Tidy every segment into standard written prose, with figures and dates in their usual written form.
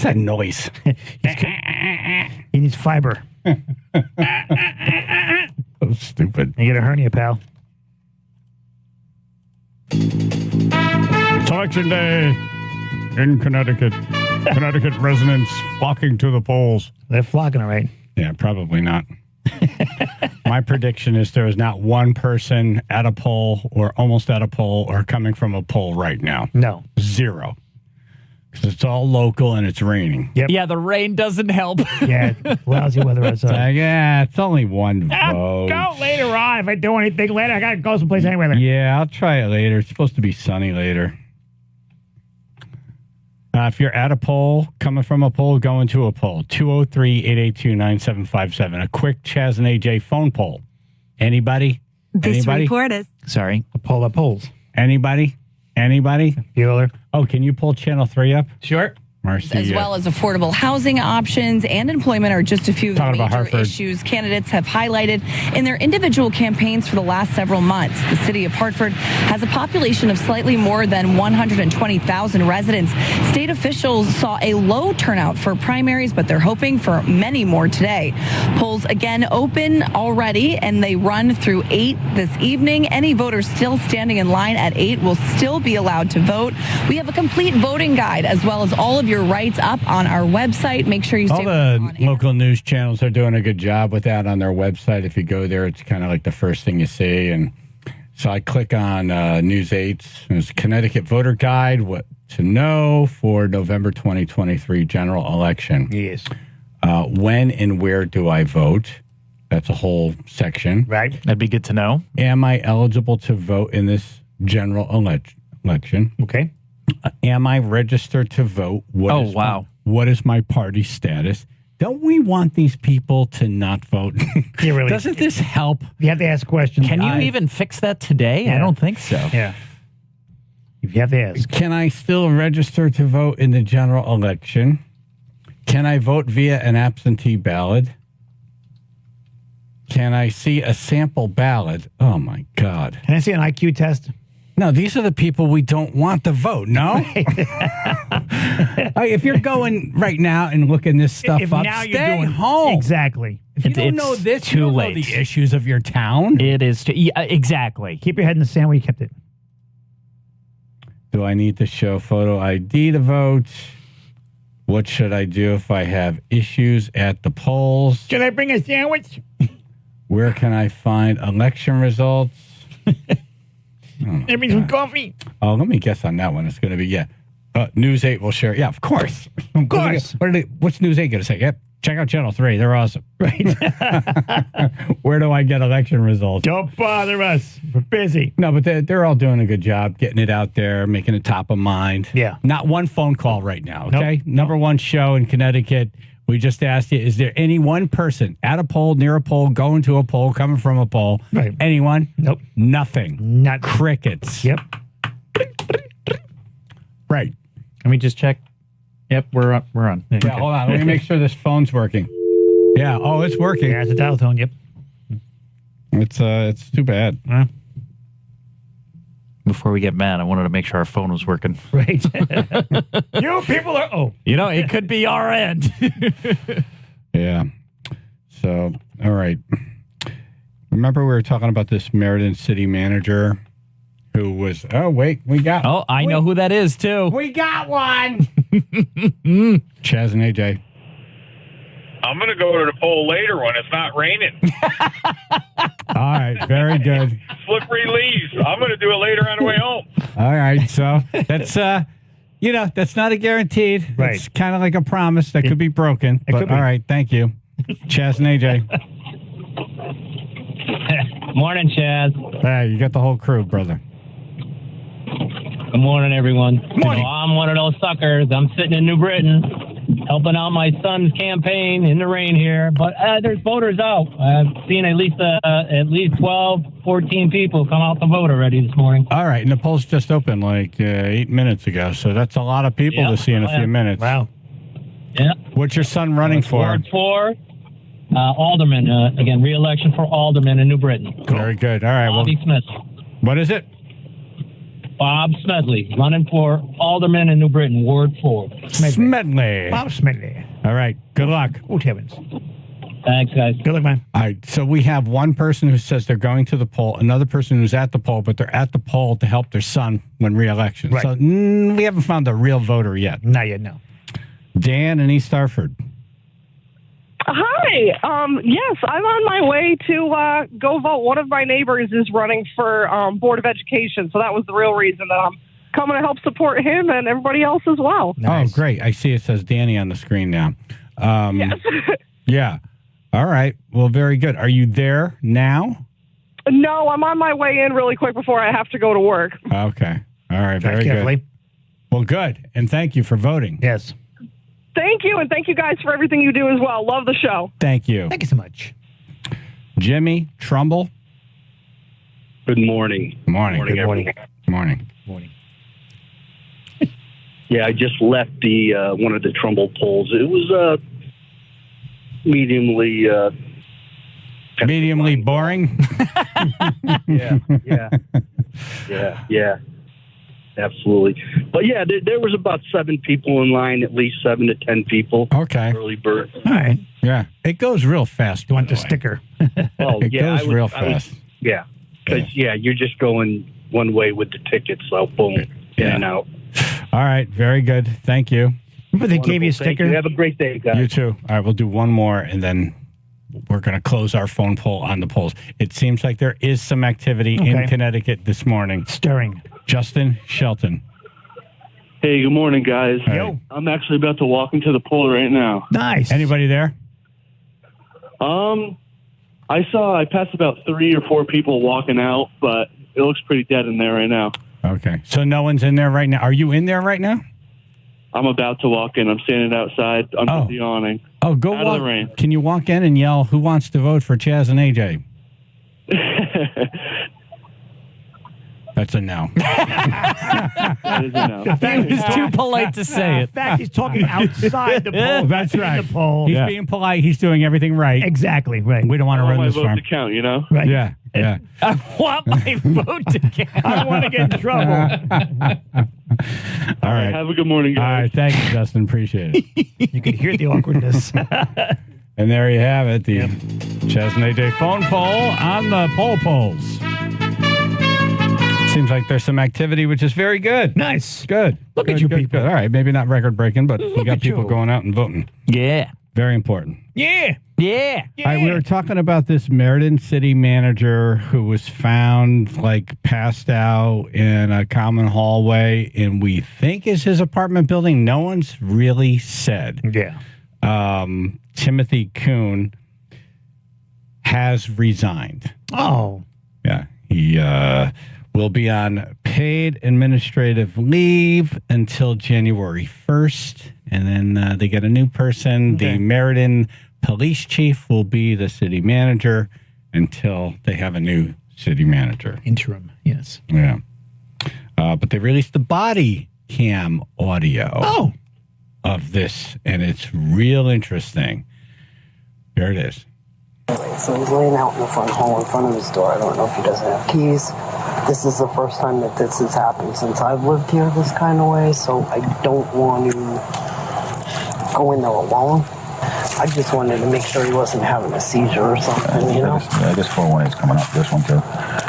that noise? He needs fiber. So stupid. You get a hernia, pal. It's election day in Connecticut. Connecticut residents flocking to the polls. They're flocking, all right. Yeah, probably not. My prediction is there is not one person at a poll or almost at a poll or coming from a poll right now. No. Zero. Because it's all local and it's raining. Yep. Yeah, the rain doesn't help. Yeah, lousy weather outside. Yeah, it's only one vote. Go later on. If I do anything later, I got to go someplace anyway. Yeah, I'll try it later. It's supposed to be sunny later. If you're at a poll, coming from a poll, going to a poll, 203-882-9757. A quick Chaz and AJ phone poll. Anybody? This report is... Sorry. A poll up polls. Anybody? Bueller. Oh, can you pull Channel 3 up? Sure. Marcy, As well as affordable housing options and employment are just a few of the Talking about major Hartford. issues candidates have highlighted in their individual campaigns for the last several months. The city of Hartford has a population of slightly more than 120,000 residents. State officials saw a low turnout for primaries, but they're hoping for many more today. Polls again open already, and they run through 8 this evening. Any voters still standing in line at 8 will still be allowed to vote. We have a complete voting guide as well as all of your rights up on our website. Make sure you stay all the local news channels are doing a good job with that on their website. If you go there, it's kind of like the first thing you see. And so I click on News 8. There's a Connecticut voter guide, what to know for November 2023 general election. Yes. When and where do I vote? That's a whole section. Right. That'd be good to know. Am I eligible to vote in this general election? Okay. Am I registered to vote? What is my party status? Don't we want these people to not vote? Yeah, really. Doesn't this help? You have to ask questions. Can you even fix that today? Yeah. I don't think so. Yeah. If you have to ask. Can I still register to vote in the general election? Can I vote via an absentee ballot? Can I see a sample ballot? Oh, my God. Can I see an IQ test? No, these are the people we don't want to vote, no? If you're going right now and looking this stuff If up, now stay you're doing home. Exactly. If you don't It's know this, too you don't late. know the issues of your town. It is. Exactly. Keep your head in the sand where you kept it. Do I need to show photo ID to vote? What should I do if I have issues at the polls? Should I bring a sandwich? Where can I find election results? Give me some coffee. Oh, let me guess on that one. It's going to be, News 8 will share. Yeah, of course. Of course. What's News 8 going to say? Yep, check out Channel 3. They're awesome. Right. Where do I get election results? Don't bother us. We're busy. No, but they're all doing a good job getting it out there, making it top of mind. Yeah. Not one phone call right now, okay? Nope. Number one show in Connecticut. We just asked you, is there any one person at a poll, near a poll, going to a poll, coming from a poll? Right. Anyone? Nope. Nothing. Not Crickets. Yep. Right. Let me just check. Yep, we're on. Yeah, hold on. Let me make sure this phone's working. Yeah. Oh, it's working. Yeah, it's a dial tone. Yep. It's too bad. Before we get mad, I wanted to make sure our phone was working. Right. You people are. Oh. You know, it could be our end. Yeah. So, all right. Remember we were talking about this Meriden city manager who was, oh, wait, we got. Oh, I know who that is, too. We got one. Chaz and AJ. I'm going to go to the poll later when it's not raining. All right. Very good. Slippery leaves. I'm going to do it later on the way home. All right. So that's, that's not a guaranteed. Right. It's kind of like a promise that could be broken. But could be. all right. Thank you. Chaz and AJ. Morning, Chaz. Hey, you got the whole crew, brother. Good morning, everyone. Morning. I'm one of those suckers. I'm sitting in New Britain, helping out my son's campaign in the rain here. But there's voters out. I've seen at least 12, 14 people come out to vote already this morning. All right. And the polls just opened like 8 minutes ago. So that's a lot of people to see in a few minutes. Wow. Yeah. What's your son running for? Ward 4, Alderman. Again, re-election for Alderman in New Britain. Very good. All right. Well, Bobby Smith. what is it? Bob Smedley, running for alderman in New Britain, Ward 4. Smedley. Bob Smedley. All right. Good luck. Good heavens. Thanks, guys. Good luck, man. All right. So we have one person who says they're going to the poll, another person who's at the poll, but they're at the poll to help their son win re-election. Right. So we haven't found a real voter yet. Not yet, no. Dan in East Hartford. Hi. Yes, I'm on my way to go vote. One of my neighbors is running for Board of Education, so that was the real reason that I'm coming to help support him and everybody else as well. Nice. Oh, great. I see it says Danny on the screen now. Yes. Yeah. All right. Well, very good. Are you there now? No, I'm on my way in really quick before I have to go to work. Okay. All right. Very Carefully. good. Well, good. And thank you for voting. Yes. Thank you, and thank you guys for everything you do as well. Love the show. Thank you. Thank you so much. Jimmy Trumbull. Good morning. Good morning. Good morning. Good morning. Morning. Yeah, I just left the one of the Trumbull polls. It was mediumly boring. Yeah, absolutely. But yeah, there was about 7 people in line, at least 7 to 10 people. Okay. Early bird. All right. Yeah. It goes real fast. You want by the way. sticker? Oh, It yeah, goes real fast. Yeah, because you're just going one way with the ticket, so boom, in and out. All right. Very good. Thank you. Remember they gave you a Wonderful. Thank sticker? you. Have a great day, guys. You too. All right. We'll do one more and then we're going to close our phone poll on the polls. It seems like there is some activity in Okay. Connecticut this morning. Stirring. Justin Shelton. Hey, good morning, guys. Yo. I'm actually about to walk into the poll right now. Nice. Anybody there? I passed about 3 or 4 people walking out, but it looks pretty dead in there right now. Okay. So no one's in there right now. Are you in there right now? I'm about to walk in. I'm standing outside under Oh. the awning. Oh, go Out of walk. the rain. Can you walk in and yell, who wants to vote for Chaz and AJ? That's a no. That is a no. He was too polite to say In it. fact, he's talking outside the poll. That's in right. The poll. He's being polite. He's doing everything right. Exactly. Right. We don't want I to want run my this vote farm. to count, you know? Right. Yeah. Yeah. I want my vote to count. I don't want to get in trouble. All right. Have a good morning, All guys. right. Thank you, Justin. Appreciate it. You could hear the awkwardness. And there you have it. The Chaz and AJ phone poll on the poll polls. Seems like there's some activity, which is very good. Nice. Good. Look Good, at you good, people. good. All right. Maybe not record breaking, but we got at people you. going out and voting. Yeah. Very important. Yeah. Yeah. All right, we were talking about this Meriden city manager who was found like passed out in a common hallway, and we think is his apartment building. No one's really said. Yeah. Timothy Kuhn has resigned. Oh. Yeah, he will be on paid administrative leave until January 1st, and then they get a new person. Okay. The Meriden police chief will be the city manager until they have a new city manager. Interim. Yes. Yeah. But they released the body cam audio of this, and it's real interesting. Here it is. So he's laying out in the front hall in front of his door. I don't know if he doesn't have keys. This is the first time that this has happened since I've lived here this kind of way, so I don't want to go in there alone. I just wanted to make sure he wasn't having a seizure or something, you know? Yeah, I guess 418 is coming up. This one, too.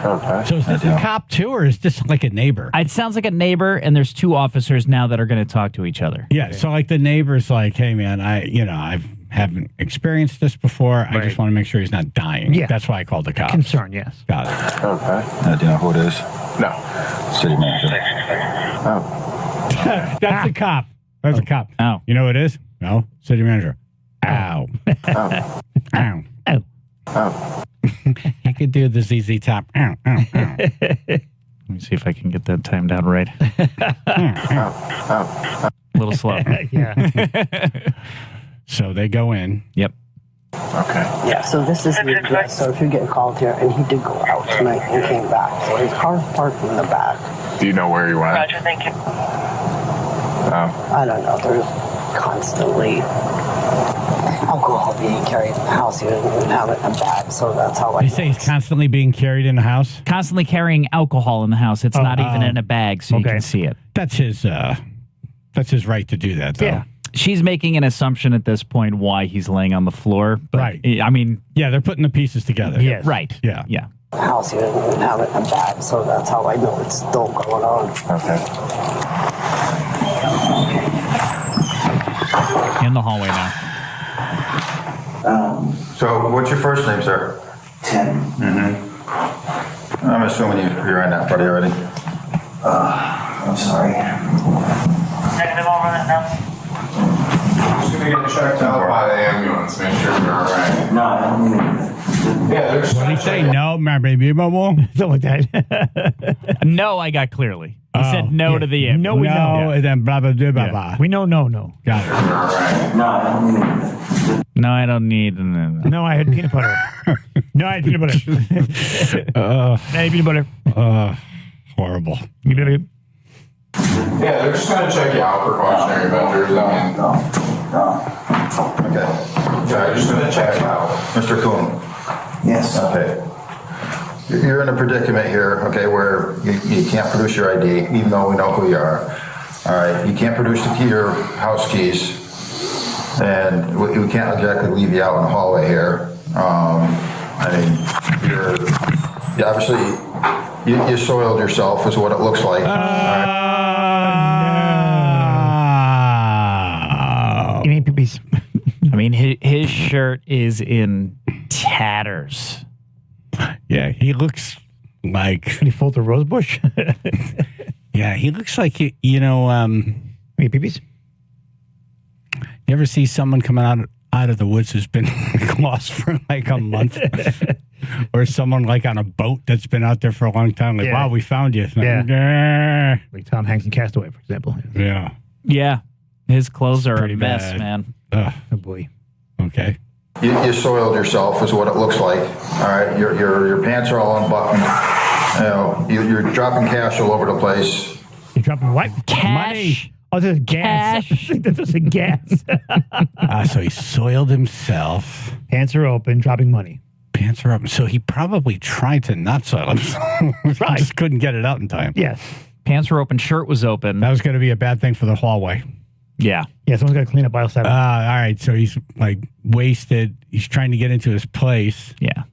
Okay. So is this a cop, too, or is this like a neighbor? It sounds like a neighbor, and there's 2 officers now that are going to talk to each other. Yeah, so like the neighbor's like, hey, man, I haven't experienced this before. I just want to make sure he's not dying. Yeah. That's why I called the cops. Concern, yes. Got it. Okay. Do you know who it is? No. City manager. That's the cop. That's a cop. Ow. You know who it is? No. City manager. Ow. Ow. Ow. Oh. Oh. He could do the ZZ Top. Ow, ow, ow. Let me see if I can get that timed out right. A little slow. Yeah. So they go in. Yep. Okay. Yeah, so this is the address. So if you get called here, and he did go out tonight and came back. So his car's parked in the back. Do you know where he went? Roger, thank you. I don't know. There's constantly alcohol being carried in the house. He didn't even have it in a bag, so that's how I You say he's constantly being carried in the house? Constantly carrying alcohol in the house. It's not even in a bag, so you can see it. That's his right to do that, though. Yeah. She's making an assumption at this point why he's laying on the floor. But, Right. I mean... Yeah, they're putting the pieces together. Yes. Right. Yeah. Yeah. house. He didn't even have it in a bag, so that's how I know it's still going on. Okay. In the hallway now. So what's your first name, sir? Tim. Mm-hmm. I'm assuming you're in that party already. I'm sorry. Negative over that now. Just gonna get checked out by the ambulance, make sure you're all right. No, I don't mean. Yeah, there's. What did he say? No, my baby, something like that. No, I got clearly. He said no to the end. No, we know. and then blah, blah, blah, blah, blah. We know no. Got it. All right. No, I don't mean. No, I don't need... No, I had peanut butter. No, I had peanut butter. I had peanut butter. Horrible. Yeah, they're just gonna check you out, precautionary measures. Okay. Yeah, just gonna check you out. Mr. Kuhn. Yes. Okay. You're in a predicament here, okay, where you can't produce your ID, even though we know who you are. All right, you can't produce your house keys, and we can't exactly leave you out in the hallway here. I mean, you obviously, you soiled yourself, is what it looks like. You mean poopies? I mean, his shirt is in tatters. Yeah, he looks like... Can he fold a rose bush? Yeah, he looks like, you mean poopies? You ever see someone coming out of the woods who's been lost for like a month? Or someone like on a boat that's been out there for a long time, like, wow, we found you. Yeah. Like Tom Hanks in Castaway, for example. Yeah. Yeah. His clothes are pretty a mess, bad. man. Oh, boy. Okay. You soiled yourself, is what it looks like. All right, your pants are all unbuttoned. You're dropping cash all over the place. You're dropping what? Cash. Money. Oh, this is gas. This is gas. So he soiled himself. Pants are open, dropping money. Pants are up. So he probably tried to not soil himself. Right. Just couldn't get it out in time. Yes. Pants were open, shirt was open. That was going to be a bad thing for the hallway. Yeah. Yeah, someone's got to clean up aisle 7. All right. So he's like wasted. He's trying to get into his place. Yeah.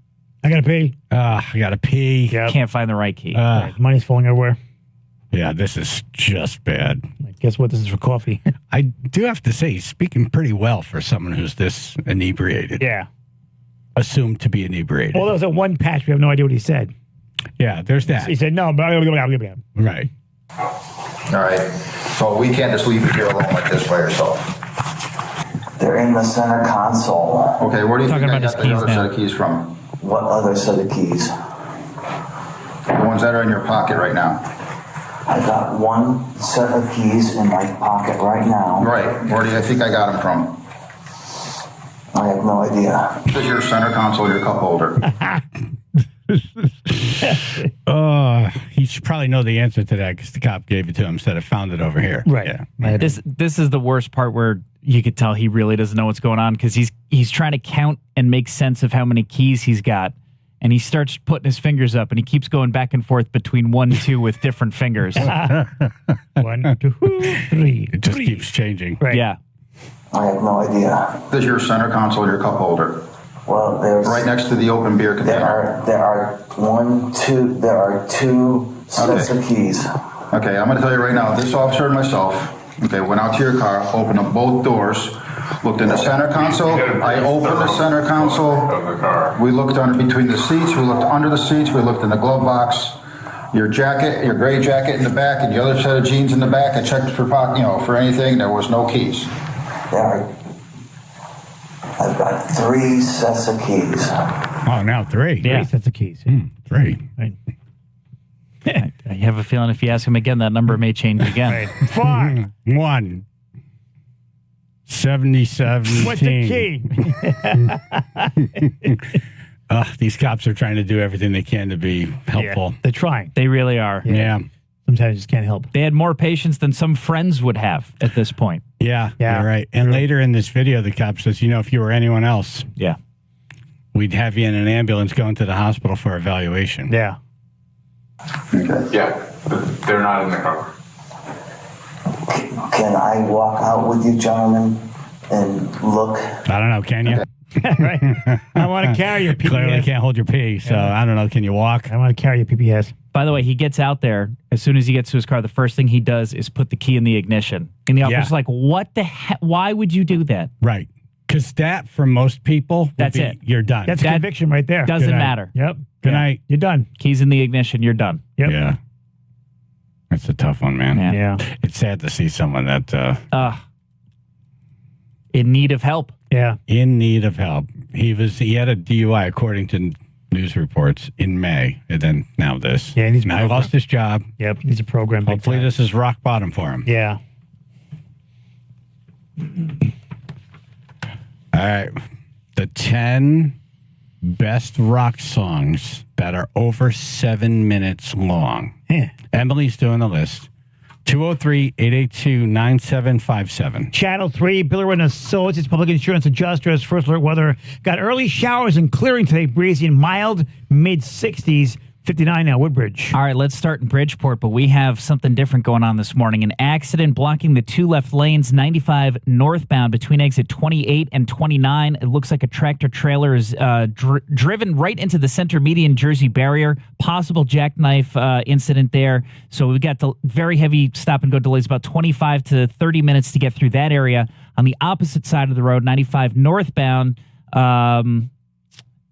I got to pee. I got to pee. Yep. Can't find the right key. Money's falling everywhere. Yeah, this is just bad. Guess what? This is for coffee. I do have to say, he's speaking pretty well for someone who's this inebriated. Yeah. Assumed to be inebriated. Well, there was a one patch. We have no idea what he said. Yeah, there's that. He said, no, blah, blah, blah, blah, blah. Right. All right, so we can't just leave you here alone like this by yourself. They're in the center console. Okay, where do you Talking think I about got his the keys other now. set of keys from? What other set of keys? The ones that are in your pocket right now. I got one set of keys in my pocket right now. Right, where do you think I got them from? I have no idea. This is your center console, your cup holder. He should probably know the answer to that because the cop gave it to him instead of found it over here. Right. Yeah. This is the worst part where you could tell he really doesn't know what's going on because he's trying to count and make sense of how many keys he's got. And he starts putting his fingers up, and he keeps going back and forth between 1 and 2 with different fingers. 1, 2, 3. It just keeps changing. Right. Yeah. I have no idea. This is your center console, your cup holder. Well, there's Right next to the open beer container. there are two sets of keys. Okay, I'm going to tell you right now, this officer and myself, okay, went out to your car, opened up both doors, looked in the center console. I opened the center console. Of the car. We looked under between the seats. We looked under the seats. We looked in the glove box. Your jacket, your gray jacket in the back, and the other set of jeans in the back. I checked for for anything. There was no keys. I've got 3 sets of keys. Oh, now 3. Yeah. 3 sets of keys. 3. Right. I have a feeling if you ask him again, that number may change again. Right. 5. 1. 77. What's the key? These cops are trying to do everything they can to be helpful. They're trying. They really are. Yeah. Sometimes you just can't help. They had more patience than some friends would have at this point. Yeah, you're right. And later in this video, the cop says, if you were anyone else, we'd have you in an ambulance going to the hospital for evaluation. Yeah. Yeah, but they're not in the car. Can I walk out with you, gentlemen, and look? I don't know. Can you? Right. I want to carry your PPS. Clearly can't hold your pee, so I don't know. Can you walk? I want to carry your PPS. By the way, he gets out there. As soon as he gets to his car, the first thing he does is put the key in the ignition. And the officer's like, what the heck? Why would you do that? Right. Because that, for most people, that's it. You're done. That's a conviction right there. Doesn't matter. Yep. Good night. You're done. Keys in the ignition. You're done. Yep. Yeah. That's a tough one, man. Yeah. It's sad to see someone that... in need of help. Yeah. In need of help. He had a DUI, according to news reports, in May, and then now this. Yeah, and he's now he lost his job. Yep, he's a program. Hopefully this is rock bottom for him. Yeah. All right. The 10 best rock songs that are over 7 minutes long. Yeah. Emily's doing the list. 203-882-9757. Channel 3, Biller and Associates Public Insurance Adjusters. First alert weather. Got early showers and clearing today. Breezy and mild, mid-60s. 59 now, Woodbridge. All right, let's start in Bridgeport, but we have something different going on this morning. An accident blocking the two left lanes, 95 northbound between exit 28 and 29. It looks like a tractor-trailer is driven right into the center median Jersey barrier. Possible jackknife incident there. So we've got the very heavy stop-and-go delays, about 25 to 30 minutes to get through that area. On the opposite side of the road, 95 northbound.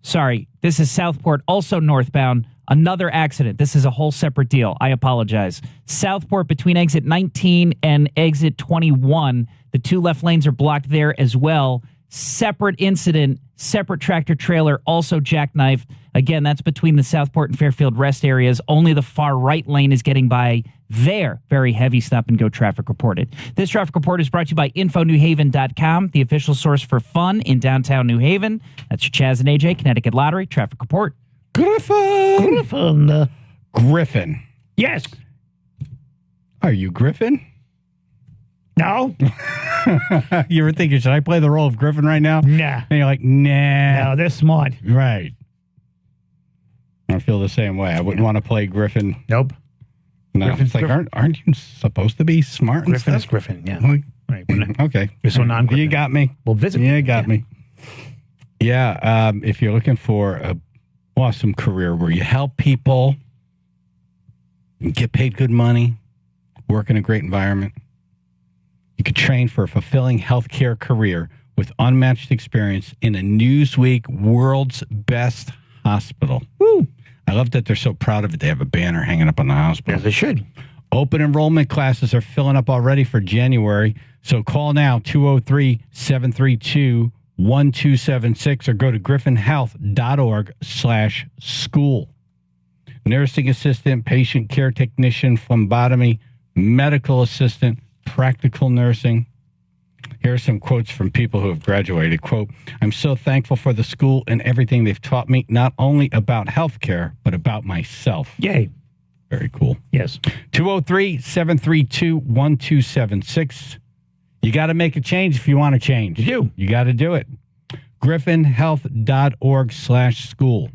Sorry, this is Southport, also northbound. Another accident. This is a whole separate deal. I apologize. Southport between exit 19 and exit 21. The two left lanes are blocked there as well. Separate incident, separate tractor trailer, also jackknifed. Again, that's between the Southport and Fairfield rest areas. Only the far right lane is getting by there. Very heavy stop and go traffic reported. This traffic report is brought to you by InfoNewHaven.com, the official source for fun in downtown New Haven. That's your Chaz and AJ, Connecticut Lottery traffic report. Griffin. Griffin. Yes. Are you Griffin? No. You ever thinking, should I play the role of Griffin right now? Nah. And you're like, nah. No, they're smart. Right. I feel the same way. I wouldn't want to play Griffin. Nope. No. Griffin's it's like, aren't you supposed to be smart and Griffin stuff? is Griffin, yeah. Right. Okay. You're so non-Griffin. You got me. We'll visit. Yeah, got me. Yeah. If you're looking for a awesome career where you help people, and get paid good money, work in a great environment, you could train for a fulfilling healthcare career with unmatched experience in a Newsweek World's Best Hospital. Woo! I love that they're so proud of it. They have a banner hanging up on the hospital. Yes, they should. Open enrollment classes are filling up already for January. So call now, 203-732-1276, or go to griffinhealth.org/school. Nursing assistant, patient care technician, phlebotomy, medical assistant, practical nursing. Here are some quotes from people who have graduated. Quote, I'm so thankful for the school and everything they've taught me, not only about healthcare, but about myself. Yay. Very cool. Yes. 203-732-1276. You got to make a change if you want to change. You do. You got to do it. griffinhealth.org/school.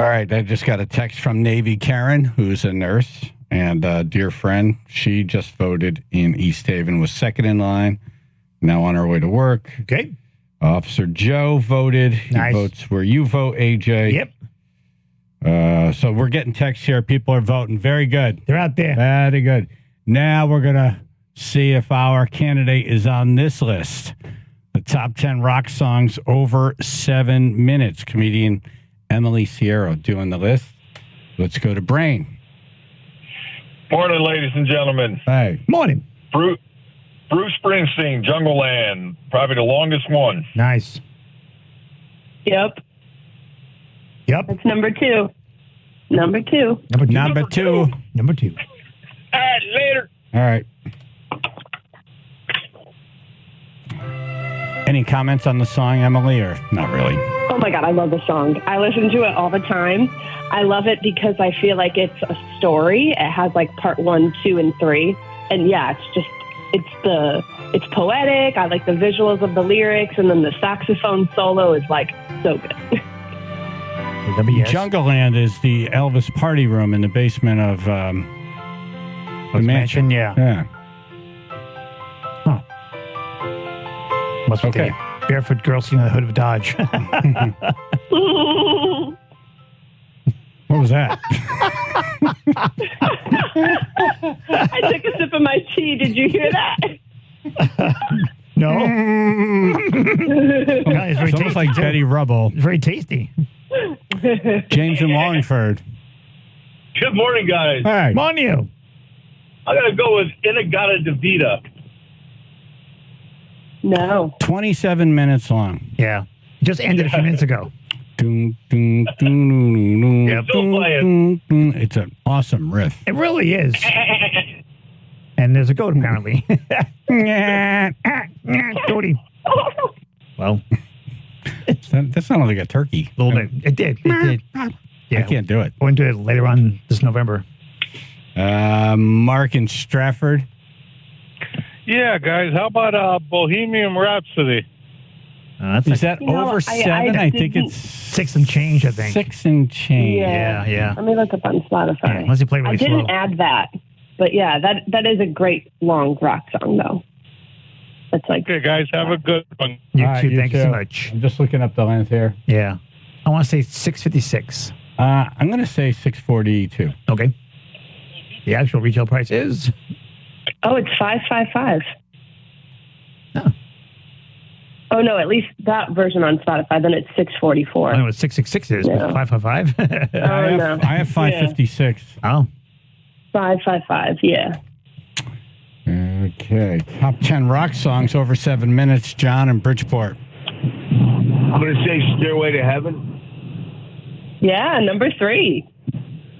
All right, I just got a text from Navy Karen, who's a nurse and a dear friend. She just voted in East Haven, was second in line, now on her way to work. Okay. Officer Joe voted. He Nice. votes where you vote, AJ. Yep. So we're getting texts here. People are voting. Very good. They're out there. Very good. Now we're going to see if our candidate is on this list. The top 10 rock songs over 7 minutes. Comedian Emily Sierra doing the list. Let's go to Brain. Morning, ladies and gentlemen. Hey. Morning. Bruce Springsteen, Jungle Land, probably the longest one. Nice. Yep. Yep. That's number 2. Number 2. Number two. Number 2. All right, later. All right. Any comments on the song, Emily, or not really? Oh my God, I love the song. I listen to it all the time. I love it because I feel like it's a story. It has like part 1, 2, and 3. And yeah, it's poetic. I like the visuals of the lyrics, and then the saxophone solo is like so good. Jungle Land is the Elvis party room in the basement of the mansion. Yeah. Yeah. Must be Okay. the barefoot girl sitting on the hood of a Dodge. What was that? I took a sip of my tea. Did you hear that? No. It's almost like Betty Rubble. Very tasty. James in Wallingford. Good morning, guys. Hey. Morning, you. I'm going to go with Inagata Devita. No. 27 minutes long. Yeah. Just ended a few minutes ago. Dun, dun, dun, dun, dun, dun, Yep. dun, dun, dun. It's an awesome riff. It really is. And there's a goat, apparently. Goaty. Well, that sounded like a turkey. A little bit. It did. It did. Yeah. I can't do it. We're going to do it later on this November. Mark in Stratford. Yeah, guys. How about Bohemian Rhapsody? Is that over 7? I think it's 6 and change, I think. 6 and change. Yeah. Let me look up on Spotify. Yeah, unless you play really I didn't slow. add that. But yeah, that is a great long rock song, though. It's like. Okay, guys. Have a good one. You All right, too. Thank you so too. much. I'm just looking up the length here. Yeah. I want to say 656. I'm going to say 642. Okay. The actual retail price is? Oh, it's 555. Oh. Oh no, at least that version on Spotify. Then it's 644. I know what 666 is, but 555? I have 556. Oh. 555, yeah. Okay. Top 10 rock songs over 7 minutes. John in Bridgeport. I'm going to say Stairway to Heaven. Yeah, number 3.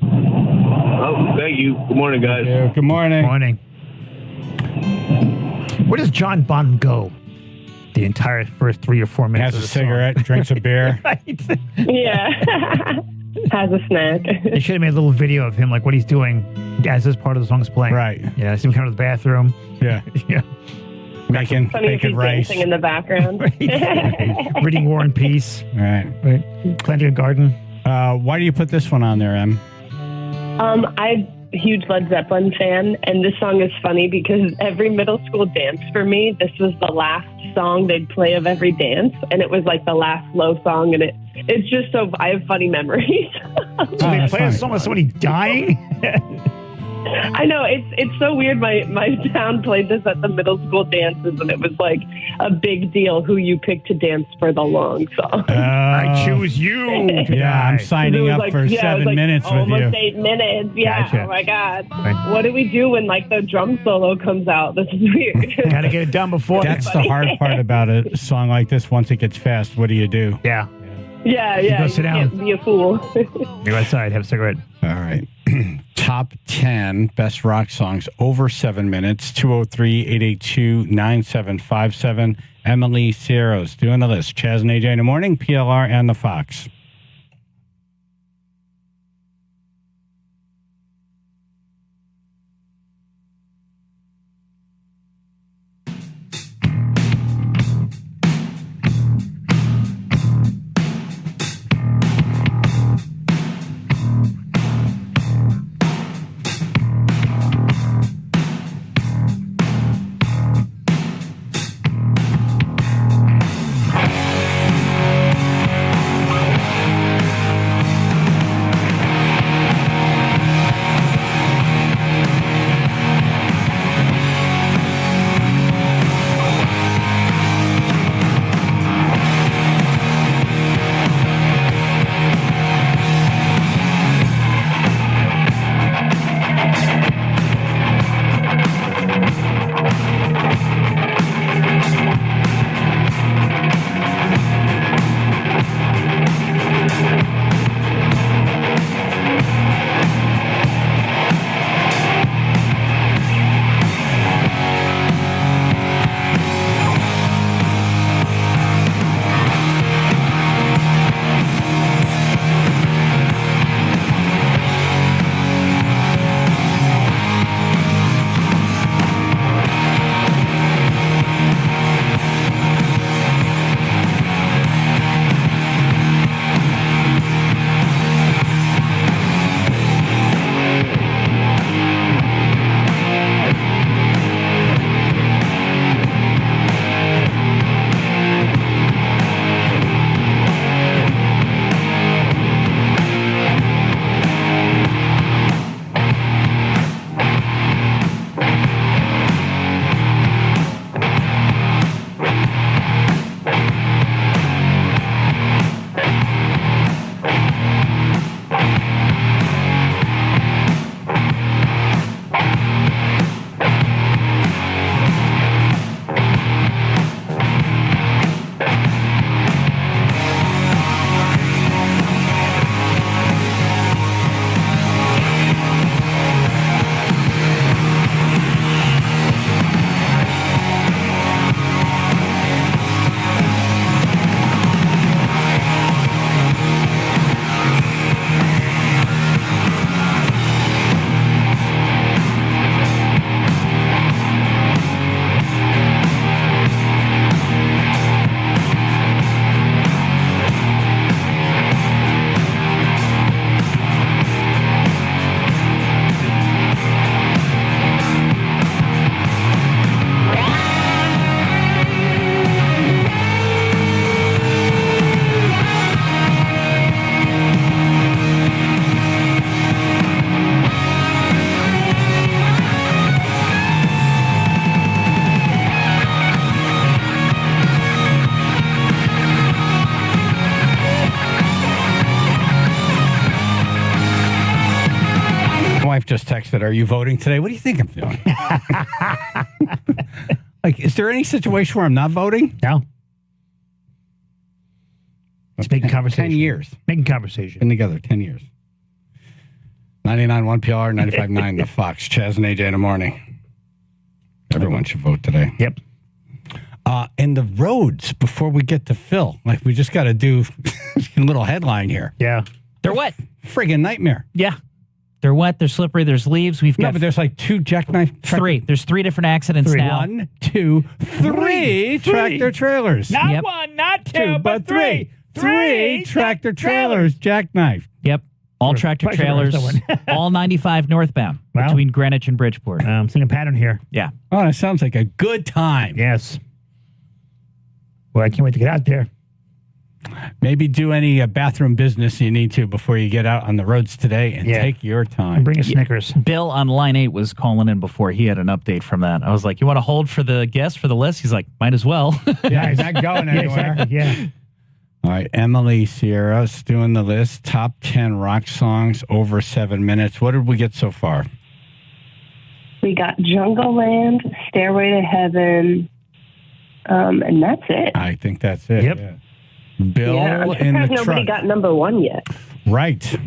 Oh, thank you. Good morning, guys. Yeah, good morning. Morning. Where does John Bonham go? The entire first 3 or 4 minutes. Has a cigarette, drinks a beer. Right. Yeah. Has a snack. They should have made a little video of him, like what he's doing as this part of the song's playing. Right. Yeah, I see him come to the bathroom. Yeah. Yeah. Making Funny if he's rice. dancing in the background. Reading War and Peace. Right. Plenty of Garden. Why do you put this one on there, Em? I'm a huge Led Zeppelin fan, and this song is funny because every middle school dance for me, this was the last song they'd play of every dance, and it was like the last slow song, and it's just so, I have funny memories. So they play a song with somebody dying? I know, it's so weird. My town played this at the middle school dances, and it was like a big deal who you picked to dance for the long song. I choose you. Yeah, I'm signing up for 7 minutes with you. Almost 8 minutes. Yeah. Gotcha. Oh my God. Right. What do we do when like the drum solo comes out? This is weird. Gotta get it done before. That's the hard part about a song like this. Once it gets fast, what do you do? Yeah. Yeah. go sit down. Can't be a fool. Go outside, have a cigarette. All right. Top 10 best rock songs over 7 minutes. 203-882-9757. Emily Sierra's doing the list. Chaz and AJ in the morning. PLR and the Fox. wife just texted, "Are you voting today?" What do you think I'm doing? Like, is there any situation where I'm not voting? No. It's making conversation. 10 years. Making conversation. Been together 10 years. 99.1 PR, 95.9 The Fox. Chaz and AJ in the morning. Everyone should vote today. Yep. And the roads, before we get to Phil, like we just got to do a little headline here. Yeah. They're wet. Friggin' nightmare. Yeah. They're wet. They're slippery. There's leaves. We've No, got but there's like 2 jackknife. three. There's 3 different accidents now. 1, 2, 3 tractor trailers. Not Yep. 1, not 2, but 3. 3 tractor trailers jackknife. Yep. All tractor Probably should've trailers, heard that one. all 95 northbound Wow. between Greenwich and Bridgeport. I'm seeing a pattern here. Yeah. Oh, that sounds like a good time. Yes. Well, I can't wait to get out there. Maybe do any bathroom business you need to before you get out on the roads today and take your time. And bring a Snickers. Bill on line 8 was calling in before he had an update from that. I was like, you want to hold for the guest for the list? He's like, might as well. Yeah, he's not going anywhere. Exactly. Yeah. All right, Emily Sierra's doing the list. Top 10 rock songs over 7 minutes. What did we get so far? We got Jungle Land, Stairway to Heaven, and that's it. I think that's it. Yep. Yeah. Bill Yeah, I'm in the surprised nobody truck. got number 1 yet. Right.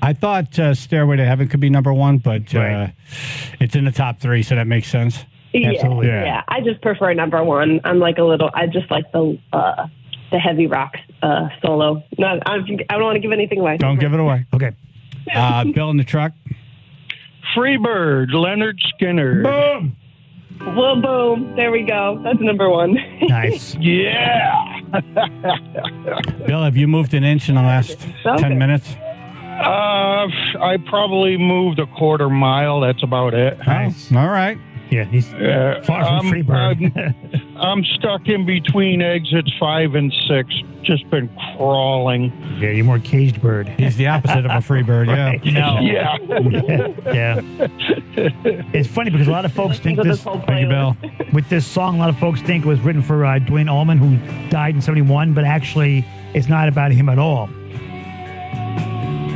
I thought Stairway to Heaven could be number 1, but it's in the top 3, so that makes sense. Absolutely. Yeah. I just prefer number 1. I'm like I just like the heavy rock solo. No, I don't want to give anything away. Don't give it away. Okay. Bill in the truck. Freebird, Leonard Skinner. Boom. Well, boom. There we go. That's number 1. Nice. Yeah. Bill, have you moved an inch in the last 10 minutes? I probably moved a quarter mile. That's about it. Nice. All right. Yeah, he's far from Freebird. I'm stuck in between exits 5 and 6. Just been crawling. Yeah, you're more caged bird. He's the opposite of a free bird, Right. yeah. No. Yeah. Yeah. It's funny because a lot of folks think this. Thank you, Bill. With this song, a lot of folks think it was written for Dwayne Allman, who died in 71, but actually, it's not about him at all.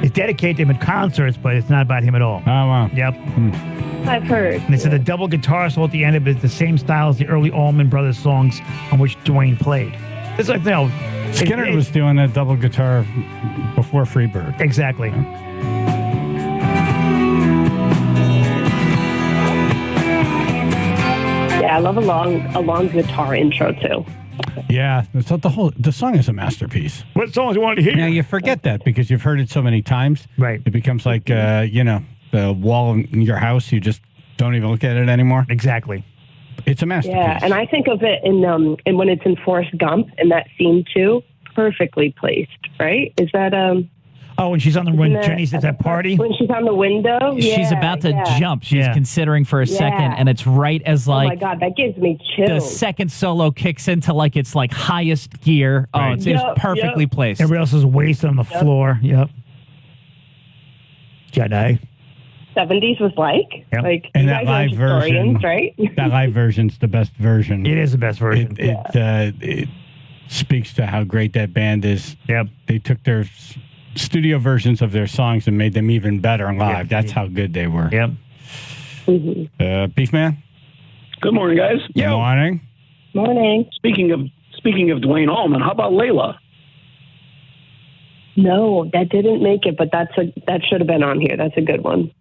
It's dedicated to him at concerts, but it's not about him at all. Oh, wow. Yep. I've heard. And it's the double guitar solo at the end of it is the same style as the early Allman Brothers songs on which Dwayne played. It's like, no. Skinner was doing a double guitar before Freebird. Exactly. Yeah, I love a long guitar intro too. Yeah, so the song is a masterpiece. What songs you wanted to hear? Now you forget that because you've heard it so many times. Right. It becomes like the wall in your house. You just don't even look at it anymore. Exactly. It's a masterpiece. Yeah, and I think of it in when it's in Forrest Gump in that scene too, perfectly placed. Right? Is that Oh, when she's on when Jenny's at that party? When she's on the window? She's about to jump. She's considering for a second, and it's right as oh my like God, that gives me the chills. second solo kicks into like it's like highest gear. Oh, it's perfectly placed. Everybody else is wasted on the floor. Yep. Jedi. 70s was like. Yep. Like, And you that guys are live version, historians, right? that live version's the best version. It is the best version. It speaks to how great that band is. Yep. They took their studio versions of their songs and made them even better live. Yep. That's how good they were. Yep. Beefman? Good morning, guys. Good morning. Morning. Speaking of Dwayne Allman, how about Layla? No, that didn't make it, but that should have been on here. That's a good one.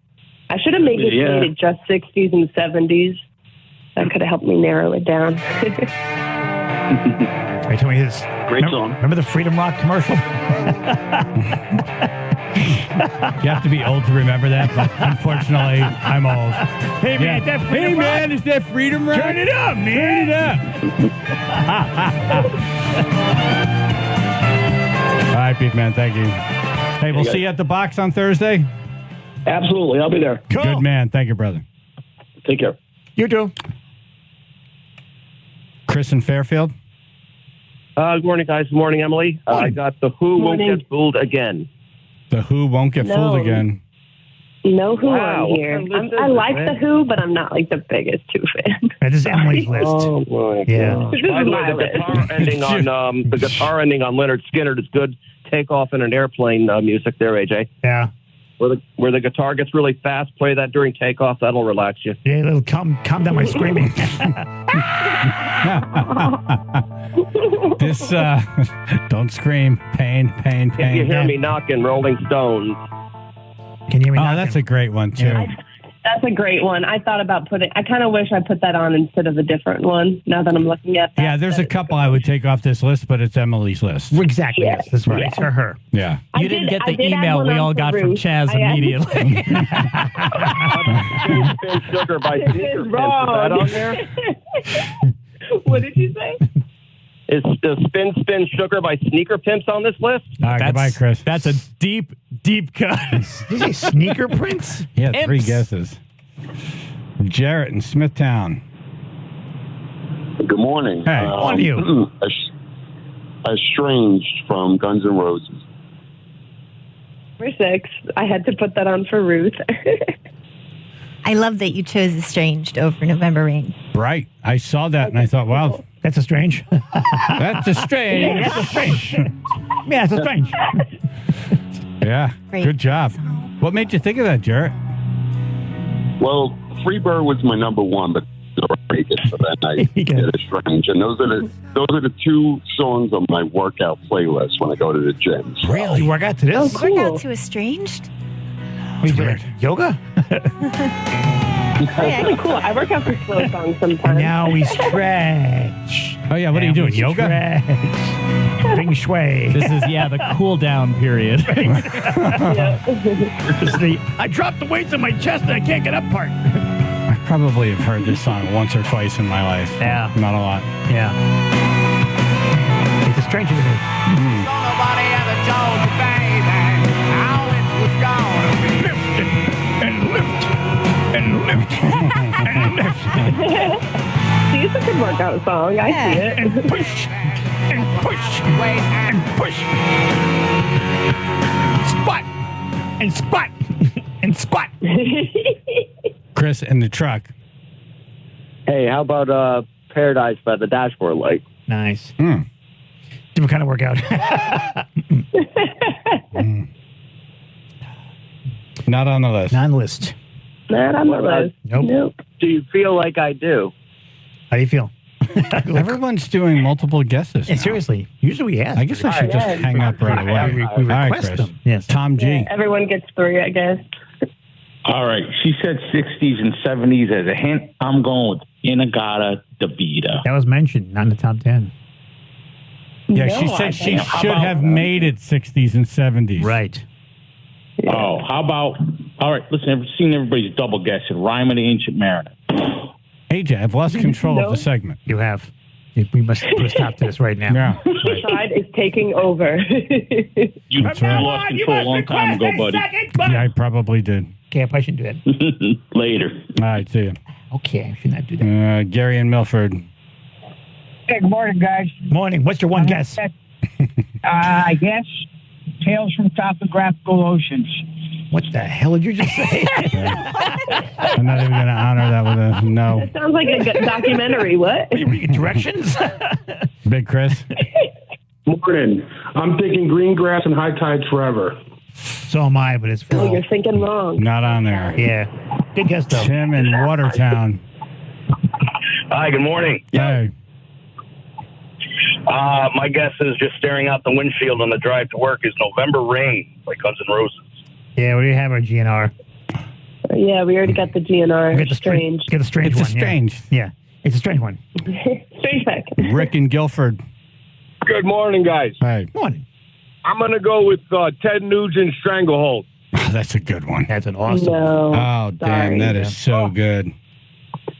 I should have made it just 60s and 70s. That could have helped me narrow it down. Are you telling me this? Great song. Remember the Freedom Rock commercial? You have to be old to remember that, but unfortunately, I'm old. Hey, man, that Freedom Rock. Is that Freedom Rock? Turn it up, man. Turn it up. All right, Beefman, thank you. Hey, we'll see you at the box on Thursday. Absolutely, I'll be there. Cool. Good man. Thank you, brother. Take care. You too. Chris in Fairfield. Good morning, guys. Good morning, Emily. I got The Who Won't Get Fooled Again. The Who Won't Get Fooled Again. No Who Wow, on what here. kind of list I is like it, The man? Who, but I'm not like the biggest Who fan. That is Emily's list. Oh, my Yeah. gosh. This By is the way, my the guitar ending on the guitar ending on Leonard Skinner is good. Take off in an airplane music there, AJ. Yeah. where the guitar gets really fast. Play that during takeoff. That'll relax you. Yeah, it'll calm down my screaming. This, don't scream. Pain. If you hear me knocking, Rolling Stones. Can you hear me? Oh, that's a great one too. Yeah. That's a great one. I thought about I kind of wish I put that on instead of a different one, now that I'm looking at that. Yeah, there's a couple I would take off this list, but it's Emily's list. Exactly. Yeah. Yes, that's right. Yeah. It's for her. Yeah. You didn't get the I did add email one we on all for got from Ruth. Chaz immediately. Spin Sugar by This Sneaker is Pimps. Is that on wrong. there? What did you say? Is the Spin Sugar by Sneaker Pimps on this list? All right, goodbye, Chris. That's a deep cut. Did you say sneaker prints? Yeah, 3 Imps. guesses. Jarrett in Smithtown. Good morning. Hey, on you. Estranged from Guns N' Roses. Number 6. I had to put that on for Ruth. I love that you chose Estranged over November Rain. Right. I saw that and I thought, wow, That's a strange. that's a strange. That's a strange. Yeah, it's a strange. Yeah, Great good job. song. What made you think of that, Jarrett? Well, Freebird was my number one, but so that night it is strange. And those are the 2 songs on my workout playlist when I go to the gym. So. Really? You work out to this? You work out to Estranged? What are you doing? Yoga? Yeah, really cool. I work out to slow songs sometimes. And now we stretch. Oh, yeah, what are you doing, yoga? Stretch. Feng shui. This is, the cool down period. This is I dropped the weights on my chest and I can't get up part. I probably have heard this song once or twice in my life. Yeah. Not a lot. Yeah. It's a stranger to me. Nobody ever told you, baby, how it was gonna be. See, it's a good workout song. I see it. And push. Squat. And squat. And squat. Chris in the truck. Hey, how about Paradise by the Dashboard Light? Nice. Different kind of workout. Not on the list. Not on the list. Not on the list. Nope. Do you feel like I do? How do you feel? Everyone's doing multiple guesses. Yeah, now. seriously. Usually we ask. I guess I should just hang up right away. We All right, request Chris. them. Yes. Tom G. Yeah, everyone gets 3, I guess. All right. She said 60s and 70s as a hint. I'm going with Inagata Davida. That was mentioned, not in the top 10. Yeah, No, she said I she didn't. should have made it 60s and 70s. Right. Oh, how about, all right, listen, I've seen everybody's double guessing. Rhyme of the Ancient Mariner. AJ, I've lost control of the segment. You have. We must put a stop to this right now. Yeah. The side is taking over. You That's right. lost control a long time ago, buddy. Yeah, I probably did. Okay, I probably shouldn't do that. Later. All right, see you. Okay, I should not do that. Gary and Milford. Hey, good morning, guys. Morning. What's your one guess? I guess Tales from Topographical Oceans. What the hell did you just say? I'm not even going to honor that with a no. That sounds like a good documentary. What? Are you reading directions? Big Chris. Morning. I'm thinking green grass and high tides forever. So am I, but it's for Oh, you're thinking wrong. Not on there. Yeah. Good guess, though. Tim in Watertown. Hi, good morning. Hey. My guess is just staring out the windshield on the drive to work is November Rain by Guns N' Roses. Yeah, we have our GNR. Yeah, we already got the GNR. Get the Strange. Get the strange It's one. a strange. Yeah. It's a strange one. Strange pick. Rick in Guilford. Good morning, guys. Hey. Morning. I'm going to go with Ted Nugent's Stranglehold. Oh, that's a good one. That's an awesome No. Oh, damn. Sorry. That is so good.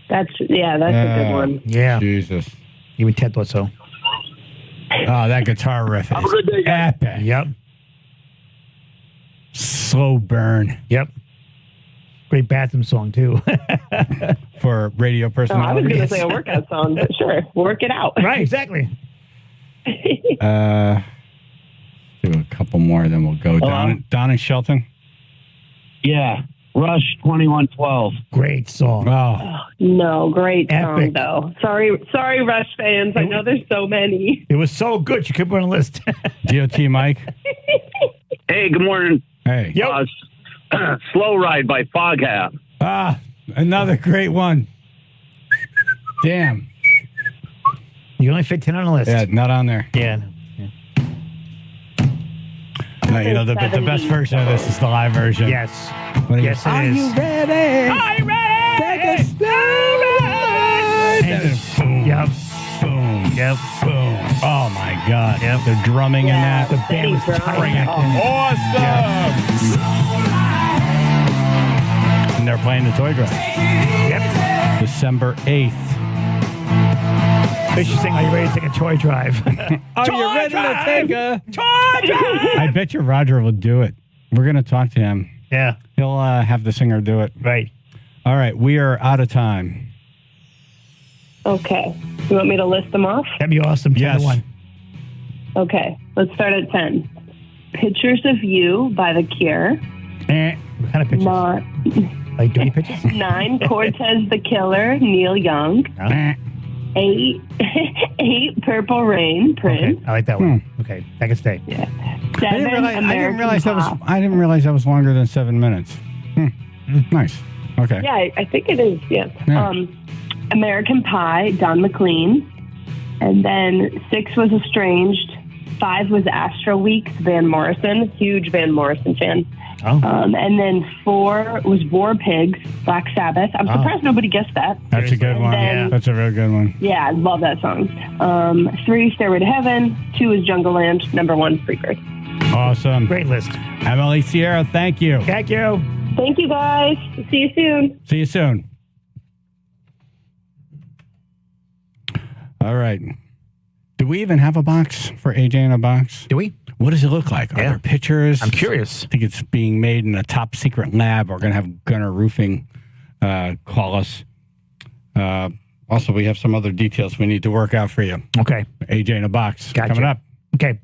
That's a good one. Yeah. Jesus. Even Ted thought so. Oh, that guitar riff is Have a good day, guys. epic. Yep. Slow burn Yep. Great bathroom song, too. for radio Oh, I was personality. going to say a workout song, but sure. Work it out. Right, exactly. Do a couple more, then we'll go. Don and Shelton. Yeah. Rush 2112. Great song. Oh, No, great song, Epic. though. Sorry, Rush fans. I know there's so many. It was so good, you could put on a list. DOT Mike. Hey, good morning. Hey. Yep. Slow Ride by Foghat. Ah, another great one. Damn. You only fit 10 on the list. Yeah, not on there. Yeah. No, you know, the best version of this is the live version. Yes. When he Yes, goes, it Are is. you ready? Are you ready? Take a slow ride. And then boom. Yep. Boom. Yep. Boom. Oh, my God. Yep. The drumming in that. The band was tight. Awesome. And they're playing the toy drive. Yep. December 8th. They should sing, Are you ready to take a toy drive? Are you ready to take a toy drive? I bet you Roger will do it. We're going to talk to him. Yeah. He'll have the singer do it. Right. All right. We are out of time. Okay. You want me to list them off? That'd be awesome. 10 Yes. to 1. Okay. Let's start at 10. Pictures of You by The Cure. What kind of pictures? Like dirty pictures? 9. Cortez the Killer, Neil Young. 8. 8. Purple Rain, Prince. Okay. I like that one. Okay. That can stay. Yeah. 7. I didn't realize Pop. I didn't realize that was longer than 7 minutes. Nice. Okay. Yeah, I think it is. Yeah. Yeah. American Pie, Don McLean. And then 6 was Estranged. 5 was Astro Week, Van Morrison. Huge Van Morrison fan. Oh. And then 4 was War Pigs, Black Sabbath. I'm surprised nobody guessed that. That's a good one. then- That's a real good one. Yeah, I love that song. 3, Stairway to Heaven. 2 is Jungle Land. Number 1, Freebird. Awesome. Great list. Emily Sierra, thank you. Thank you. Thank you, guys. See you soon. See you soon. All right. Do we even have a box for AJ in a box? Do we? What does it look like? Are there pictures? I'm curious. I think it's being made in a top secret lab. We're going to have Gunner Roofing call us. Also, we have some other details we need to work out for you. Okay. AJ in a box Gotcha. coming up. Okay.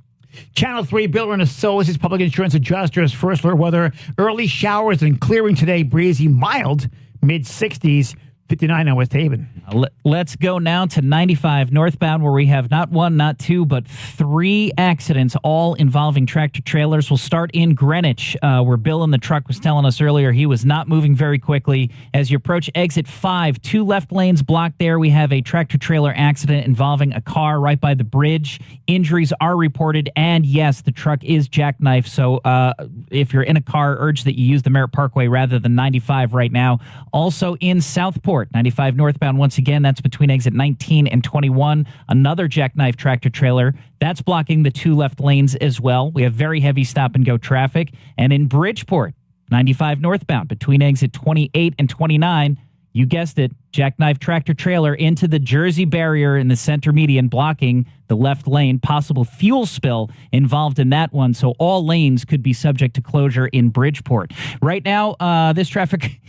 Channel 3 Builder and Associates Public Insurance Adjusters. First alert weather. Early showers and clearing today. Breezy, mild, mid-60s. 59 on West Haven. Let's go now to 95 northbound, where we have not 1, not 2, but 3 accidents, all involving tractor trailers. We'll start in Greenwich, where Bill in the truck was telling us earlier he was not moving very quickly. As you approach exit 5, 2 left lanes blocked there. We have a tractor trailer accident involving a car right by the bridge. Injuries are reported, and yes, the truck is jackknifed. So if you're in a car, urge that you use the Merritt Parkway rather than 95 right now. Also in Southport, 95 northbound, once again, that's between exit 19 and 21. Another jackknife tractor trailer. That's blocking the 2 left lanes as well. We have very heavy stop-and-go traffic. And in Bridgeport, 95 northbound, between exit 28 and 29, you guessed it, jackknife tractor trailer into the Jersey barrier in the center median, blocking the left lane. Possible fuel spill involved in that one, so all lanes could be subject to closure in Bridgeport. Right now, this traffic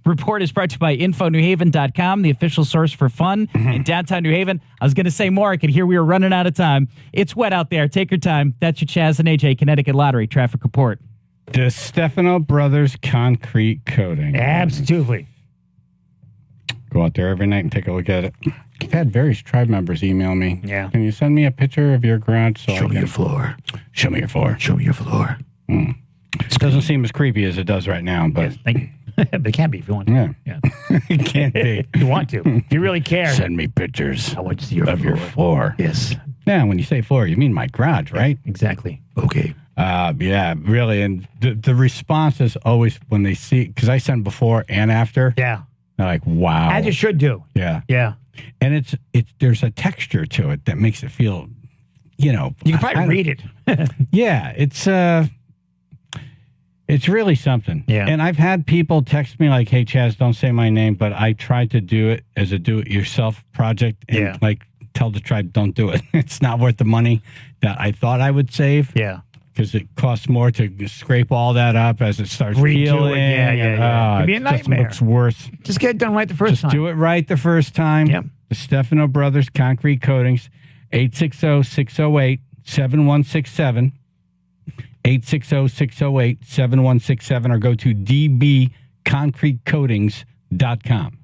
report is brought to you by InfoNewHaven.com, the official source for fun in downtown New Haven. I was going to say more. I could hear we were running out of time. It's wet out there. Take your time. That's your Chaz and AJ Connecticut Lottery traffic report. The Stefano Brothers Concrete Coating. Absolutely. Go out there every night and take a look at it. I've had various tribe members email me. Yeah. Can you send me a picture of your garage? Show me your floor. Show me your floor. Show me your floor. It doesn't seem as creepy as it does right now, but Yes, thank you. But it can be if you want to. yeah, it can't be. If you want to. If you really care. Send me pictures I want to see your of your floor. Yes. Yeah, when you say floor, you mean my garage, right? Exactly. Okay. Yeah, really. And the response is always when they see, because I send before and after. Yeah. They're like, wow. As you should do. Yeah. Yeah. And it's there's a texture to it that makes it feel, you know. You can probably read it. Yeah, it's really something. Yeah. And I've had people text me like, hey, Chaz, don't say my name, but I tried to do it as a do-it-yourself project. And like, tell the tribe, don't do it. It's not worth the money that I thought I would save. Yeah. Because it costs more to scrape all that up as it starts Redo peeling. it. Yeah. It'd be a nightmare. It just looks worse. Just get it done right the first time. Do it right the first time. Yep. The Stefano Brothers Concrete Coatings, 860-608-7167. 860-608-7167, or go to dbconcretecoatings.com.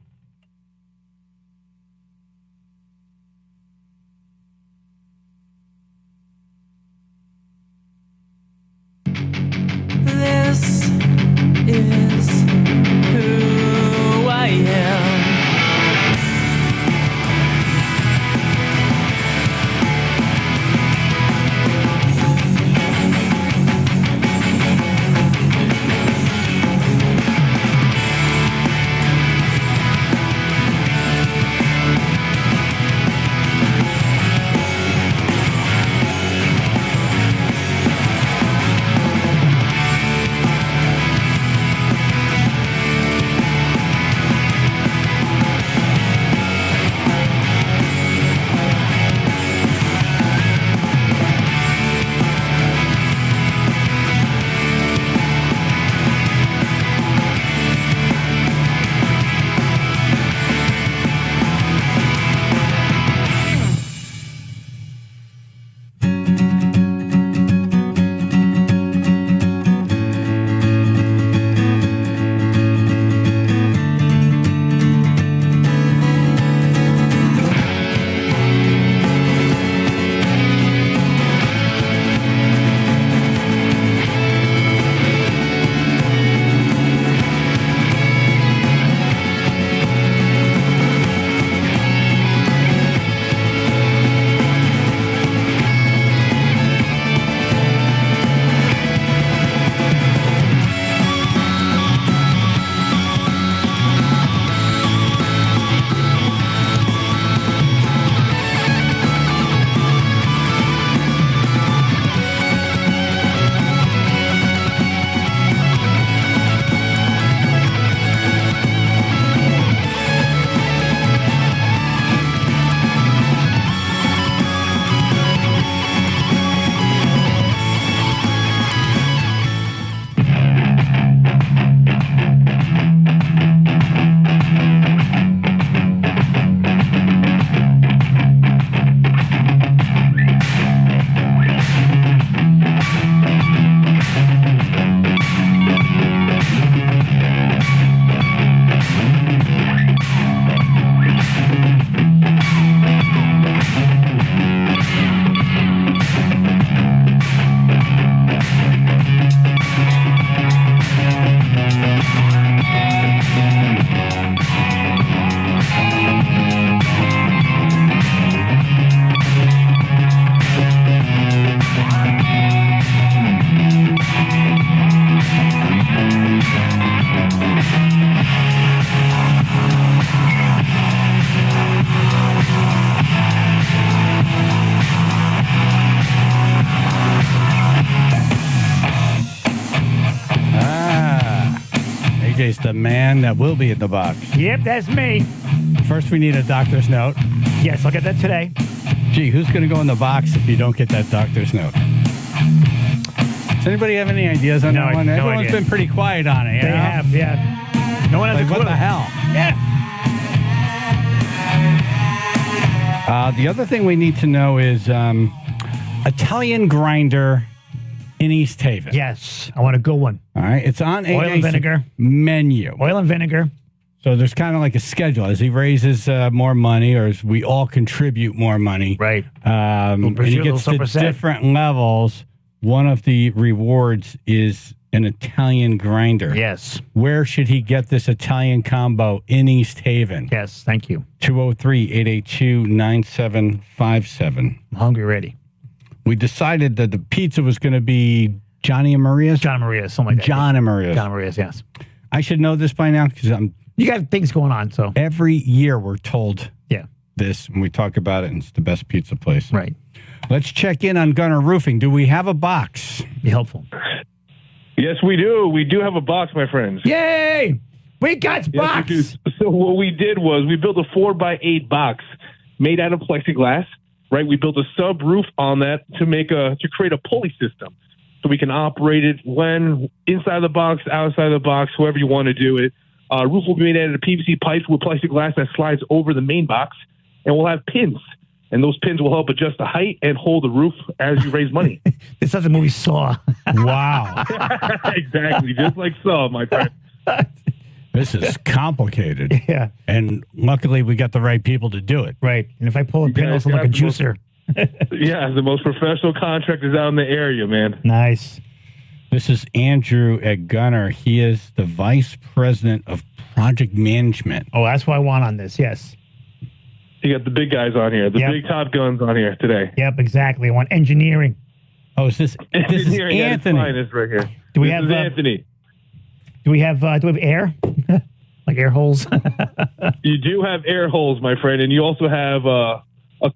This CJ's the man that will be in the box. Yep, that's me. First, we need a doctor's note. Yes, I'll get that today. Gee, who's going to go in the box if you don't get that doctor's note? Does anybody have any ideas on that one? Everyone's been pretty quiet on it. They have, yeah. No one has a clue. What the hell? Yeah. The other thing we need to know is Italian grinder in East Haven. Yes, I want a good one. All right, it's on Oil and vinegar menu. Oil and vinegar. So there's kind of like a schedule as he raises more money, or as we all contribute more money. Right. And he gets to different levels. One of the rewards is an Italian grinder. Yes. Where should he get this Italian combo in East Haven? Yes, thank you. 203-882-9757. I'm hungry already. We decided that the pizza was going to be Johnny and Maria's. John and Maria's, something like that. John and Maria's. John and Maria's, yes. I should know this by now because you got things going on. So every year we're told this, and we talk about it, and it's the best pizza place. Right. Let's check in on Gunner Roofing. Do we have a box? Be helpful. Yes, we do. We do have a box, my friends. Yay! We got box. Yes, so what we did was we built a 4x8 box made out of plexiglass. Right, we built a sub roof on that to create a pulley system, so we can operate it when inside the box, outside the box, however you want to do it. Roof will be made out of PVC pipes with plexiglass that slides over the main box, and we'll have pins. And those pins will help adjust the height and hold the roof as you raise money. This is a movie Saw. Wow. Exactly, just like Saw, my friend. This is complicated. Yeah. And luckily we got the right people to do it. Right. And if I pull a pin, it'll look like a juicer. Yeah, the most professional contractors out in the area, man. Nice. This is Andrew at Gunner. He is the vice president of project management. Oh, that's what I want on this. Yes. You got the big guys on here, the big top guns on here today. Yep, exactly. I want engineering. Oh, is this is Anthony? This right here. Do we this have is Anthony? Do we have air? Like air holes? You do have air holes, my friend, and you also have a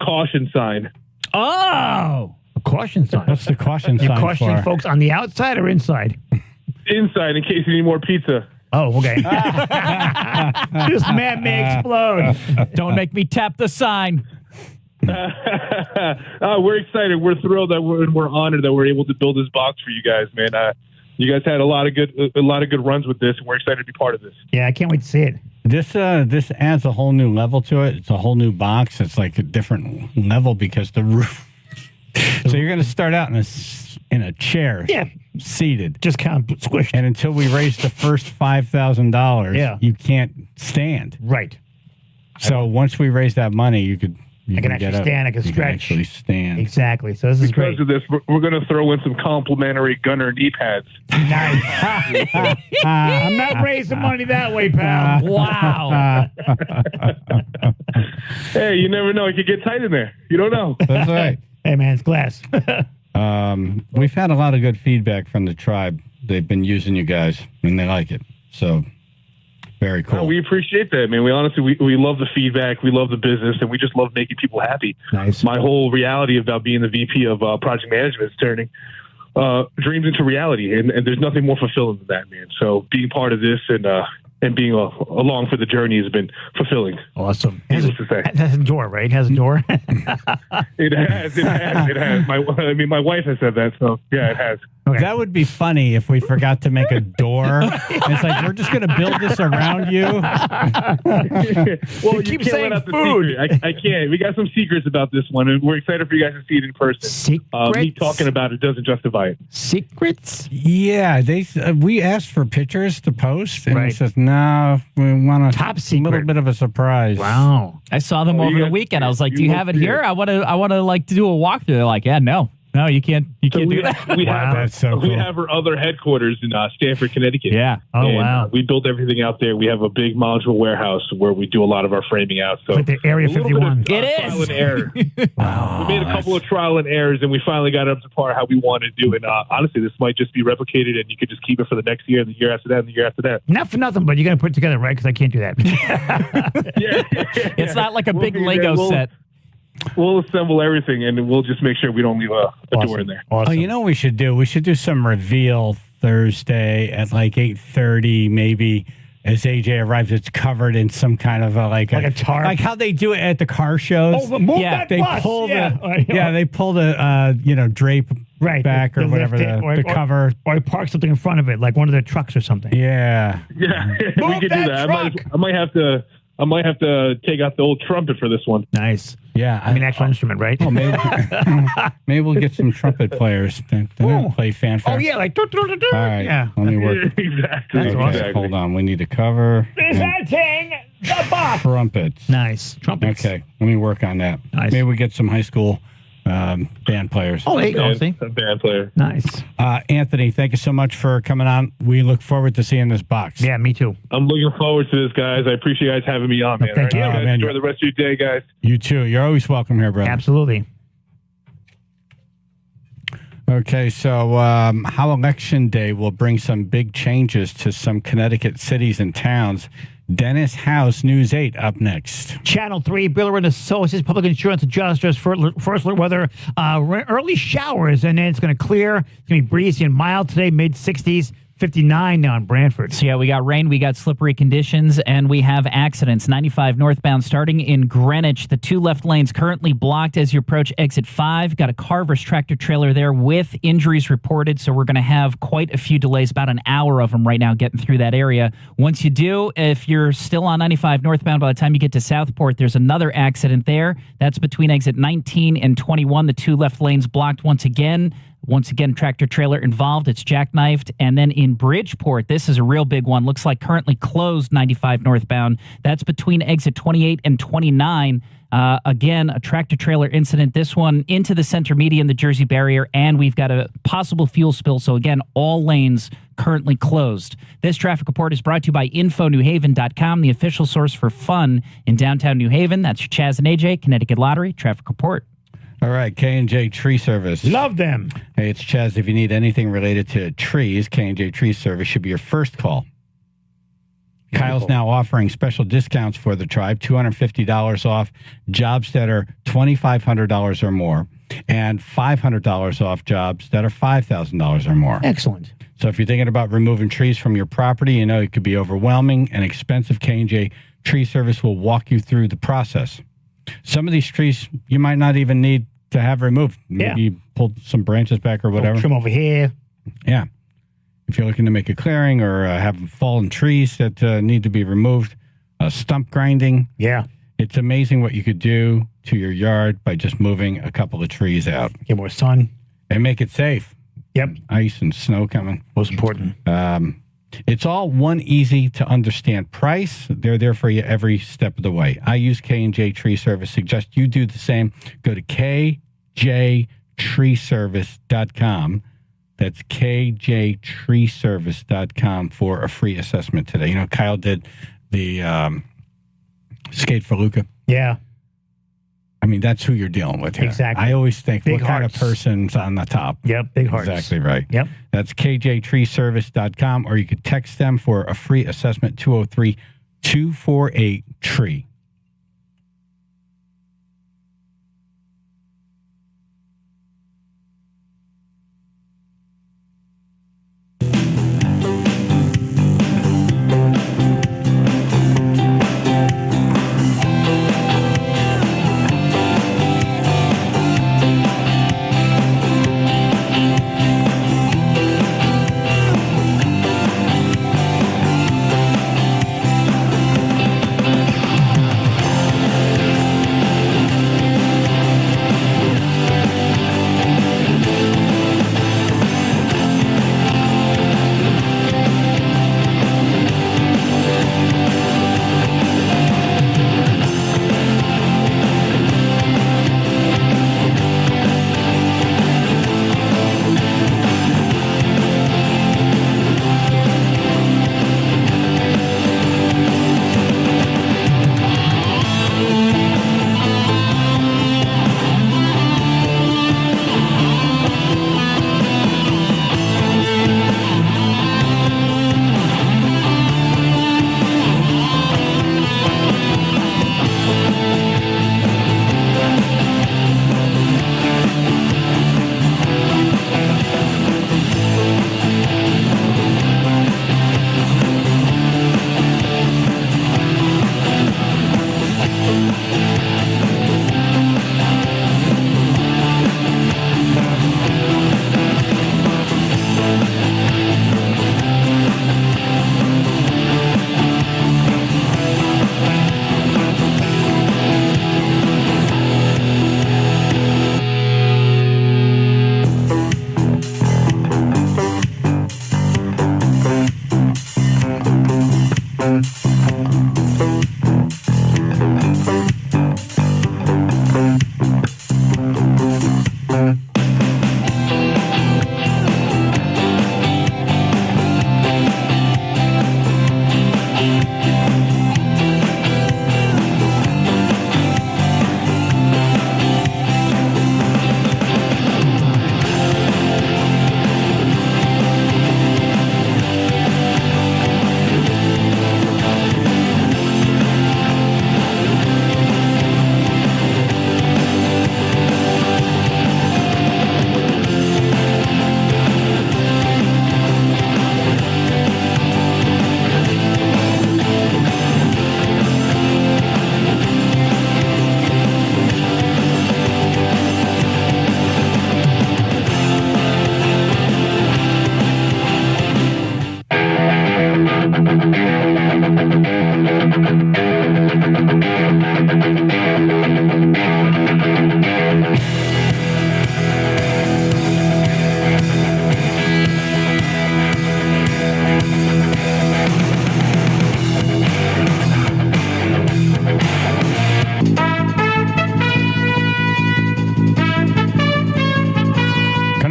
caution sign. Oh, a caution sign. What's the caution You sign cautioning for? folks on the outside or inside? Inside, in case you need more pizza. Oh, okay. This man may explode. Don't make me tap the sign. We're excited. We're thrilled that we're honored that we're able to build this box for you guys, man. You guys had a lot of good runs with this, and we're excited to be part of this. Yeah, I can't wait to see it. This adds a whole new level to it. It's a whole new box. It's like a different level because the roof. So you're going to start out in a chair, seated, just kind of squished, and until we raise the first $5,000, you can't stand. Right. So once we raise that money, you can actually stand. I can stretch. Actually stand. Exactly. So this is great. Because of this, we're going to throw in some complimentary Gunner knee pads. Nice. I'm not raising money that way, pal. Wow. Hey, you never know. It could get tight in there. You don't know. That's right. Hey, man, it's glass. We've had a lot of good feedback from the tribe. They've been using you guys, and they like it. So, very cool. We appreciate that, man. We honestly, we love the feedback. We love the business, and we just love making people happy. Nice. My whole reality about being the VP of project management is turning dreams into reality, and there's nothing more fulfilling than that, man. So being part of this and being along for the journey has been fulfilling. Awesome. It has a door, right? It has a door. It has. My wife has said that, so yeah, it has. Okay. That would be funny if we forgot to make a door. It's like, we're just going to build this around you. Well, you keep can't saying let out the food. secret. I can't. We got some secrets about this one, and we're excited for you guys to see it in person. Secrets? Me talking about it doesn't justify it. Secrets? Yeah, we asked for pictures to post, and he says, no, we want top secret. little bit of a surprise. Wow. I saw them over the weekend. I was like, do you have it here? I want to like to do a walkthrough. They're like, yeah, no, you can't do that. We have our other headquarters in Stamford, Connecticut. Yeah. Oh, and, wow. We built everything out there. We have a big modular warehouse where we do a lot of our framing out. So like the Area 51. It is. Trial and error. We made a couple of trial and errors, and we finally got up to par how we want to do it. Honestly, this might just be replicated, and you could just keep it for the next year, and the year after that, and the year after that. Not for nothing, but you're going to put it together, right? Because I can't do that. It's not like a big Lego set. We'll assemble everything, and we'll just make sure we don't leave a door in there. Awesome. Oh, you know what we should do? We should do some reveal Thursday at like 8:30, maybe. As AJ arrives, it's covered in some kind of like a tarp, like how they do it at the car shows. Oh, move that they bus. pull Yeah. they pull the drape back or whatever the cover, or he parks something in front of it, like one of their trucks or something. Yeah, yeah, we could do that. I might have to take out the old trumpet for this one. Nice. Yeah, I mean, actual instrument, right? Oh, maybe we'll get some trumpet players to play fanfare. Oh, yeah, like... All right, yeah. let me work. Exactly. That's awesome. Exactly. Hold on, we need to cover Presenting the box. trumpets. Nice. Trumpets. Okay, let me work on that. Nice. Maybe we get some high school band players. Oh, there you go. See? A band player. Nice. Anthony, thank you so much for coming on. We look forward to seeing this box. Yeah, me too. I'm looking forward to this, guys. I appreciate you guys having me on, man. Thank you. All right, man. enjoy the rest of your day, guys. You too. You're always welcome here, brother. Absolutely. Okay, so how Election Day will bring some big changes to some Connecticut cities and towns. Dennis House, News 8, up next. Channel 3, Biller and Associates, Public Insurance Adjusters, first alert weather, early showers, and then it's going to clear. It's going to be breezy and mild today, mid-60s. 59 now in Brantford. So, yeah, we got rain, we got slippery conditions, and we have accidents. 95 northbound starting in Greenwich. The two left lanes currently blocked as you approach exit 5. Got a Carver's tractor trailer there with injuries reported, so we're going to have quite a few delays, about an hour of them right now getting through that area. Once you do, if you're still on 95 northbound, by the time you get to Southport, there's another accident there. That's between exit 19 and 21. The two left lanes blocked once again. Once again, tractor trailer involved. It's jackknifed. And then in Bridgeport, this is a real big one. Looks like currently closed 95 northbound. That's between exit 28 and 29. Again, a tractor trailer incident. This one into the center median, the Jersey barrier, and we've got a possible fuel spill. So again, all lanes currently closed. This traffic report is brought to you by InfoNewHaven.com, the official source for fun in downtown New Haven. That's your Chaz and AJ, Connecticut Lottery Traffic Report. All right, K&J Tree Service. Love them. Hey, it's Chaz. If you need anything related to trees, K&J Tree Service should be your first call. Beautiful. Kyle's now offering special discounts for the tribe, $250 off jobs that are $2,500 or more, and $500 off jobs that are $5,000 or more. Excellent. So if you're thinking about removing trees from your property, you know it could be overwhelming and expensive. K&J Tree Service will walk you through the process. Some of these trees you might not even need to have removed. Maybe you pull some branches back or whatever. Trim over here. Yeah. If you're looking to make a clearing or have fallen trees that need to be removed, stump grinding. Yeah. It's amazing what you could do to your yard by just moving a couple of trees out. Get more sun. And make it safe. Yep. Ice and snow coming. Most important. It's all one easy to understand price. They're there for you every step of the way. I use K&J Tree Service. Suggest you do the same. Go to kjtreeservice.com. That's kjtreeservice.com for a free assessment today. You know, Kyle did the Skate for Luca. Yeah. I mean, that's who you're dealing with here. Exactly. I always think, big what kind of hearts. person's on the top? Yep, big hearts. Exactly right. Yep. That's kjtreeservice.com, or you could text them for a free assessment, 203-248-TREE.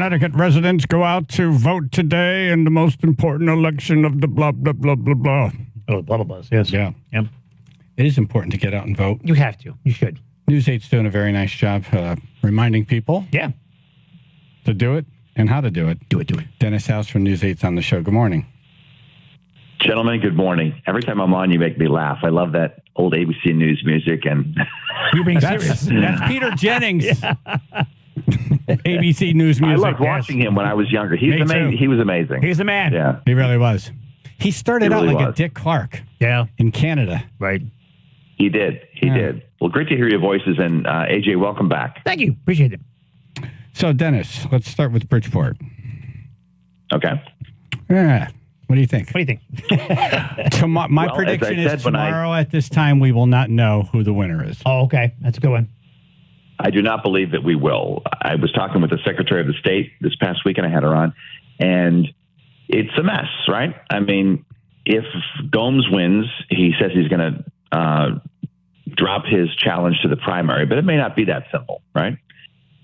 Connecticut residents go out to vote today in the most important election of the blah, blah, blah, blah, blah. Oh, blah, blah, blah. Yes. Yeah. Yep. It is important to get out and vote. You have to. You should. News 8's doing a very nice job reminding people Yeah. to do it and how to do it. Do it. Dennis House from News 8's on the show. Good morning. Gentlemen, good morning. Every time I'm on, you make me laugh. I love that old ABC News music. And You're being serious. That's Peter Jennings. ABC News I music. loved watching him when I was younger. Me too. He was amazing. He's the man. Yeah. He really was. He started He out really like a was. Dick Clark. Yeah. In Canada. Right. He did. He did. Well, great to hear your voices. And AJ, welcome back. Thank you. Appreciate it. So, Dennis, let's start with Bridgeport. Okay. Yeah. What do you think? What do you think? My Well, prediction as I is said, tomorrow at this time we will not know who the winner is. Oh, okay. That's a good one. I do not believe that we will. I was talking with the Secretary of the State this past week, and I had her on, and it's a mess, right? I mean, if Gomes wins, he says he's going to drop his challenge to the primary, but it may not be that simple, right?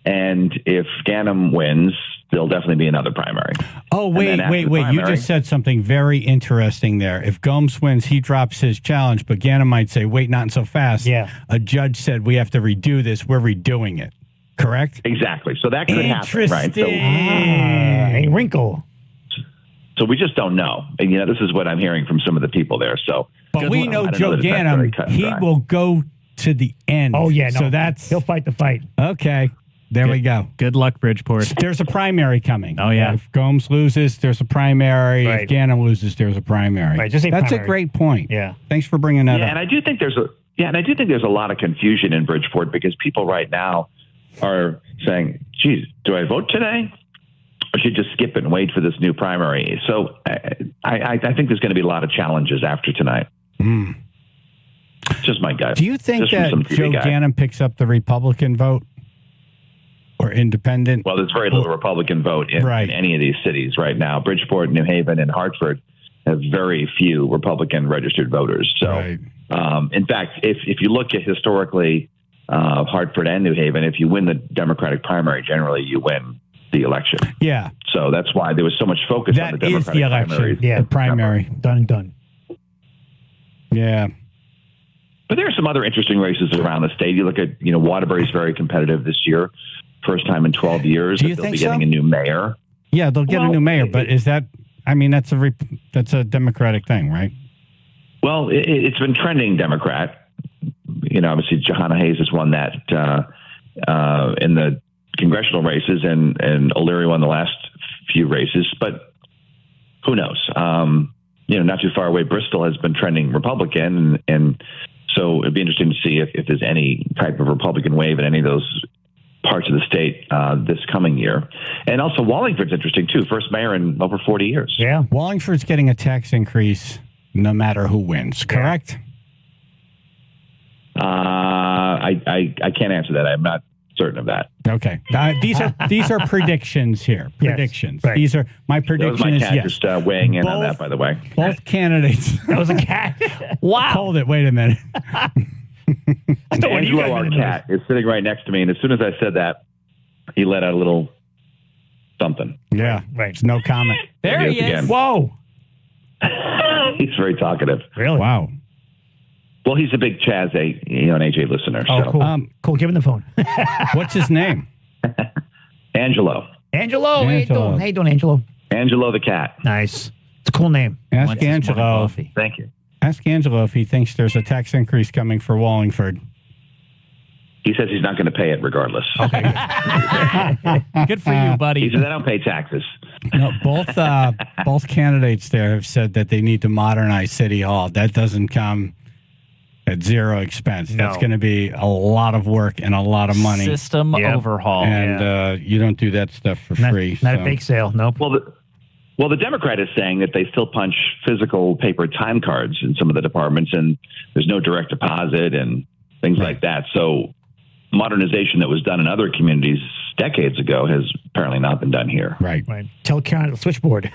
And if Ganim wins, there'll definitely be another primary. Oh, And wait. then after the You primary- just said something very interesting there. If Gomes wins, he drops his challenge, but Gannon might say, wait, not so fast. Yeah. A judge said we have to redo this. We're redoing it. Correct? Exactly. So that could happen, right? So, A wrinkle. so we just don't know. And, this is what I'm hearing from some of the people there. So, But we know I don't Joe that it's necessarily Ganim, cut and he dry. will go to the end. Oh, yeah. No. So that's He'll fight the fight. okay. There we go. Good luck, Bridgeport. There's a primary coming. Oh, yeah. If Gomes loses, there's a primary. Right. If Ganim loses, there's a primary. Right, just say That's primary. a great point. Yeah. Thanks for bringing that Yeah, up. and I do think there's a lot of confusion in Bridgeport because people right now are saying, geez, do I vote today? Or should I just skip it and wait for this new primary? So I think there's going to be a lot of challenges after tonight. It's just my gut. Do you think Just from that some TV Joe guy. Ganim picks up the Republican vote or independent? Well, there's very little Republican vote in any of these cities right now. Bridgeport, New Haven, and Hartford have very few Republican registered voters. So, in fact, if you look at historically Hartford and New Haven, if you win the Democratic primary, generally you win the election. Yeah. So that's why there was so much focus on the That is Democratic the election. primaries. Yeah, the primary. Done and done. Yeah. But there are some other interesting races around the state. You look at, Waterbury's very competitive this year. First time in 12 years Do that you they'll think be so? getting a new mayor. Yeah, they'll get a new mayor, but is that, I mean, that's a Democratic thing, right? Well, it's been trending Democrat. Obviously, Johanna Hayes has won that in the congressional races, and O'Leary won the last few races. But who knows? Not too far away, Bristol has been trending Republican, and so it'd be interesting to see if there's any type of Republican wave in any of those parts of the state this coming year. And also, Wallingford's interesting too. First mayor in over 40 years. Yeah, Wallingford's getting a tax increase no matter who wins. Correct? I can't answer that. I'm not certain of that. Okay. These are predictions here. Predictions. right. These are my That was prediction my is cat yes. just weighing in on that, by the way. Both candidates. That was a cat. Wow. Hold it. Wait a minute. Angelo, our cat, is sitting right next to me, and as soon as I said that, he let out a little something. Yeah. Right. No comment. There he is. Again. Whoa. He's very talkative. Really? Wow. Well, he's a big Chaz, an AJ listener. Oh, so. cool. Cool. Give him the phone. What's his name? Angelo. Angelo. How you doing? How you doing, Angelo? Angelo the cat. Nice. It's a cool name. Ask Angelo. Thank you. Ask Angelo if he thinks there's a tax increase coming for Wallingford. He says he's not going to pay it regardless. Okay. Good for you, buddy. He says, I don't pay taxes. No, both candidates there have said that they need to modernize City Hall. That doesn't come at zero expense. No. That's going to be a lot of work and a lot of money. System overhaul. And you don't do that stuff for free. Not a bake sale. Nope. Well, the Democrat is saying that they still punch physical paper time cards in some of the departments, and there's no direct deposit and things like that. So modernization that was done in other communities decades ago has apparently not been done here. Right. Right. Tell Karen the switchboard.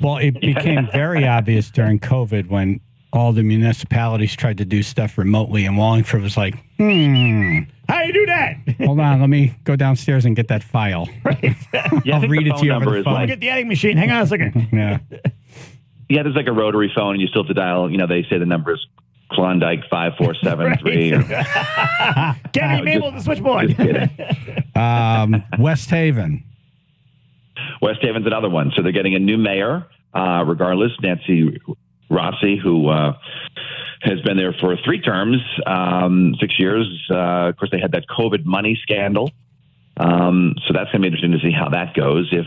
Well, it became very obvious during COVID when all the municipalities tried to do stuff remotely, and Wallingford was like, How How do you do that? Hold on, let me go downstairs and get that file. Yeah, I I'll think read the it to you phone over number the is phone. Let me get the adding machine. Hang on a second. Yeah. Yeah, there's like a rotary phone, and you still have to dial. They say the number is Klondike 5473. Gabby Mabel, the switchboard. West Haven. West Haven's another one. So they're getting a new mayor, regardless. Nancy Rossi, who has been there for 3 terms, 6 years. Of course, they had that COVID money scandal. So that's going to be interesting to see how that goes if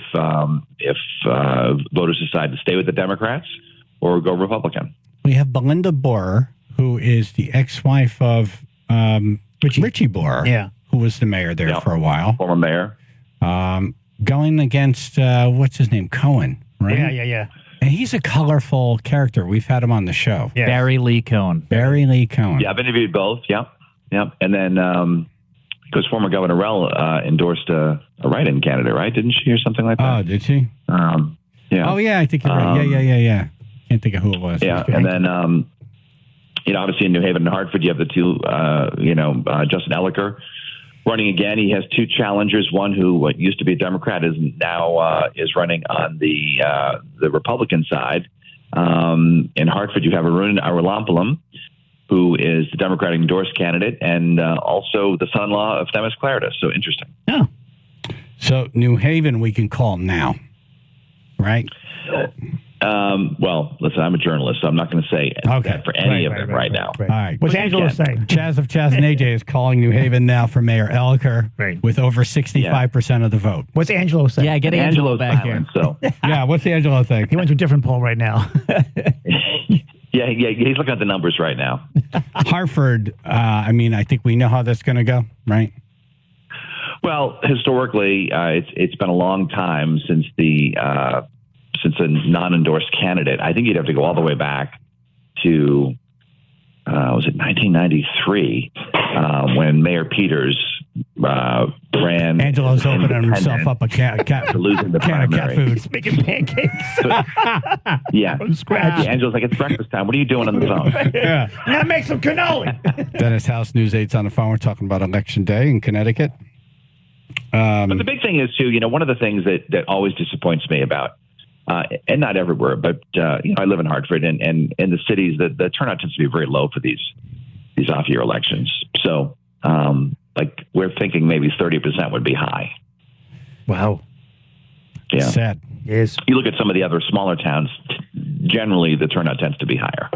voters decide to stay with the Democrats or go Republican. We have Belinda Borer, who is the ex-wife of Richie Borer, who was the mayor there for a while. Former mayor. Going against, what's his name, Cohen, right? Yeah. And he's a colorful character. We've had him on the show. Yes. Barry Lee Cohen. Yeah, I've interviewed both. Yep. And then, because former Governor Rell endorsed a write-in candidate, right? Didn't she, or something like that? Oh, did she? Yeah. Oh, yeah, I think you're right. Yeah. Can't think of who it was. Yeah, and then, obviously in New Haven and Hartford, you have the two, Justin Elliker running again. He has 2 challengers. One who used to be a Democrat is now is running on the Republican side. In Hartford, you have Arun Arulampalam, who is the Democratic endorsed candidate, and also the son-in-law of Themis Claridis. So interesting. Oh. So New Haven, we can call now, right? Well, listen, I'm a journalist, so I'm not going to say that for any of them right now. All right. What's Angela saying? Chaz of Chaz and AJ is calling New Haven now for Mayor Elliker with over 65% of the vote. What's Angelo saying? Yeah, get Angelo back here. So. Yeah, what's the Angelo thing? He went to a different poll right now. Yeah, he's looking at the numbers right now. Hartford, I think we know how that's going to go, right? Well, historically, it's been a long time since a non-endorsed candidate. I think you'd have to go all the way back to was it 1993 when Mayor Peters ran. Angelo's opening himself up a can of cat food. He's making pancakes. Yeah. From scratch. Yeah, Angelo's like, it's breakfast time. What are you doing on the phone? Yeah. Now make some cannoli. Dennis House, News 8's on the phone. We're talking about Election Day in Connecticut. But the big thing is, too, one of the things that always disappoints me about, and not everywhere, but, I live in Hartford, and in the cities, the turnout tends to be very low for these off-year elections. So, we're thinking maybe 30% would be high. Wow. Yeah. Sad. Yes. You look at some of the other smaller towns, generally the turnout tends to be higher.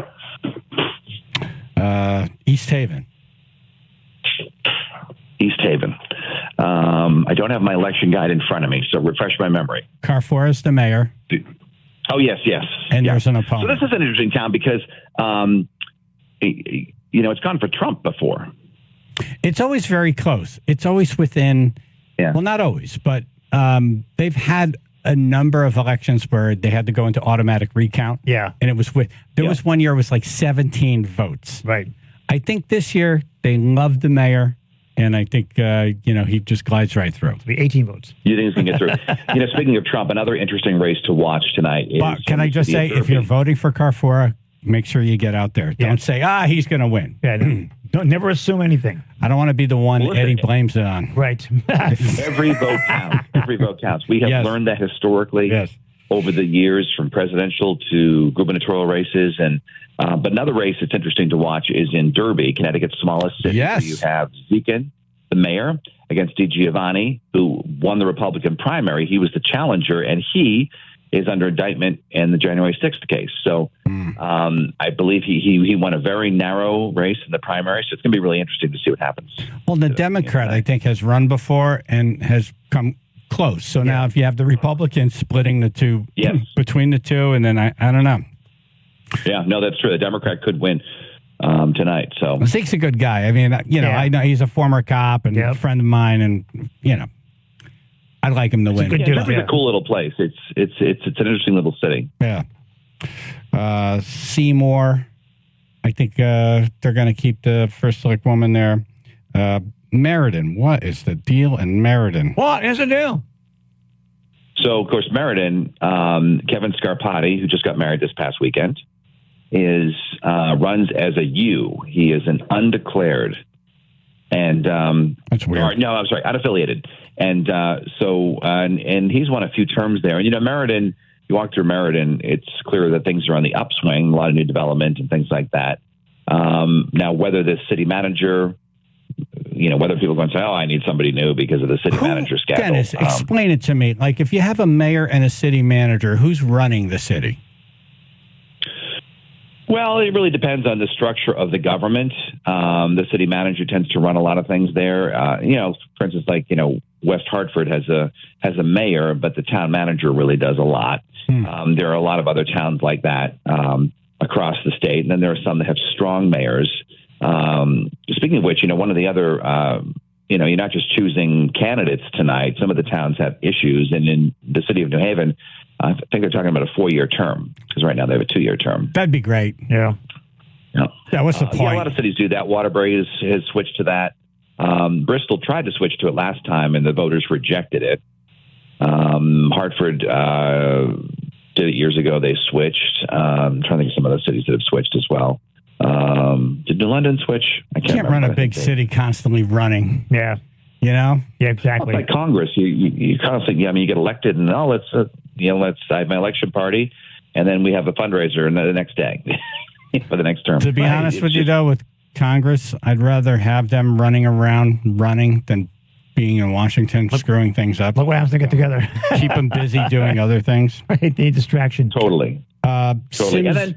East Haven. I don't have my election guide in front of me, so refresh my memory. Carrefour is the mayor. Oh, yes. And there's an opponent. So this is an interesting town because, it's gone for Trump before. It's always very close. It's always within, well, not always, but they've had a number of elections where they had to go into automatic recount. Yeah. And it was there was one year it was like 17 votes. Right. I think this year they loved the mayor. And I think, he just glides right through. It'll be 18 votes. You think it's going to get through? Speaking of Trump, another interesting race to watch tonight is... But can I just say, if you're voting for Carrefour, make sure you get out there. Don't say, he's going to win. Yeah, don't never assume anything. I don't want to be the one Eddie blames it on. Right. Every vote counts. Every vote counts. We have learned that historically over the years, from presidential to gubernatorial races. And but another race that's interesting to watch is in Derby, Connecticut's smallest city. Yes. So you have Zekin, the mayor, against DiGiovanni, who won the Republican primary. He was the challenger, and he is under indictment in the January 6th case. So I believe he won a very narrow race in the primary. So it's going to be really interesting to see what happens. Well, the Democrat, I think, has run before and has come close. So now if you have the Republicans splitting the two between the two, and then I don't know. Yeah, no, that's true. The Democrat could win tonight. So Zeke's a good guy. I mean, I know he's a former cop and a friend of mine, and I'd like him to win. It's a cool little place. It's an interesting little city. Yeah. Seymour, I think they're going to keep the first select woman there. Meriden, what is the deal in Meriden? What is the deal? So, of course, Meriden, Kevin Scarpati, who just got married this past weekend, runs as a U. He is an undeclared And that's weird. No, I'm sorry, unaffiliated. And and he's won a few terms there. And Meriden, you walk through Meriden, it's clear that things are on the upswing, a lot of new development and things like that. Now, whether this city manager, whether people are going to say, "Oh, I need somebody new because of the city manager scandal." Dennis, explain it to me. Like, if you have a mayor and a city manager, who's running the city? Well, it really depends on the structure of the government. The city manager tends to run a lot of things there. For instance, West Hartford has a mayor, but the town manager really does a lot. There are a lot of other towns like that across the state, and then there are some that have strong mayors. Speaking of which, one of the other, you're not just choosing candidates tonight. Some of the towns have issues, and in the city of New Haven, I think they're talking about a 4-year term, because right now they have a 2-year term. That'd be great. Yeah. Yeah, what's the point? Yeah, a lot of cities do that. Waterbury has switched to that. Bristol tried to switch to it last time, and the voters rejected it. Hartford did it years ago. They switched. I'm trying to think of some other cities that have switched as well. Did New London switch? I can't run a big city constantly running. Yeah. Yeah, exactly. Well, it's like Congress. You constantly, you get elected, and I have my election party, and then we have a fundraiser the next day for the next term. To be honest with you, though, with Congress, I'd rather have them running than being in Washington, screwing things up. Look what happens to get together. Keep them busy doing other things. Right, the distraction. Totally. Totally. And then,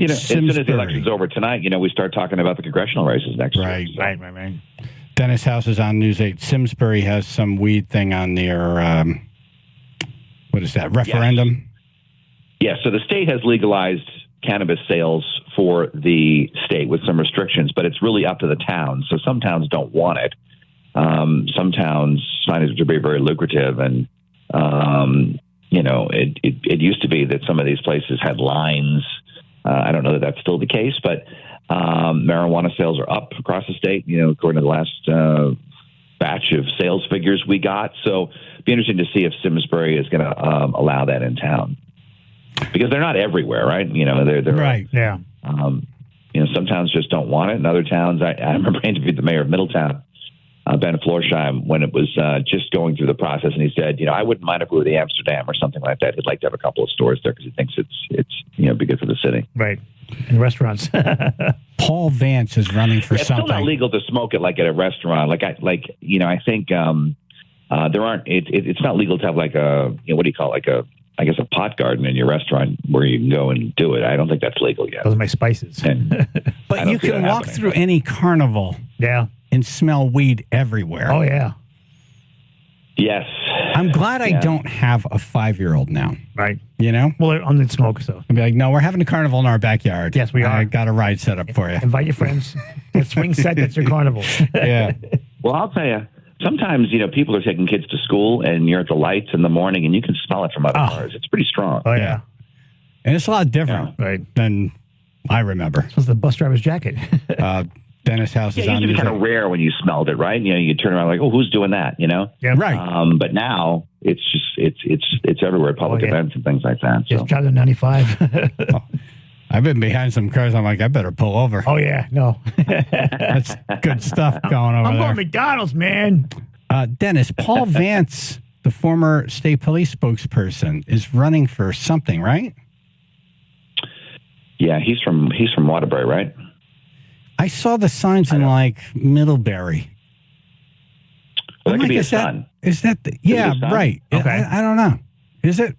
as soon as the election's over tonight, we start talking about the congressional races next year. So. Right. Dennis House is on News 8. Simsbury has some weed thing on their, what is that, referendum? Yes. So the state has legalized cannabis sales for the state with some restrictions, but it's really up to the towns. So some towns don't want it. Some towns find it to be very lucrative. And, it used to be that some of these places had lines. I don't know that that's still the case, but marijuana sales are up across the state, according to the last batch of sales figures we got. So it'd be interesting to see if Simsbury is going to allow that in town, because they're not everywhere, right? They're right. Yeah. Some towns just don't want it, and other towns. I remember I interviewed the mayor of Middletown, Ben Florsheim, when it was just going through the process, and he said, I wouldn't mind if we were the Amsterdam or something like that. He'd like to have a couple of stores there because he thinks it's be good for the city. Right. And restaurants. Paul Vance is running for it's something. It's still not legal to smoke it like at a restaurant. I think there aren't. It's not legal to have like a what do you call it? I guess a pot garden in your restaurant where you can go and do it. I don't think that's legal yet. Those are my spices. But you can walk through any carnival. Yeah. And smell weed everywhere. Oh, yeah. Yes. I'm glad I don't have a 5-year-old now. Right. Well, they're on the smoke, so. I'd be like, no, we're having a carnival in our backyard. Yes, we are. I got a ride set up for you. Invite your friends. The swing set, that's your carnival. Yeah. Well, I'll tell you, sometimes, people are taking kids to school and you're at the lights in the morning and you can smell it from other cars. It's pretty strong. Oh, yeah. And it's a lot different than I remember. It's the bus driver's jacket. Dennis House is on. It used to be kind of rare when you smelled it, right? You turn around like, oh, who's doing that? Yeah, right. But now it's just it's everywhere at public events and things like that. So. Just driving 95. I've been behind some cars. I'm like, I better pull over. Oh yeah, no, that's good stuff going over there. I'm going McDonald's, man. Dennis, Paul Vance, the former state police spokesperson, is running for something, right? Yeah, he's from Waterbury, right? I saw the signs in Middlebury. Well, that could be his son. Is that right? Okay. I don't know. Is it?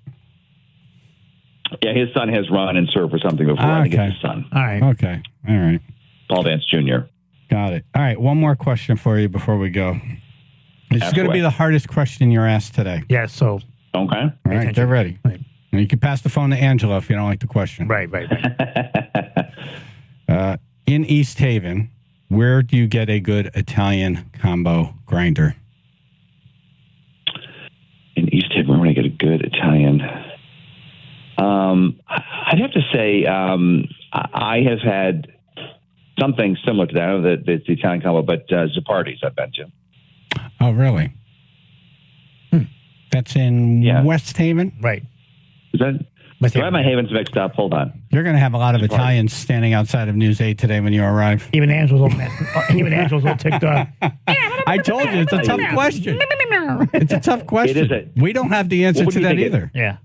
Yeah, his son has run and served for something before. I think it's his son. All right. Okay. All right. Paul Vance Jr. Got it. All right. One more question for you before we go. This is going to be the hardest question you're asked today. Yeah. So. Okay. All right. They're ready. Right. And you can pass the phone to Angela if you don't like the question. Right. In East Haven, where do you get a good Italian combo grinder? In East Haven, where do I get a good Italian? I'd have to say I have had something similar to that. I know that it's the Italian combo, but Zappardi's I've been to. Oh, really? That's in West Haven? Right. Is that? Do I have my havens mixed up? Hold on. You're going to have a lot of Italians standing outside of News 8 today when you arrive. Even Angela's all ticked up. I told you, it's a tough question. It's a tough question. We don't have the answer to that either. Yeah.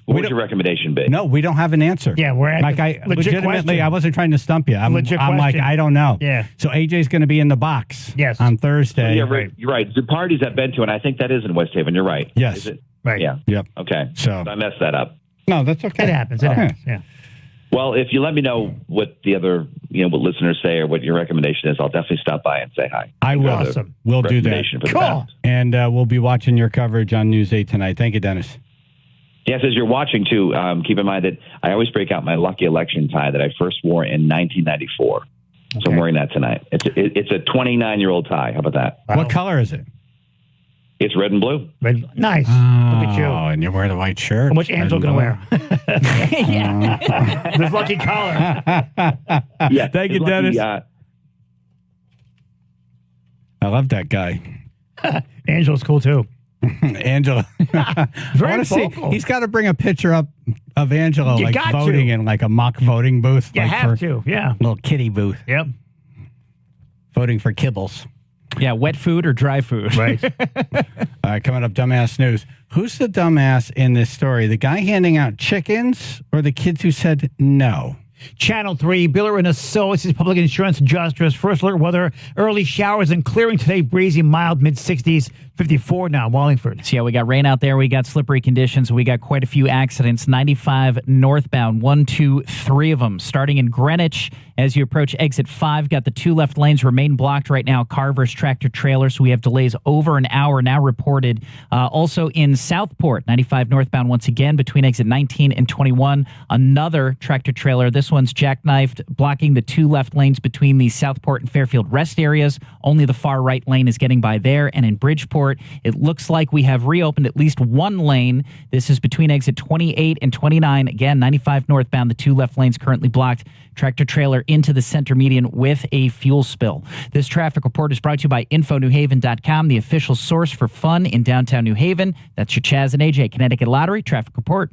What would your recommendation be? No, we don't have an answer. Yeah, we're at legitimately, question. I wasn't trying to stump you. I'm like, question. I don't know. Yeah. So AJ's going to be in the box. Yes. On Thursday. Yeah, right. You're right. The parties I've been to, and I think that is in West Haven. You're right. Yes. Is it? Right. Yeah. Yep. Okay. So I messed that up. No, that's okay. It happens. It happens. Yeah. Well, if you let me know what the other, what listeners say or what your recommendation is, I'll definitely stop by and say hi. I will. Awesome. We'll do that. Recommendation for the Cool. band. And we'll be watching your coverage on News 8 tonight. Thank you, Dennis. Yes, as you're watching too, keep in mind that I always break out my lucky election tie that I first wore in 1994. So I'm wearing that tonight. It's a 29-year-old tie. How about that? Wow. What color is it? It's red and blue. Nice. Look at you. Oh, and you wear the white shirt. How much Angela going to wear? This lucky collar. Yeah. Thank you, lucky, Dennis. I love that guy. Angela's cool too. Angela. Very I wanna see. vocal. He's got to bring a picture up of Angela You like got voting to. in like a mock voting booth. You like have to. Yeah. Little kitty booth. Yep. Voting for kibbles. Yeah, wet food or dry food. Right. All right, coming up, dumbass news. Who's the dumbass in this story? The guy handing out chickens or the kids who said no? Channel 3, Biller and Associates Public Insurance Adjusters. First alert weather, early showers and clearing today, breezy, mild, mid-60s, 54 now, Wallingford. So, yeah, we got rain out there. We got slippery conditions. We got quite a few accidents. 95 northbound, 1, 2, 3 of them. Starting in Greenwich as you approach exit 5. Got the 2 left lanes remain blocked right now. Carver's tractor trailer. So we have delays over an hour now reported. Also in Southport, 95 northbound once again between exit 19 and 21. Another tractor trailer. This one's jackknifed, blocking the 2 left lanes between the Southport and Fairfield rest areas. Only the far right lane is getting by there. And in Bridgeport, it looks like we have reopened at least 1 lane. This is between exit 28 and 29. Again, 95 northbound, the 2 left lanes currently blocked. Tractor trailer into the center median with a fuel spill. This traffic report is brought to you by InfoNewHaven.com, the official source for fun in downtown New Haven. That's your Chaz and AJ Connecticut Lottery traffic report.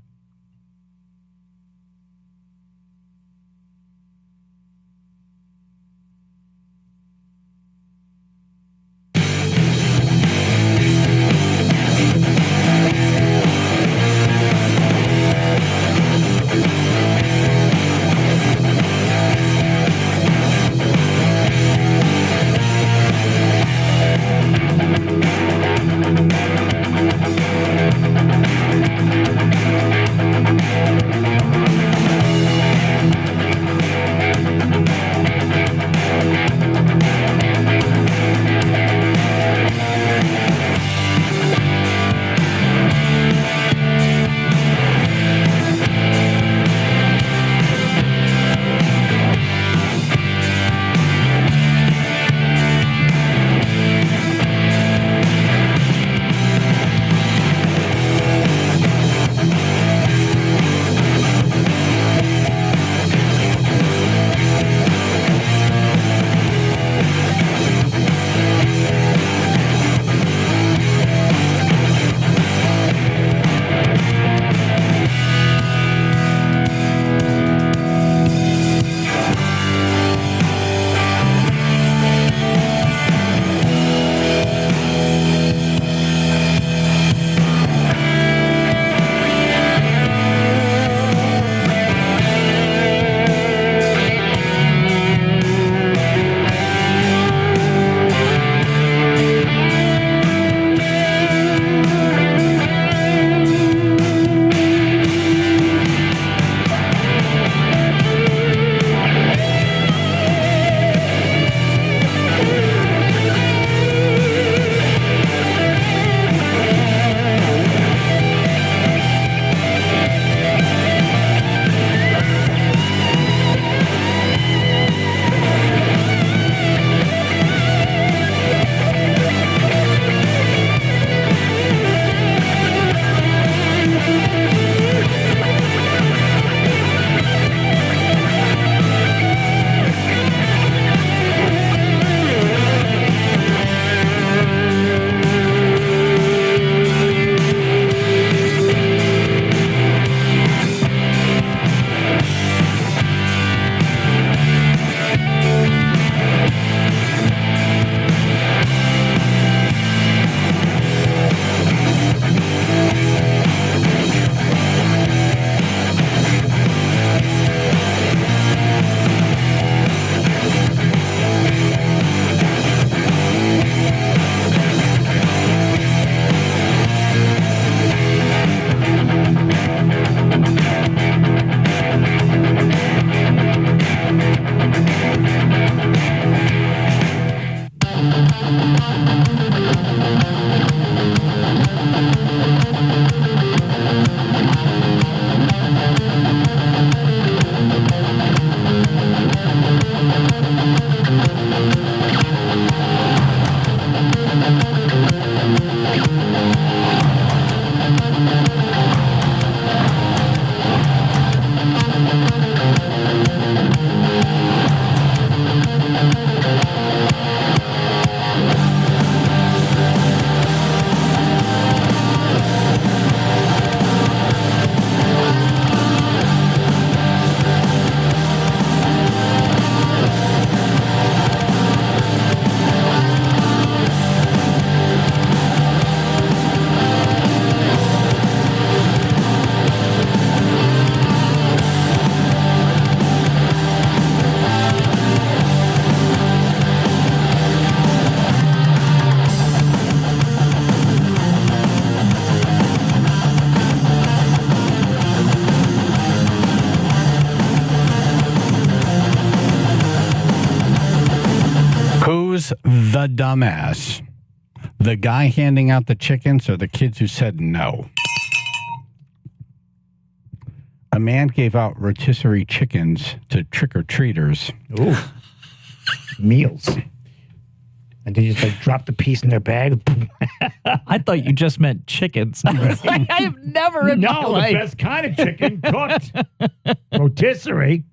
was the dumbass? The guy handing out the chickens or the kids who said no? A man gave out rotisserie chickens to trick-or-treaters. Ooh. Meals. And they just drop the piece in their bag. I thought you just meant chickens. I was like, I have never in my life. The best kind of chicken cooked. Rotisserie.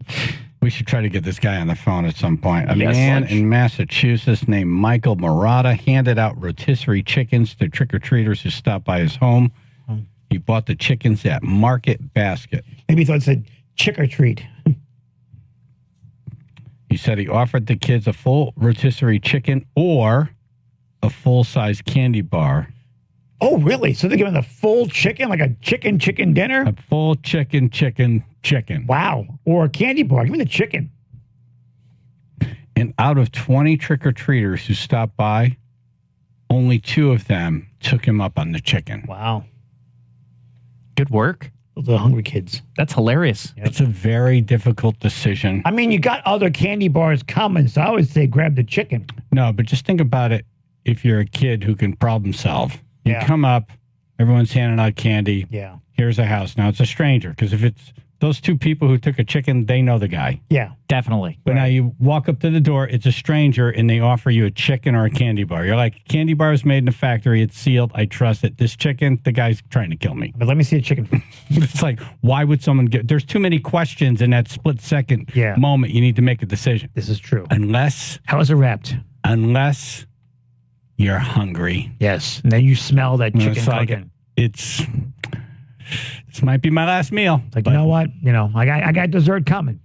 We should try to get this guy on the phone at some point. A Yes. man in Massachusetts named Michael Murata handed out rotisserie chickens to trick-or-treaters who stopped by his home. He bought the chickens at Market Basket. Maybe he thought it said chick or treat. He said he offered the kids a full rotisserie chicken or a full-size candy bar. Oh, really? So they're giving the full chicken, like a chicken dinner? A full chicken. Wow. Or a candy bar. Give me the chicken. And out of 20 trick-or-treaters who stopped by, only 2 of them took him up on the chicken. Wow. Good work. Those are hungry kids. That's hilarious. It's a very difficult decision. I mean, you got other candy bars coming, so I would say grab the chicken. No, but just think about it. If you're a kid who can problem solve, you come up, everyone's handing out candy. Yeah. Here's a house. Now it's a stranger because if it's those 2 people who took a chicken, they know the guy. Yeah. Definitely. But now you walk up to the door, it's a stranger, and they offer you a chicken or a candy bar. You're like, candy bar is made in a factory. It's sealed. I trust it. This chicken, the guy's trying to kill me. But let me see a chicken. It's like, why would someone get... There's too many questions in that split-second moment. You need to make a decision. This is true. Unless... How is it wrapped? Unless you're hungry. Yes. And then you smell that chicken cooking. This might be my last meal. Like, you know what? I got dessert coming.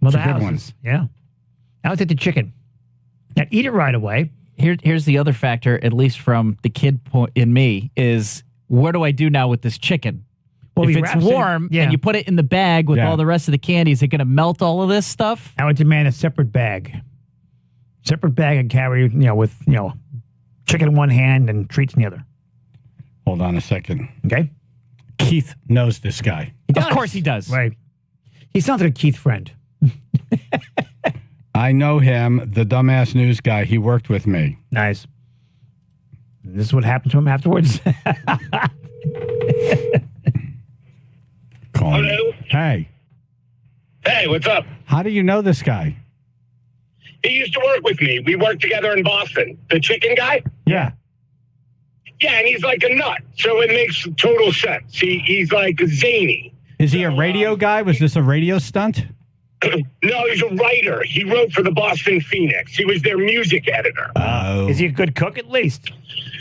Well, the good one. houses. Yeah. I would take the chicken. Now, eat it right away. Here's the other factor, at least from the kid in me, is what do I do now with this chicken? Well, if he it's wraps warm and you put it in the bag with all the rest of the candy, is it going to melt all of this stuff? I would demand a separate bag. Separate bag and carry, with, chicken in one hand and treats in the other. Hold on a second. Okay. Keith knows this guy. Of course he does. Right. He sounds like a Keith friend. I know him, the dumbass news guy. He worked with me. Nice. And this is what happened to him afterwards. Call me. Hello? Hey. Hey, what's up? How do you know this guy? He used to work with me. We worked together in Boston. The chicken guy? Yeah. Yeah, and he's like a nut, so it makes total sense. He's like zany. Is he a radio guy? Was this a radio stunt? No, he's a writer. He wrote for the Boston Phoenix. He was their music editor. Oh. Is he a good cook at least?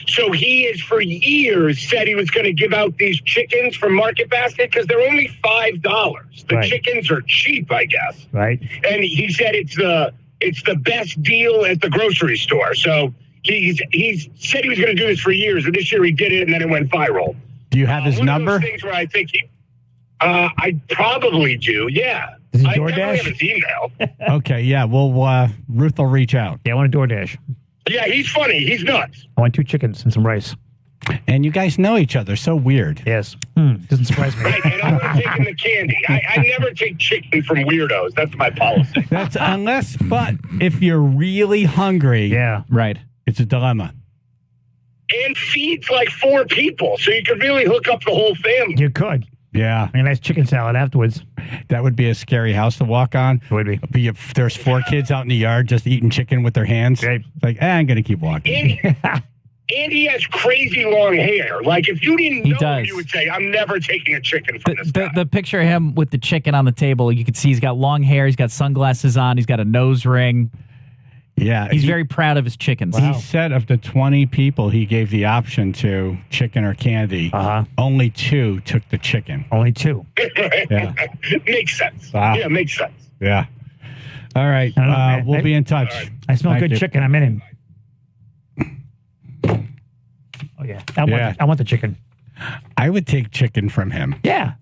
So he has for years said he was going to give out these chickens from Market Basket because they're only $5. The chickens are cheap, I guess. Right. And he said it's the best deal at the grocery store. So he's said he was going to do this for years, and this year he did it, and then it went viral. Do you have his number? Of those things where I think I probably do. Yeah. Is he I DoorDash? definitely have his email. Okay, yeah. Well, Ruth will reach out. Yeah, I want a DoorDash. Yeah, he's funny. He's nuts. I want 2 chickens and some rice. And you guys know each other. So weird. Yes. Doesn't surprise me. Right, and I'm taking the candy. I never take chicken from weirdos. That's my policy. But if you're really hungry, right, it's a dilemma. And feeds like 4 people, so you could really hook up the whole family. You could. Yeah. A nice chicken salad afterwards. That would be a scary house to walk on. It would be. If there's 4 kids out in the yard just eating chicken with their hands. Right. It's like, I'm going to keep walking. And he has crazy long hair. Like, if you didn't know, does. you would say, I'm never taking a chicken from this guy. The picture of him with the chicken on the table, you can see he's got long hair, he's got sunglasses on, he's got a nose ring. Yeah. He's very proud of his chickens. He said of the 20 people he gave the option to, chicken or candy, only 2 took the chicken. Only 2. Yeah. Makes sense. Wow. Yeah, makes sense. Yeah. All right. We'll be in touch. Right. I smell Thank good you. chicken. I'm in him. Oh, yeah. I want the chicken. I would take chicken from him. Yeah.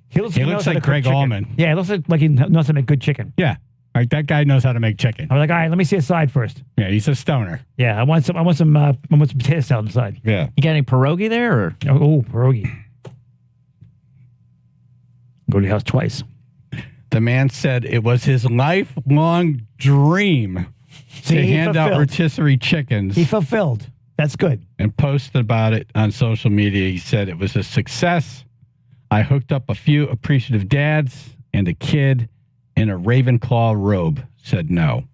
He looks like Greg Allman. Yeah, he looks like he knows how to make good chicken. Yeah. Like that guy knows how to make chicken. I was like, all right, let me see a side first. Yeah, he's a stoner. Yeah, I want some potato salad inside. Yeah. You got any pierogi there? Or? Oh, pierogi. Go to your house twice. The man said it was his lifelong dream to he hand out fulfilled. rotisserie chickens. He fulfilled. That's good. And posted about it on social media. He said it was a success. I hooked up a few appreciative dads and a kid in a Ravenclaw robe said no.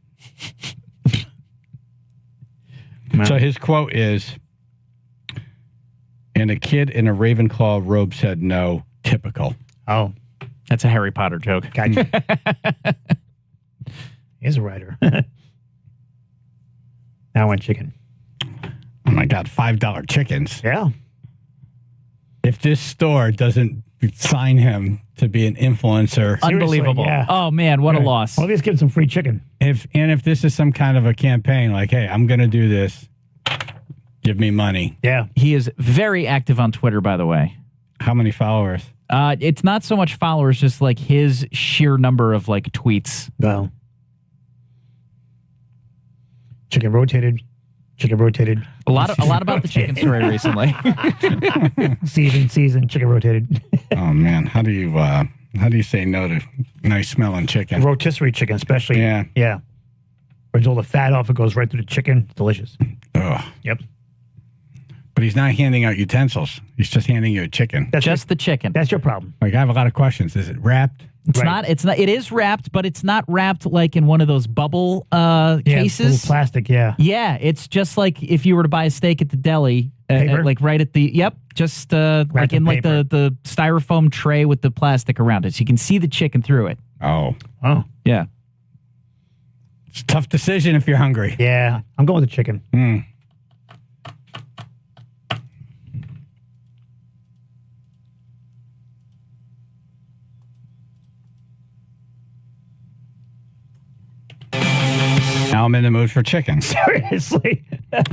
So his quote is, and a kid in a Ravenclaw robe said no. Typical. Oh. That's a Harry Potter joke. Gotcha. He's a writer. Now I want chicken. Oh my God, $5 chickens. Yeah. If this store doesn't sign him to be an influencer, Unbelievable. yeah. Oh, man, what a loss. Well, let's give him some free chicken. if this is some kind of a campaign, like, hey, I'm going to do this, give me money. Yeah. He is very active on Twitter, by the way. How many followers? It's not so much followers, just like his sheer number of like tweets. Well, chicken rotated. A lot about the chicken story recently. season, chicken rotated. Oh man, how do you say no to nice smelling chicken? Rotisserie chicken, especially. Yeah. Yeah. Burns all the fat off. It goes right through the chicken. Delicious. Oh. Yep. But he's not handing out utensils. He's just handing you a chicken. That's just the chicken. That's your problem. Like, I have a lot of questions. Is it wrapped? It's not. It is wrapped, but it's not wrapped like in one of those bubble cases. Little plastic. Yeah. Yeah, it's just like if you were to buy a steak at the deli, like right at the just like in like the styrofoam tray with the plastic around it, so you can see the chicken through it. Oh, yeah. It's a tough decision if you're hungry. Yeah, I'm going with the chicken. Now I'm in the mood for chicken. Seriously. All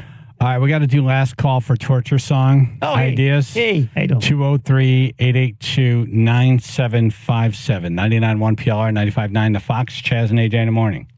right, we got to do last call for torture song ideas. Hey, how you doing? 203-882-9757. 99.1 PLR, 95.9 The Fox, Chaz and AJ in the morning.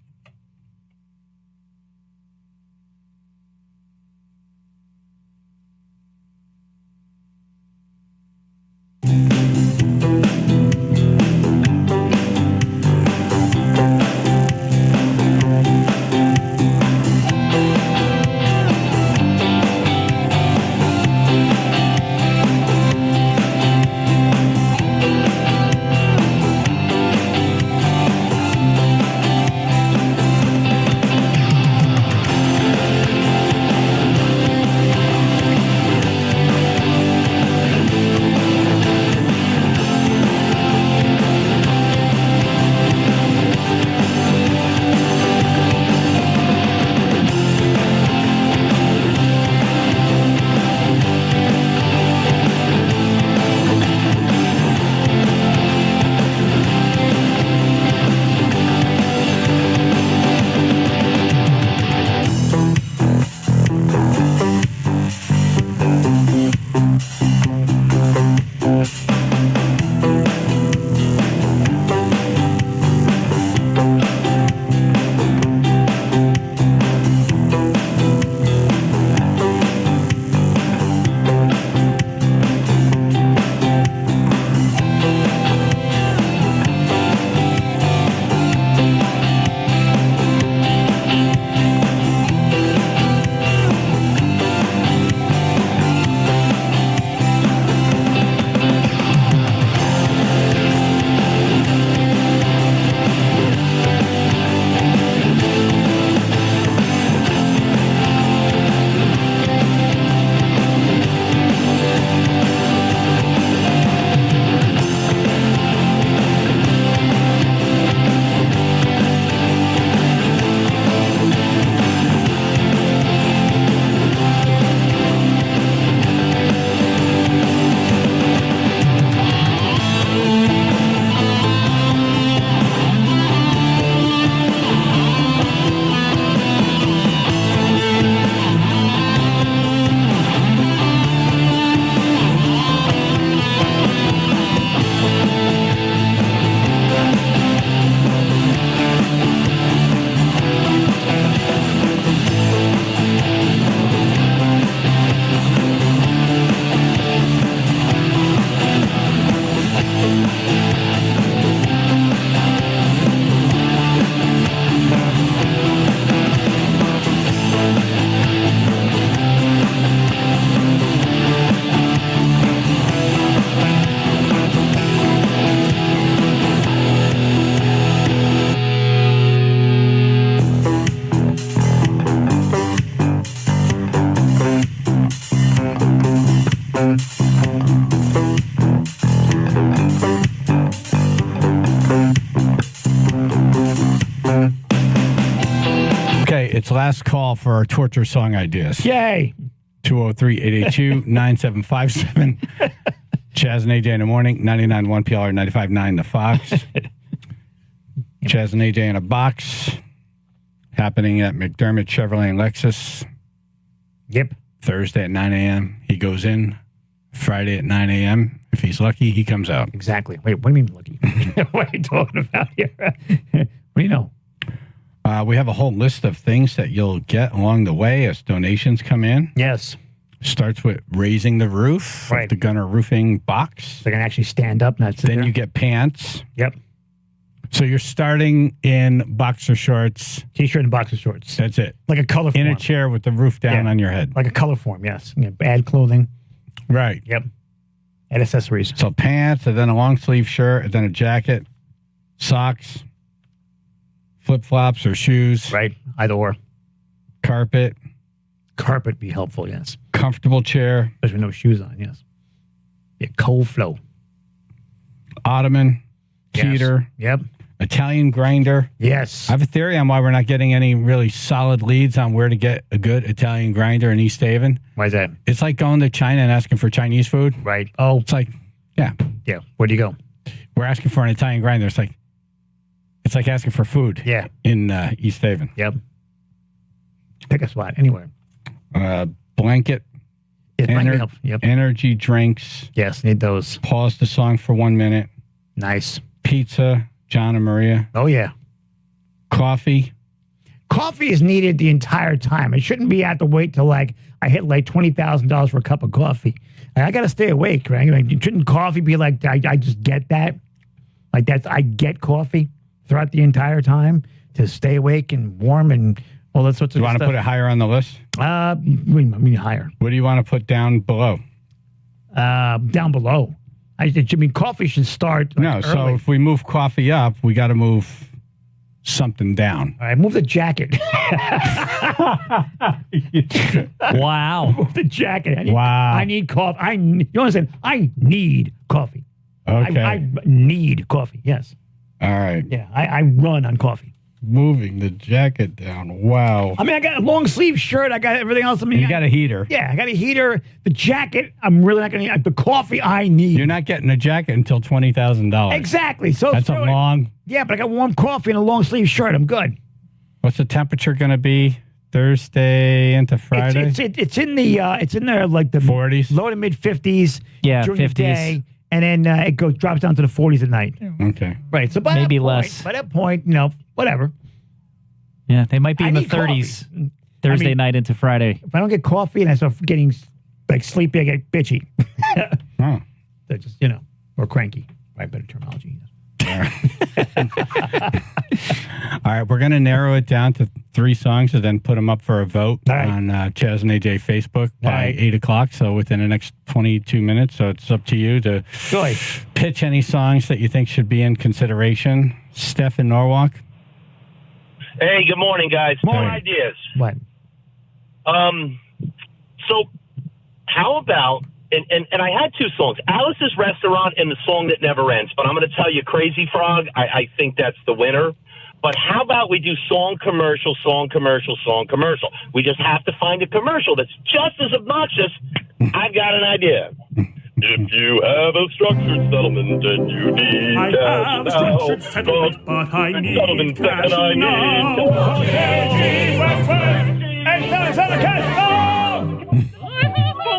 It's last call for our torture song ideas. Yay! 203-882-9757. Chaz and AJ in the morning, 99.1 PLR, 95.9 The Fox. Chaz and AJ in a box. Happening at McDermott Chevrolet and Lexus. Yep. Thursday at 9 a.m. He goes in. Friday at 9 a.m. If he's lucky, he comes out. Exactly. Wait, what do you mean lucky? What are you talking about here? What do you know? We have a whole list of things that you'll get along the way as donations come in. Yes. Starts with raising the roof of the Gunner Roofing box. They can actually stand up. Not sit then there. you get pants. Yep. So you're starting in boxer shorts. T-shirt and boxer shorts. That's it. Like a color form. In a chair with the roof down on your head. Like a color form, yes. Add clothing. Right. Yep. And accessories. So pants, and then a long sleeve shirt, and then a jacket, socks, flip-flops or shoes. Right. Either or. Carpet. Carpet be helpful, yes. Comfortable chair. Especially with no shoes on, yes. Yeah, cold flow. Ottoman. Yes. Heater. Yep. Italian grinder. Yes. I have a theory on why we're not getting any really solid leads on where to get a good Italian grinder in East Haven. Why is that? It's like going to China and asking for Chinese food. Right. Oh. It's like, yeah. Yeah. Where do you go? We're asking for an Italian grinder. It's like asking for food. Yeah. In East Haven. Yep. Pick a spot anywhere. Blanket. Yep. Energy drinks. Yes, need those. Pause the song for 1 minute. Nice. Pizza. John and Maria. Oh, yeah. Coffee. Coffee is needed the entire time. It shouldn't be have to wait till I hit like $20,000 for a cup of coffee. I got to stay awake, right? Like, shouldn't coffee be like, I just get that? Like I get coffee throughout the entire time to stay awake and warm and all that sorts of stuff. You want to put it higher on the list? I mean higher. What do you want to put down below? Down below. I mean, coffee should start. No, so early. if we move coffee up, we got to move something down. All right, move the jacket. Wow. Move the jacket. Wow. I need coffee. You understand? I need coffee. Okay. I need coffee, yes. All right. Yeah, I run on coffee. Moving the jacket down. Wow. I mean, I got a long sleeve shirt. I got everything else. I mean, You got a heater. Yeah, I got a heater. The jacket, I'm really not going to need. The coffee, I need. You're not getting a jacket until $20,000. Exactly. So That's a long. Yeah, but I got warm coffee and a long sleeve shirt. I'm good. What's the temperature going to be Thursday into Friday? It's in there like the 40s, low to mid 50s. Yeah, during 50s. the day, and then it drops down to the 40s at night. Okay. Right. So by Maybe that point, less. By that point, whatever. Yeah, they might be I in the need 30s coffee. Thursday I mean, night into Friday. If I don't get coffee and I start getting like sleepy, I get bitchy. Oh. So just or cranky. Right, better terminology. All right, we're going to narrow it down to 3 songs and then put them up for a vote on Chaz and AJ Facebook by 8 o'clock. So within the next 22 minutes. So it's up to you to pitch any songs that you think should be in consideration. Steph in Norwalk. Hey, good morning, guys. More ideas. What? So how about, and I had 2 songs, Alice's Restaurant and The Song That Never Ends, but I'm going to tell you, Crazy Frog, I think that's the winner. But how about we do song, commercial, song, commercial, song, commercial? We just have to find a commercial that's just as obnoxious. I've got an idea. If you have a structured settlement and you need cash now, settlement, but I need settlement cash and I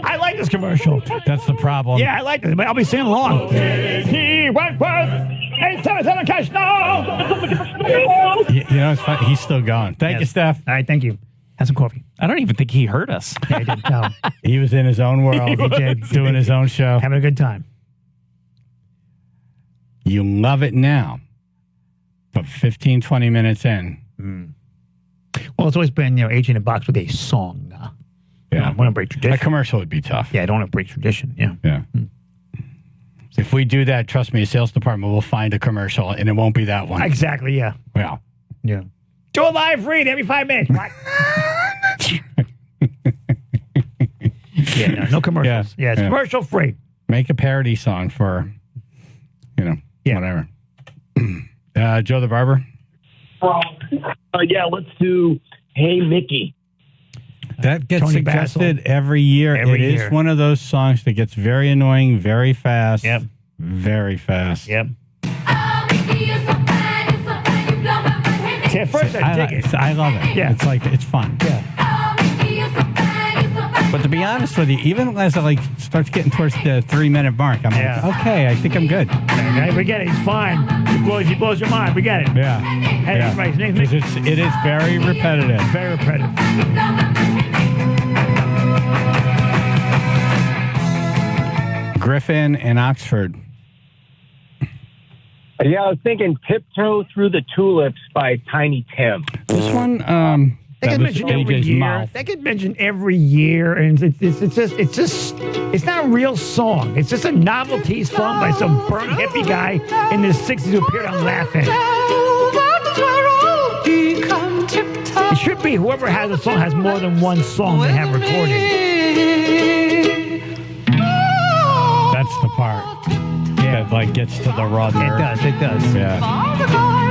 I like this commercial. That's the problem. Yeah, I like this. I'll be singing along. He went worth 877 cash now. It's funny. He's still going. Thank you, Steph. All right, thank you. Have some coffee. I don't even think he heard us. Yeah, he did. No. He was in his own world. He did. Doing his own show. Having a good time. You love it now. But 15, 20 minutes in. Well, it's always been, AJ in a box with a song. Yeah. I don't want to break tradition. A commercial would be tough. Yeah, I don't want to break tradition. Yeah. Yeah. If we do that, trust me, a sales department will find a commercial, and it won't be that one. Exactly, yeah. Yeah. Yeah. Do a live read every 5 minutes. What? Yeah, no commercials. Yeah, it's commercial free. Make a parody song for, whatever. Joe the Barber? Yeah, let's do Hey Mickey. That gets Tony suggested Basil. every year. Every It year. is one of those songs that gets very annoying very fast. Yep. Very fast. Yep. See, at first I dig it. I love it. Yeah. It's like, it's fun. Yeah. But to be honest with you, even as it starts getting towards the 3-minute mark, I'm like, okay, I think I'm good. Okay, we get it. He's fine. He blows your mind. We get it. Yeah. Hey, Yeah. right. His name's Because Mickey. it is very repetitive. Very repetitive. Griffin in Oxford. Yeah, I was thinking "Tiptoe Through the Tulips" by Tiny Tim. This one, That that gets was mentioned every AJ's year. mouth. That gets mentioned every year, and it's not a real song. It's just a novelty song by some burnt hippie guy in the '60s who appeared on Laughing. It should be whoever has a song has more than one song they have recorded. That's the part that gets to the raw nerve. It does. Yeah.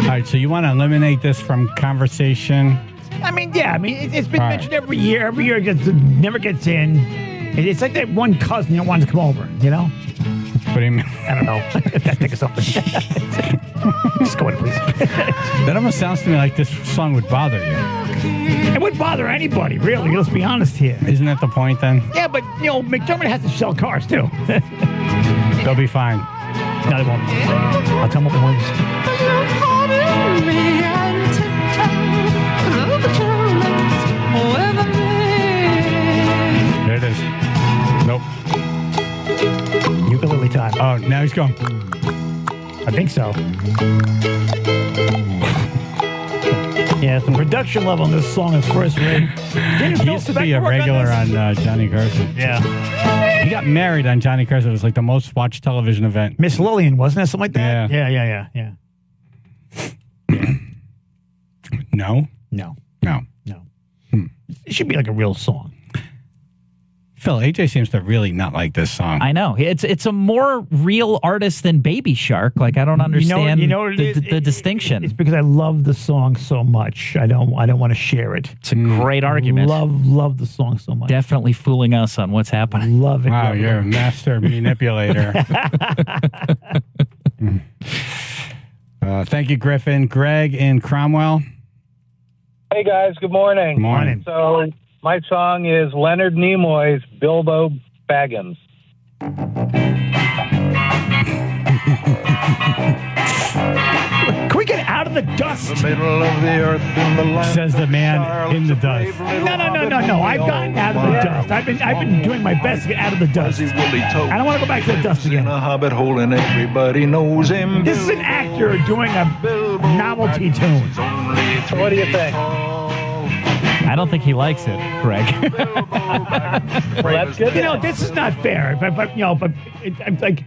All right, so you want to eliminate this from conversation? It's been All right. mentioned every year. Every year it never gets in. It's like that one cousin you don't want to come over, you know? What do you mean? I don't know. That think of something. Just go in, please. That almost sounds to me like this song would bother you. It wouldn't bother anybody, really. Let's be honest here. Isn't that the point then? Yeah, but, McDermott has to sell cars, too. They'll be fine. No, they won't. I'll tell them what they want. There it is. Nope. Ukulele time. Oh, now he's gone. I think so. Yeah, the production level on this song is first rate. He used to be a regular on Johnny Carson. Yeah. He got married on Johnny Carson. It was like the most watched television event. Miss Lillian, wasn't it? Something like that? Yeah. Yeah. No? No. No. It should be like a real song. Phil, AJ seems to really not like this song. I know. It's a more real artist than Baby Shark. Like, I don't understand the distinction. It's because I love the song so much. I don't want to share it. It's a great argument. Love the song so much. Definitely fooling us on what's happening. Love it. Wow, love you're it. a master manipulator. Thank you, Griffin. Greg in Cromwell. Hey guys, good morning. Good morning. So my song is Leonard Nimoy's Bilbo Baggins. Can we get out of the dust? Middle of the earth in the land. Says the man in the dust. No. I've gotten out of the dust. I've been doing my best to get out of the dust. I don't want to go back to the dust again. In a hobbit hole and everybody knows him. This is an actor doing a novelty tune. What do you think? I don't think he likes it, Greg. Well, that's good. This is not fair. If like,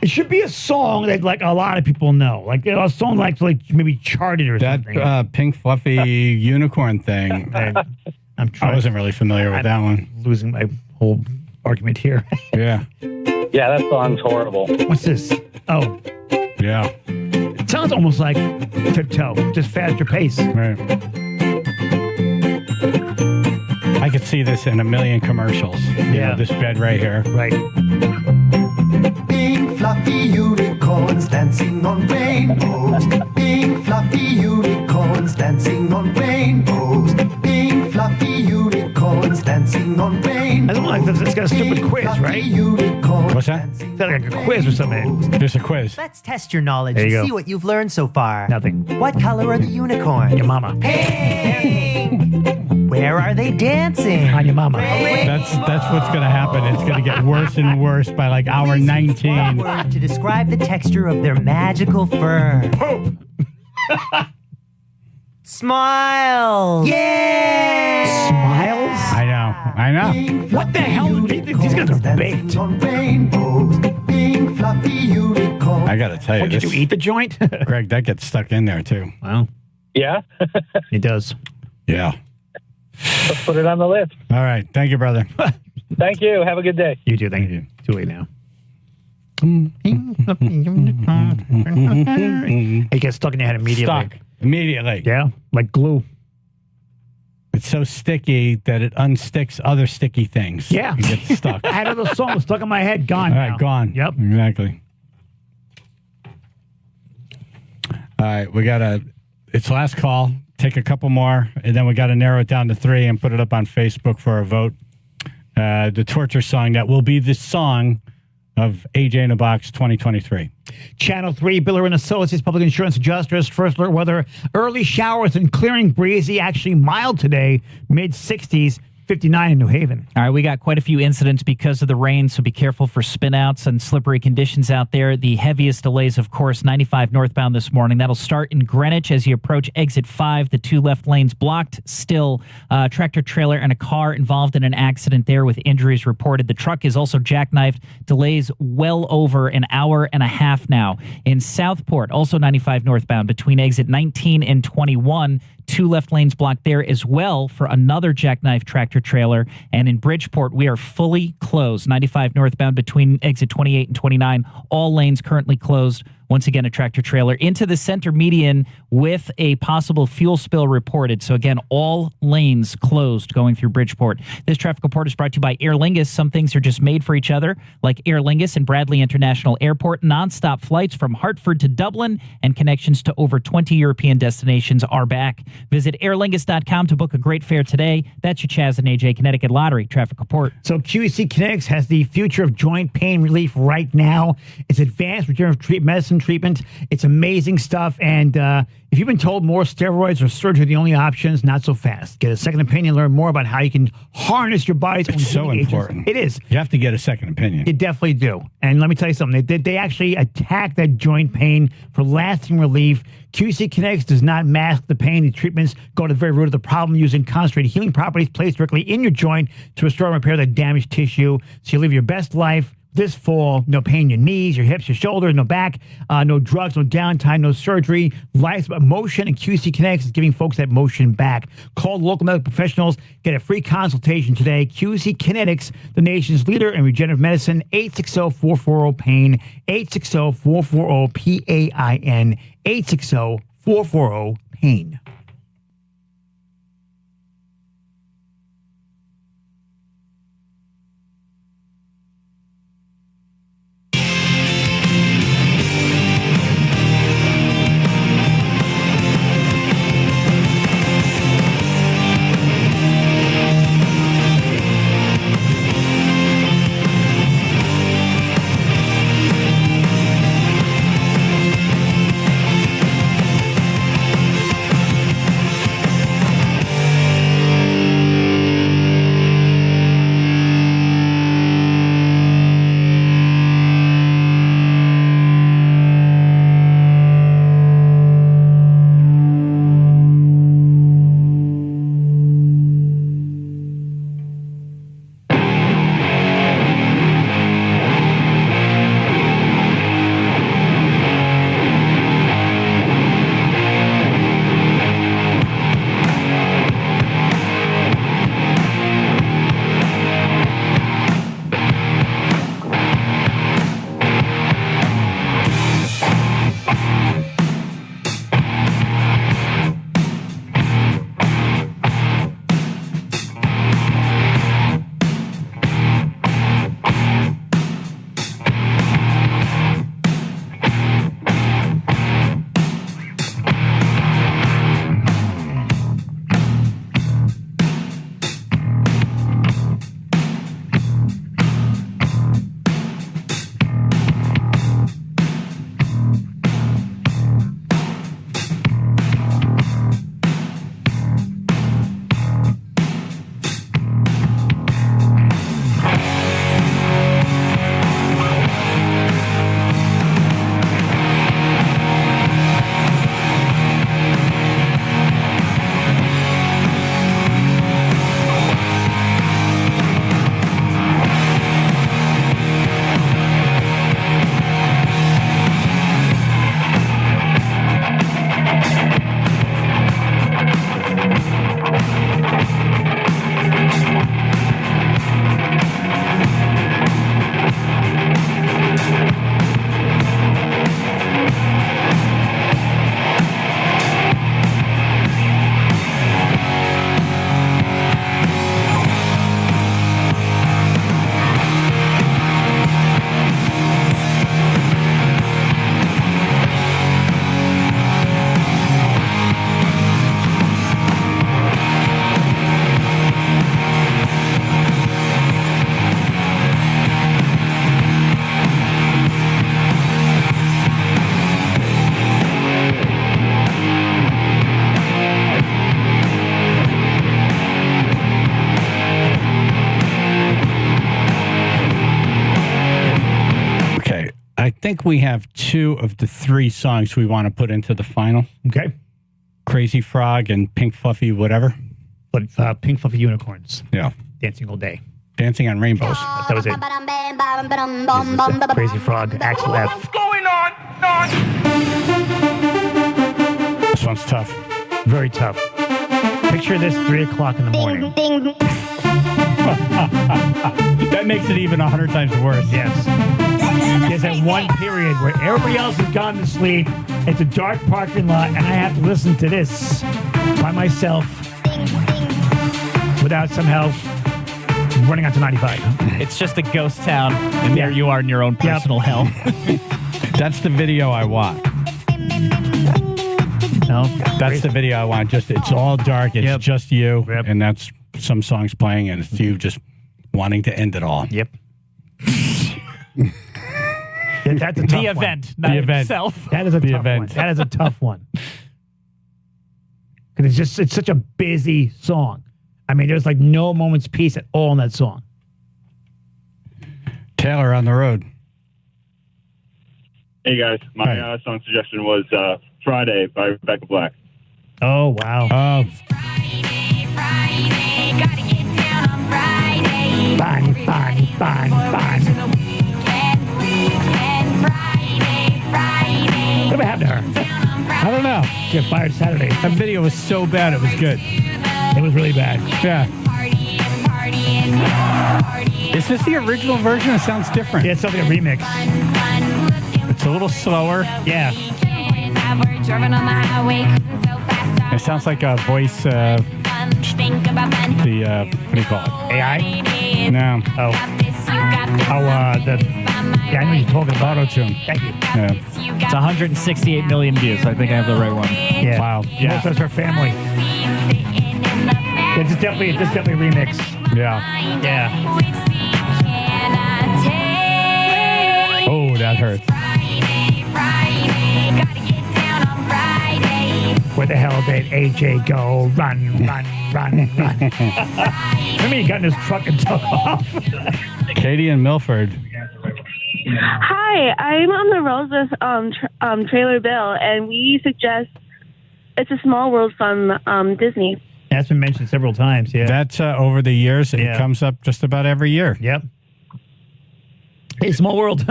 it should be a song that like a lot of people know, like a song like maybe charted or something. That pink fluffy unicorn thing. I wasn't really familiar with that one. Losing my whole argument here. Yeah. Yeah, that song's horrible. What's this? Oh, yeah. It sounds almost like Tiptoe, just faster pace. Right. I could see this in a million commercials. Yeah. This bed right here. Right. Pink fluffy unicorns dancing on rainbows. Pink fluffy unicorns dancing on rainbows. Pink fluffy unicorns dancing on rainbows. I don't like this. It's got a stupid quiz, right? What's that? It's like a quiz or something. There's a quiz. Let's test your knowledge There and you go. see what you've learned so far. Nothing. What color are the unicorns? Your mama. Where are they dancing? On your mama. That's what's going to happen. It's going to get worse and worse by like hour 19. Word to describe the texture of their magical fur. Poop. Smiles. Yeah. Smiles? I know. What the hell? These guys are baked. I got to tell you. Did you eat the joint? Greg, that gets stuck in there too. Wow. Yeah? It does. Yeah. Let's put it on the list. All right. Thank you, brother. Thank you. Have a good day. You too. Thank you. Too late now. It gets stuck in your head immediately. Stuck. Immediately. Yeah, like glue. It's so sticky that it unsticks other sticky things. Yeah. It gets stuck. I had another song stuck in my head. Gone. All right, now. gone. Yep. Exactly. All right, it's last call. Take a couple more, and then we got to narrow it down to 3 and put it up on Facebook for a vote. The torture song that will be the song of AJ in a Box 2023. Channel 3, Biller and Associates, Public Insurance Adjusters, First Alert Weather, early showers and clearing, breezy, actually mild today, mid-60s, 59 in New Haven. All right, we got quite a few incidents because of the rain, so be careful for spinouts and slippery conditions out there. The heaviest delays, of course, 95 northbound this morning. That'll start in Greenwich as you approach exit 5. The 2 left lanes blocked. Still, tractor trailer and a car involved in an accident there with injuries reported. The truck is also jackknifed. Delays well over an hour and a half now. In Southport, also 95 northbound between exit 19 and 21. 2 left lanes blocked there as well for another jackknife tractor trailer. And in Bridgeport, we are fully closed. 95 northbound between exit 28 and 29. All lanes currently closed. Once again, a tractor trailer into the center median with a possible fuel spill reported. So again, all lanes closed going through Bridgeport. This traffic report is brought to you by Aer Lingus. Some things are just made for each other, like Aer Lingus and Bradley International Airport. Nonstop flights from Hartford to Dublin and connections to over 20 European destinations are back. Visit airlingus.com to book a great fare today. That's your Chaz and AJ Connecticut Lottery traffic report. So QEC Kinetics has the future of joint pain relief right now. It's advanced regenerative medicine treatment. It's amazing stuff. And if you've been told more steroids or surgery are the only options, not so fast. Get a second opinion. Learn more about how you can harness your body's own It's so healing agents. important. It is. You have to get a second opinion. You definitely do. And let me tell you something. They actually attack that joint pain for lasting relief. QC Kinetics does not mask the pain. The treatments go to the very root of the problem using concentrated healing properties placed directly in your joint to restore and repair the damaged tissue so you live your best life this fall. No pain in your knees, your hips, your shoulders, no back, no drugs, no downtime, no surgery. Life's about motion, and QC Kinetics is giving folks that motion back. Call local medical professionals. Get a free consultation today. QC Kinetics, the nation's leader in regenerative medicine. 860-440-PAIN. 860-440-PAIN. 860-440-PAIN. think we have 2 of the 3 songs we want to put into the final. Okay. Crazy Frog and Pink Fluffy whatever. But Pink Fluffy Unicorns. Yeah. Dancing All Day. Dancing on Rainbows. That was it. This is Crazy Frog, Axel F. What's going on? This one's tough. Very tough. Picture this 3 o'clock in the morning. That makes it even 100 times worse. Yes. There's that one period where everybody else has gone to sleep. It's a dark parking lot, and I have to listen to this by myself without somehow running onto 95. It's just a ghost town, and there you are in your own personal hell. That's the video I want. No, that's the video I want. Just it's all dark. It's just you, and that's some songs playing, and it's you just wanting to end it all. Yep. That's a tough The event, not itself. That is a tough one. That is a tough one. Because it's such a busy song. I mean, there's like no moment's peace at all in that song. Taylor on the road. Hey guys, my song suggestion was Friday by Rebecca Black. Oh, wow. Oh. Fine. Whatever happened to her? I don't know. She got fired Saturday. That video was so bad, it was good. It was really bad. Yeah. Is this the original version? It sounds different. Yeah, it's something a remix. It's a little slower. Yeah. It sounds like a voice, what do you call it? AI? No. Oh, I know you're talking about. Auto-tune. Thank you. Yeah. It's 168 million views. I think I have the right one. Yeah. Wow. Yeah. Most of her family. Yeah, it's definitely a remix. Yeah. Yeah. Oh, that hurts. Where the hell did AJ go? Run. Remember he got in his truck and took off? Katie and Milford. Hi, I'm on the road with Trailer Bill, and we suggest It's a Small World from Disney. That's been mentioned several times, yeah. That's over the years. It comes up just about every year. Yep. Hey, Small World.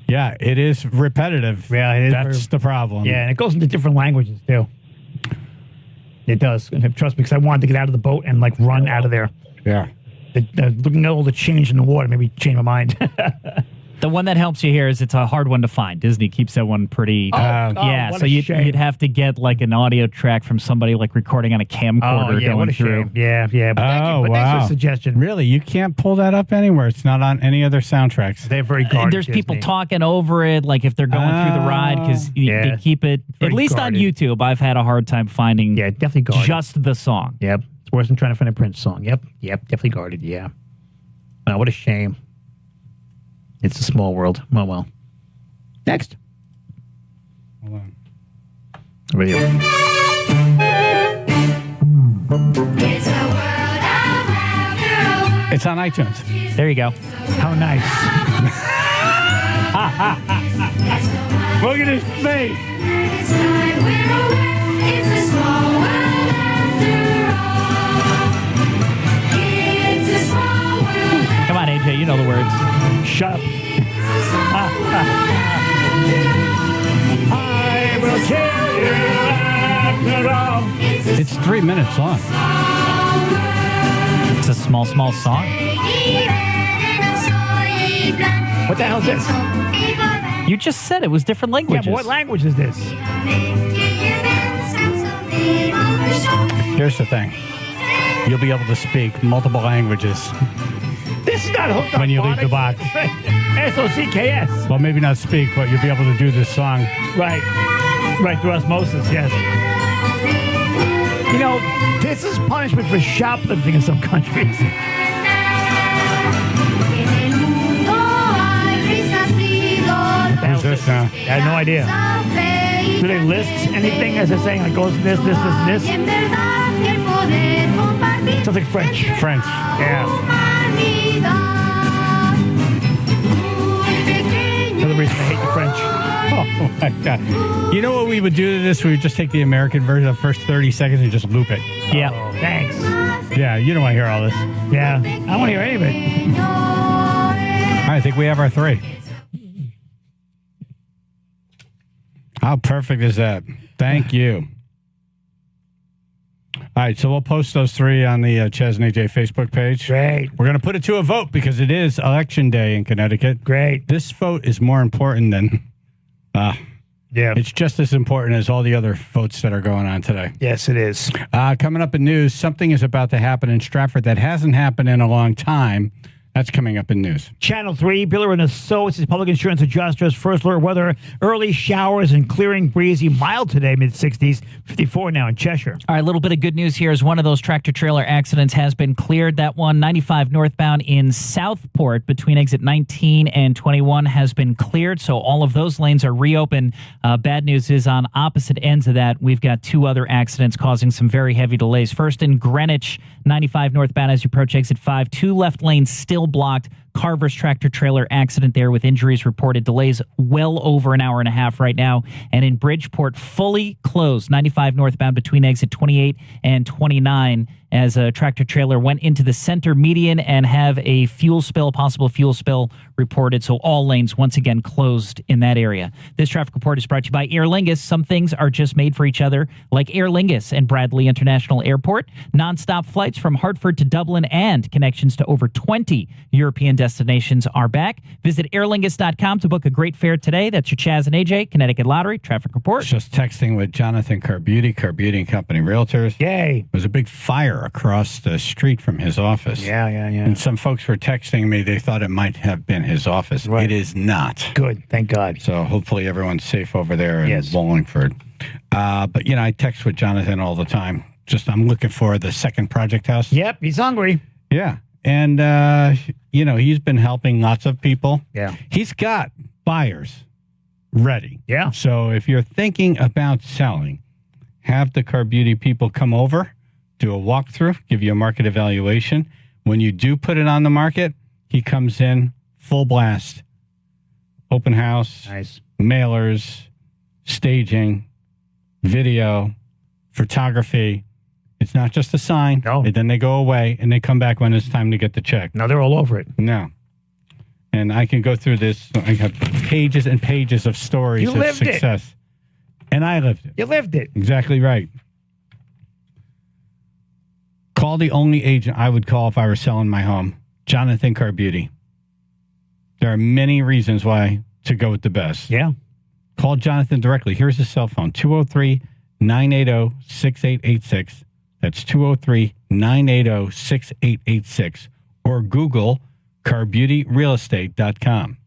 Yeah, it is repetitive. Yeah, it is. That's the problem. Yeah, and it goes into different languages, too. It does. And trust me, because I wanted to get out of the boat and, like, run out of there. Yeah. Looking at all the change in the water, maybe change my mind. The one that helps you here is it's a hard one to find. Disney keeps that one pretty... what so a shame. you'd have to get like an audio track from somebody like recording on a camcorder yeah, going what a through. shame. Yeah. But thanks for the suggestion. Really? You can't pull that up anywhere. It's not on any other soundtracks. They're very guarded. There's people Disney. talking over it, like if they're going through the ride, because they keep it, at Very least guarded. on YouTube, I've had a hard time finding definitely guarded. just the song. Yep. It's worse than trying to find a Prince song. Yep. Definitely guarded. Yeah. Oh, what a shame. It's a small world. Well. Next. Hold on. Radio. It's on iTunes. There you go. How nice. Look at his face. Come on, AJ, you know the words. Shut up. I will kill you after all. It's 3 minutes long. It's a small song. What the hell is this? You just said it was different languages. Yeah, but what language is this? Here's the thing. You'll be able to speak multiple languages This is not hooked on when you leave the box. SOCKS. Well, maybe not speak, but you'll be able to do this song. Right, through osmosis, yes. You know, this is punishment for shoplifting in some countries. Who's this now? I have no idea. Do they list anything as they're saying, like, goes this, and this? Sounds like French. French. Yeah. reason I hate the French. Oh, my God. You know what we would do to this? We would just take the American version of the first 30 seconds and just loop it. Yeah. Oh, thanks. Yeah, you don't want to hear all this. Yeah, I don't want to hear any of it. I think we have our 3. How perfect is that? Thank you. All right, so we'll post those 3 on the Chaz and AJ Facebook page. Great. We're going to put it to a vote because it is Election Day in Connecticut. Great. This vote is more important than... yeah. It's just as important as all the other votes that are going on today. Yes, it is. Coming up in news, something is about to happen in Stratford that hasn't happened in a long time. That's coming up in news. Channel 3, Biller and Associates Public Insurance Adjusters. First alert weather, early showers and clearing breezy, mild today, mid-60s, 54 now in Cheshire. All right, a little bit of good news here is one of those tractor-trailer accidents has been cleared. That one, 95 northbound in Southport between exit 19 and 21 has been cleared, so all of those lanes are reopened. Bad news is on opposite ends of that, we've got 2 other accidents causing some very heavy delays. First in Greenwich, 95 northbound as you approach exit 5, 2 left lanes still blocked. Carver's tractor-trailer accident there with injuries reported. Delays well over an hour and a half right now. And in Bridgeport, fully closed, 95 northbound between exit 28 and 29 as a tractor-trailer went into the center median and have a possible fuel spill reported. So all lanes once again closed in that area. This traffic report is brought to you by Aer Lingus. Some things are just made for each other, like Aer Lingus and Bradley International Airport. Non-stop flights from Hartford to Dublin and connections to over 20 European destinations are back. Visit airlingus.com to book a great fare today. That's your Chaz and AJ Connecticut Lottery traffic report. Just texting with Jonathan Carbuty and Company Realtors. Yay. There was a big fire across the street from his office. Yeah. And some folks were texting me. They thought it might have been his office. Right. It is not. Good. Thank God. So hopefully everyone's safe over there in Wallingford. But, I text with Jonathan all the time. I'm looking for the second project house. Yep. He's hungry. Yeah. And, he's been helping lots of people. Yeah. He's got buyers ready. Yeah. So if you're thinking about selling, have the Carbuty people come over, do a walkthrough, give you a market evaluation. When you do put it on the market, he comes in full blast. Open house, nice mailers, staging, video, photography. It's not just a sign. No. And then they go away and they come back when it's time to get the check. No, they're all over it. No. And I can go through this. I have pages and pages of stories of success. And I lived it. You lived it. Exactly right. Call the only agent I would call if I were selling my home, Jonathan Carbuty. There are many reasons why to go with the best. Yeah. Call Jonathan directly. Here's his cell phone, 203-980-6886. That's 203-980-6886. Or Google carbutyrealestate.com.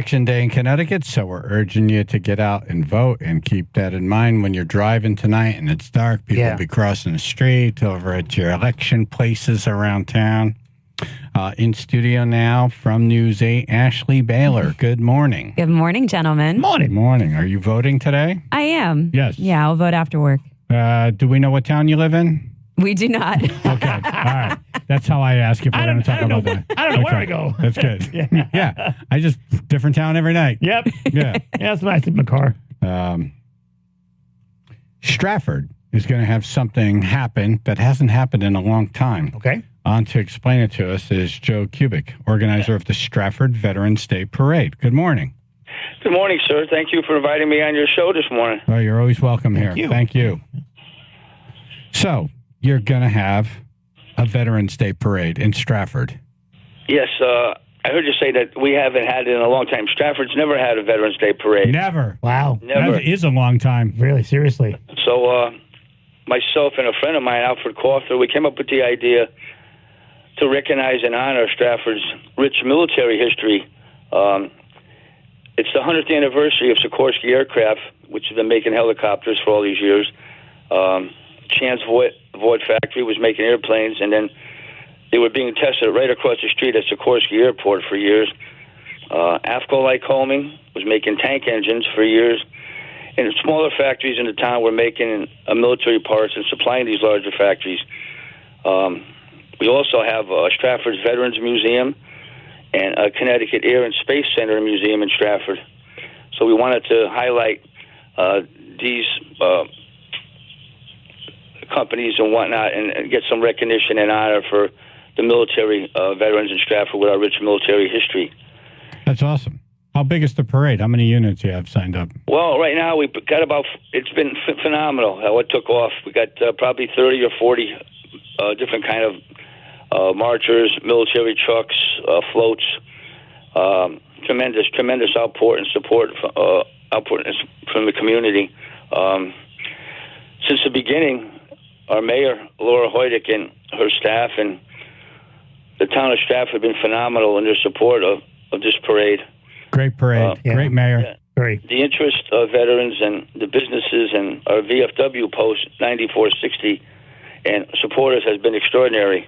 Election Day in Connecticut, so we're urging you to get out and vote and keep that in mind when you're driving tonight and it's dark. People will be crossing the street over at your election places around town. In studio now from News 8, Ashley Baylor. Good morning. Good morning, gentlemen. Morning. Are you voting today? I am. Yes. Yeah, I'll vote after work. Do we know what town you live in? We do not. Okay. All right. That's how I ask if we're going to talk about that. I don't know where I go. That's good. Yeah. I just, different town every night. Yep. Yeah. That's when I sit in my car. Stratford is going to have something happen that hasn't happened in a long time. Okay. On to explain it to us is Joe Kubik, organizer of the Stratford Veterans Day Parade. Good morning. Good morning, sir. Thank you for inviting me on your show this morning. Well, you're always welcome here. Thank you. So, you're going to have a Veterans Day Parade in Stratford. Yes, I heard you say that we haven't had it in a long time. Stratford's never had a Veterans Day Parade. Never. Wow. Never. That is a long time. Really, seriously. So, myself and a friend of mine, Alfred Cawthor, we came up with the idea to recognize and honor Stratford's rich military history. It's the 100th anniversary of Sikorsky Aircraft, which have been making helicopters for all these years. Chaz Void Factory was making airplanes, and then they were being tested right across the street at Sikorsky Airport for years. AFCO Lycoming was making tank engines for years. And smaller factories in the town were making military parts and supplying these larger factories. We also have Stratford's Veterans Museum and a Connecticut Air and Space Center Museum in Stratford. So we wanted to highlight these companies and whatnot and get some recognition and honor for the military veterans in Stratford with our rich military history. That's awesome. How big is the parade? How many units you have signed up? Well, right now we've got it's been phenomenal how it took off. We got probably 30 or 40 different kind of marchers, military trucks, floats, tremendous output and support from the community. Since the beginning, our mayor, Laura Hoydick, and her staff and the town of Stratford have been phenomenal in their support of this parade. Great parade. Great mayor. Yeah. Great. The interest of veterans and the businesses and our VFW post 9460 and supporters has been extraordinary.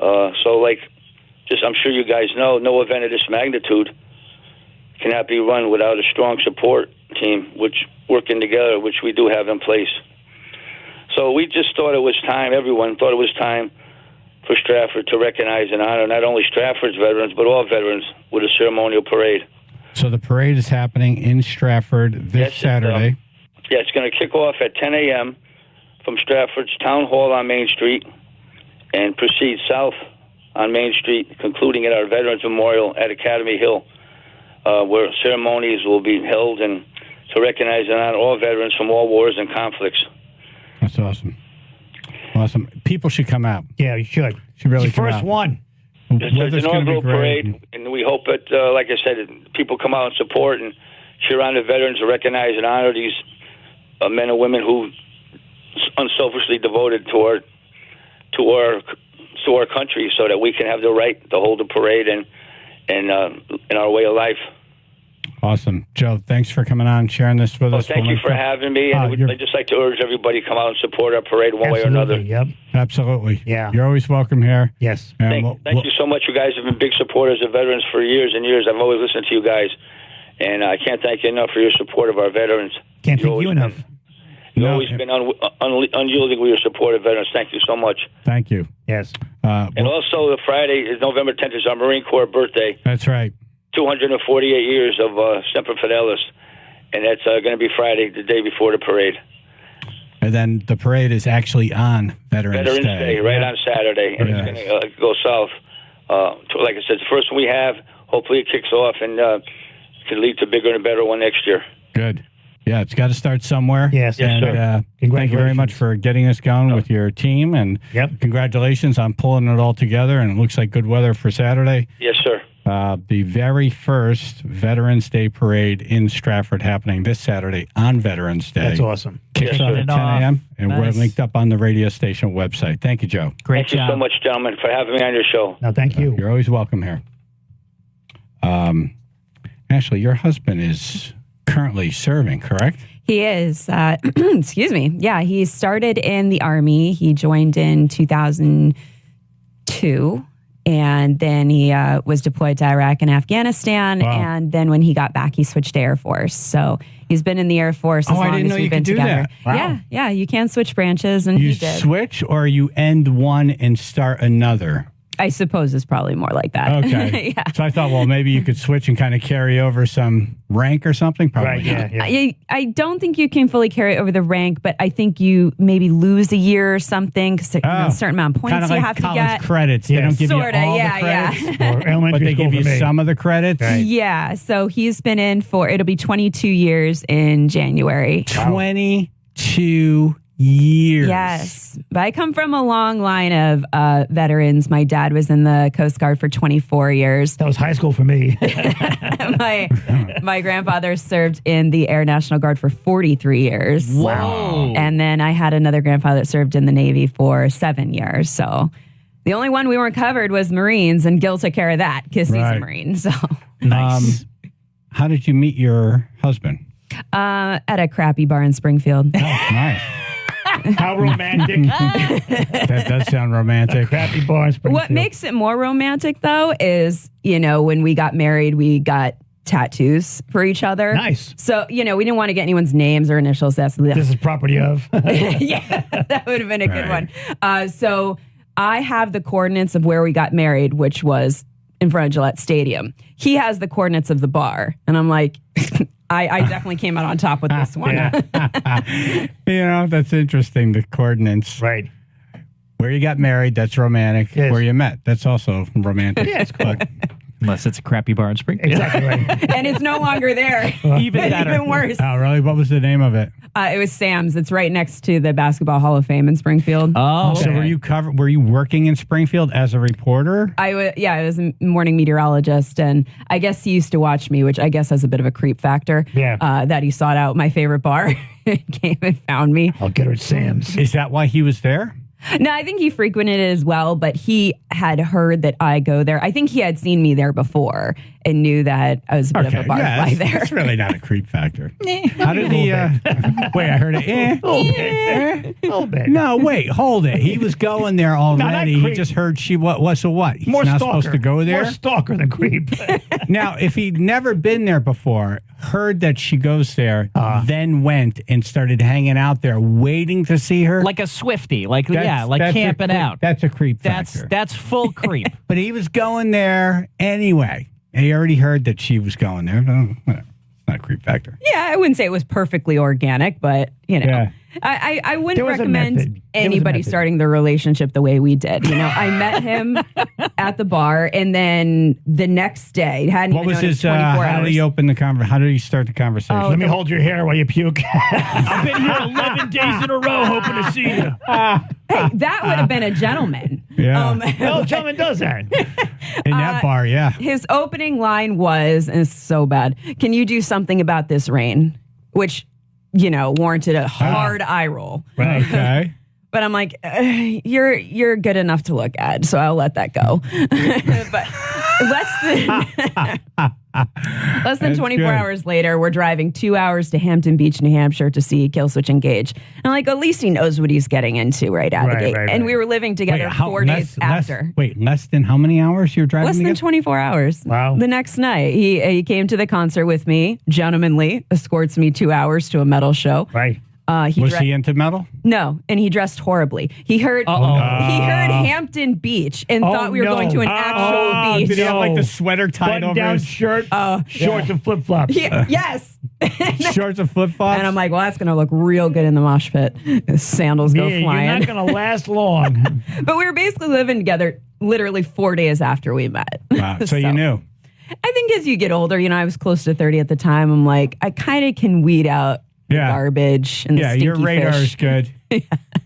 I'm sure you guys know, no event of this magnitude cannot be run without a strong support team, which working together, which we do have in place. So we just thought it was time, everyone thought it was time for Stratford to recognize and honor not only Stratford's veterans, but all veterans with a ceremonial parade. So the parade is happening in Stratford this Saturday. It's going to kick off at 10 a.m. from Stratford's Town Hall on Main Street and proceed south on Main Street, concluding at our Veterans Memorial at Academy Hill, where ceremonies will be held and to recognize and honor all veterans from all wars and conflicts. That's awesome. Awesome. People should come out. Yeah, you should. Should really it's the come first out. one. It's an inaugural parade, and we hope that, like I said, people come out and support and cheer on the veterans and recognize and honor these men and women who unselfishly devoted to our country, so that we can have the right to hold a parade and in our way of life. Awesome. Joe, thanks for coming on and sharing this with us. Thank you for having me. And I'd just like to urge everybody to come out and support our parade one way or another. Yep. Absolutely. Yeah. You're always welcome here. Yes. And Thank you so much. You guys have been big supporters of veterans for years and years. I've always listened to you guys, and I can't thank you enough for your support of our veterans. Can't thank you enough. You've always been unyielding with your support of veterans. Thank you so much. Thank you. Yes. And also, the Friday is November 10th is our Marine Corps birthday. That's right. 248 years of Semper Fidelis, and that's going to be Friday, the day before the parade. And then the parade is actually on Veterans Day. Right on Saturday, and it's going to go south. Like I said, it's the first one we have. Hopefully, it kicks off and can lead to bigger and better one next year. Good. Yeah, it's got to start somewhere. Yes, and, sir. Thank you very much for getting us going with your team, and congratulations on pulling it all together. And it looks like good weather for Saturday. Yes, sir. The very first Veterans Day Parade in Stratford happening this Saturday on Veterans Day. That's awesome. Kicks off at 10 a.m. And we're linked up on the radio station website. Thank you, Joe. Thank you so much, gentlemen, for having me on your show. No, thank you. You're always welcome here. Ashley, your husband is currently serving, correct? He is. Excuse me. Yeah, he started in the Army. He joined in 2002. And then he was deployed to Iraq and Afghanistan. Wow. And then when he got back, he switched to Air Force. So he's been in the Air Force as Oh, I long didn't as know we've you been could do together. that. Wow. Yeah, yeah, you can switch branches, and You he did. switch or you end one and start another? I suppose it's probably more like that. Okay. Yeah. So I thought, well, maybe you could switch and kind of carry over some rank or something. Probably. Right, yeah. I don't think you can fully carry over the rank, but I think you maybe lose a year or something because a certain amount of points Kind of you like have to college get. credits. They don't give Sorta, you all yeah, the credits, yeah. Or elementary but they school give you for me. some of the credits. Yeah. So he's been in for, it'll be 22 years in January. 22 years. Yes. But I come from a long line of veterans. My dad was in the Coast Guard for 24 years. That was high school for me. My grandfather served in the Air National Guard for 43 years. Whoa. And then I had another grandfather that served in the Navy for 7 years. So the only one we weren't covered was Marines, and Gil took care of that because he's a Right. Marine. So Nice. How did you meet your husband? at a crappy bar in Springfield. Nice. How romantic. That does sound romantic. Crappy bar in Springfield. What makes it more romantic, though, is, when we got married, we got tattoos for each other. Nice. So, we didn't want to get anyone's names or initials. This is property of. Yeah, that would have been a good one. So I have the coordinates of where we got married, which was in front of Gillette Stadium. He has the coordinates of the bar. And I'm like, I definitely came out on top with this one. That's interesting. The coordinates. Right. Where you got married, that's romantic. Yes. Where you met, that's also romantic. Yeah, it's cool. Unless it's a crappy bar in Springfield. Exactly right. And it's no longer there. Even better. Even worse. Oh, really? What was the name of it? It was Sam's. It's right next to the Basketball Hall of Fame in Springfield. Oh, So were you working in Springfield as a reporter? I was a morning meteorologist, and I guess he used to watch me, which I guess has a bit of a creep factor. Yeah. That he sought out my favorite bar, came and found me. I'll get her at Sam's. Is that why he was there? No, I think he frequented it as well, but he had heard that I go there. I think he had seen me there before and knew that I was a bit of a barfly there. It's really not a creep factor. How did he? Wait, I heard it. A little bit. No, wait, hold it. He was going there already. He creep. just heard she what? So what? He's More not stalker. supposed to go there. More stalker than creep. Now, if he'd never been there before, heard that she goes there, then went and started hanging out there, waiting to see her, like a Swiftie, like that's camping a, out. That's a creep factor. That's full creep. But he was going there anyway. He already heard that she was going there. No, whatever. It's not a creep factor. Yeah, I wouldn't say it was perfectly organic, but Yeah. I wouldn't There was a recommend method. There was a anybody method. starting the relationship the way we did. I met him at the bar, and then the next day, hadn't What even was known it his? 24 How hours. did he open the conversation? How did he start the conversation? Oh, Let me hold your hair while you puke. I've been here 11 days in a row hoping to see you. Hey, that would have been a gentleman. Yeah. No gentleman does that. In that bar, yeah. His opening line was, and it's so bad, "Can you do something about this rain?" Which, warranted a hard eye roll. Right. Okay. But I'm like, you're good enough to look at, so I'll let that go. But less than That's 24 good. hours later, we're driving 2 hours to Hampton Beach, New Hampshire to see Killswitch Engage. And I'm like, at least he knows what he's getting into right out of the Right, gate. right, And right. we were living together 4 days after. Less than how many hours you're driving Less than together? 24 hours. Wow. The next night, he came to the concert with me, gentlemanly, escorts me 2 hours to a metal show. Right. Was he into metal? No, and he dressed horribly. He heard Hampton Beach and thought we were going to an actual beach. Did he have like the sweater tied over Button-down his shirt, shorts, and flip-flops. Yes. shorts and flip-flops? And I'm like, well, that's going to look real good in the mosh pit. His sandals go Yeah, flying. you're not going to last long. But we were basically living together literally 4 days after we met. Wow. So you knew. I think as you get older, I was close to 30 at the time. I'm like, I kind of can weed out the garbage and the stinky your radar fish. is good.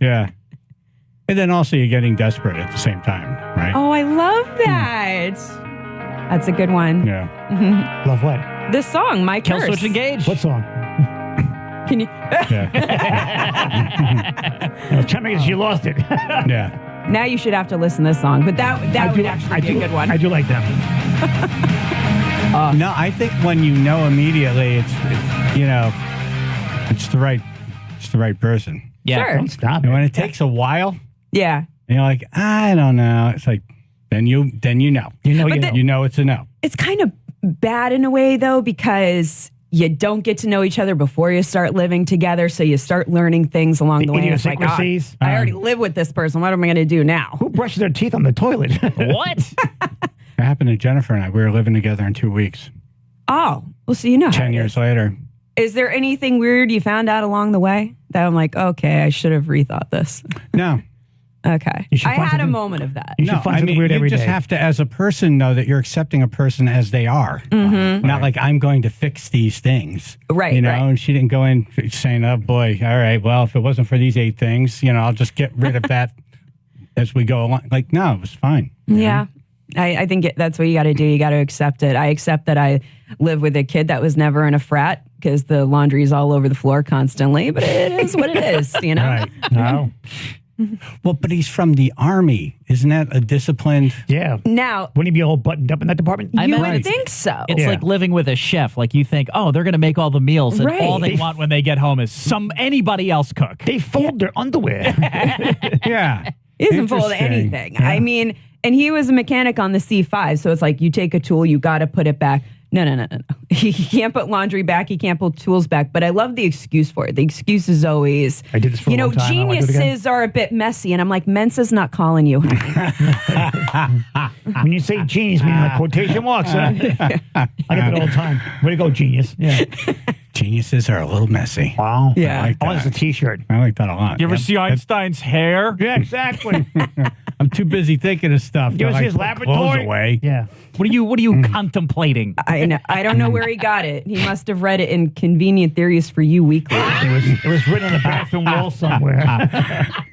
Yeah. And then also you're getting desperate at the same time, right? Oh, I love that. That's a good one. Yeah. Love what? This song, My Curse. Killswitch Engage. What song? Can you? Tell me you lost it. Yeah. Now you should have to listen to this song, but that would actually be a good one. I do like that one. No, I think when you know immediately, it's the right person. Yeah. Sure. Don't stop. And when it takes a while, Yeah. and you're like, I don't know. It's like then you know. You know it's a no. It's kind of bad in a way, though, because you don't get to know each other before you start living together. So you start learning things along the way. And it's like, idiosyncrasies. I already live with this person. What am I going to do now? Who brushes their teeth on the toilet? What? It happened to Jennifer and I. We were living together in 2 weeks. Oh, well, so you know. 10 years later. Is there anything weird you found out along the way that I'm like, okay, I should have rethought this? No. Okay. You should I find had a something- moment of that. You should find something weird you every just day. have to, as a person, know that you're accepting a person as they are. Mm-hmm. Not like I'm going to fix these things. Right, You know, right. and she didn't go in saying, oh boy, all right, well, if it wasn't for these 8 things, I'll just get rid of that as we go along. Like, no, it was fine. Yeah. I think that's what you got to do. You got to accept it. I accept that I live with a kid that was never in a frat because the laundry's all over the floor constantly, but it is what it is, Right. No. Well, but he's from the Army. Isn't that a disciplined? Yeah. Now, wouldn't he be all buttoned up in that department? you would imagine think so. It's like living with a chef. Like you think, oh, they're going to make all the meals, and all they Right. want when they get home is anybody else cook. They fold their underwear. Yeah. He doesn't fold Interesting. anything. I mean, and he was a mechanic on the C5, so it's like you take a tool, you got to put it back. No. He can't put laundry back. He can't put tools back. But I love the excuse for it. The excuse is always, I did this for a long time. I wanna do it again. geniuses are a bit messy. And I'm like, Mensa's not calling you. When you say genius, meaning like quotation marks. Huh? I get that all the time. Way to go, genius. Yeah. Geniuses are a little messy. Wow. Yeah. I like Oh, it's a that. T-shirt. I like that a lot. You ever see Einstein's hair? Yeah, exactly. I'm too busy thinking of stuff. You ever to, see his put laboratory? clothes away. Yeah. What are you contemplating? I know. I don't know where he got it. He must have read it in Convenient Theories for You Weekly. It was written on the bathroom wall somewhere.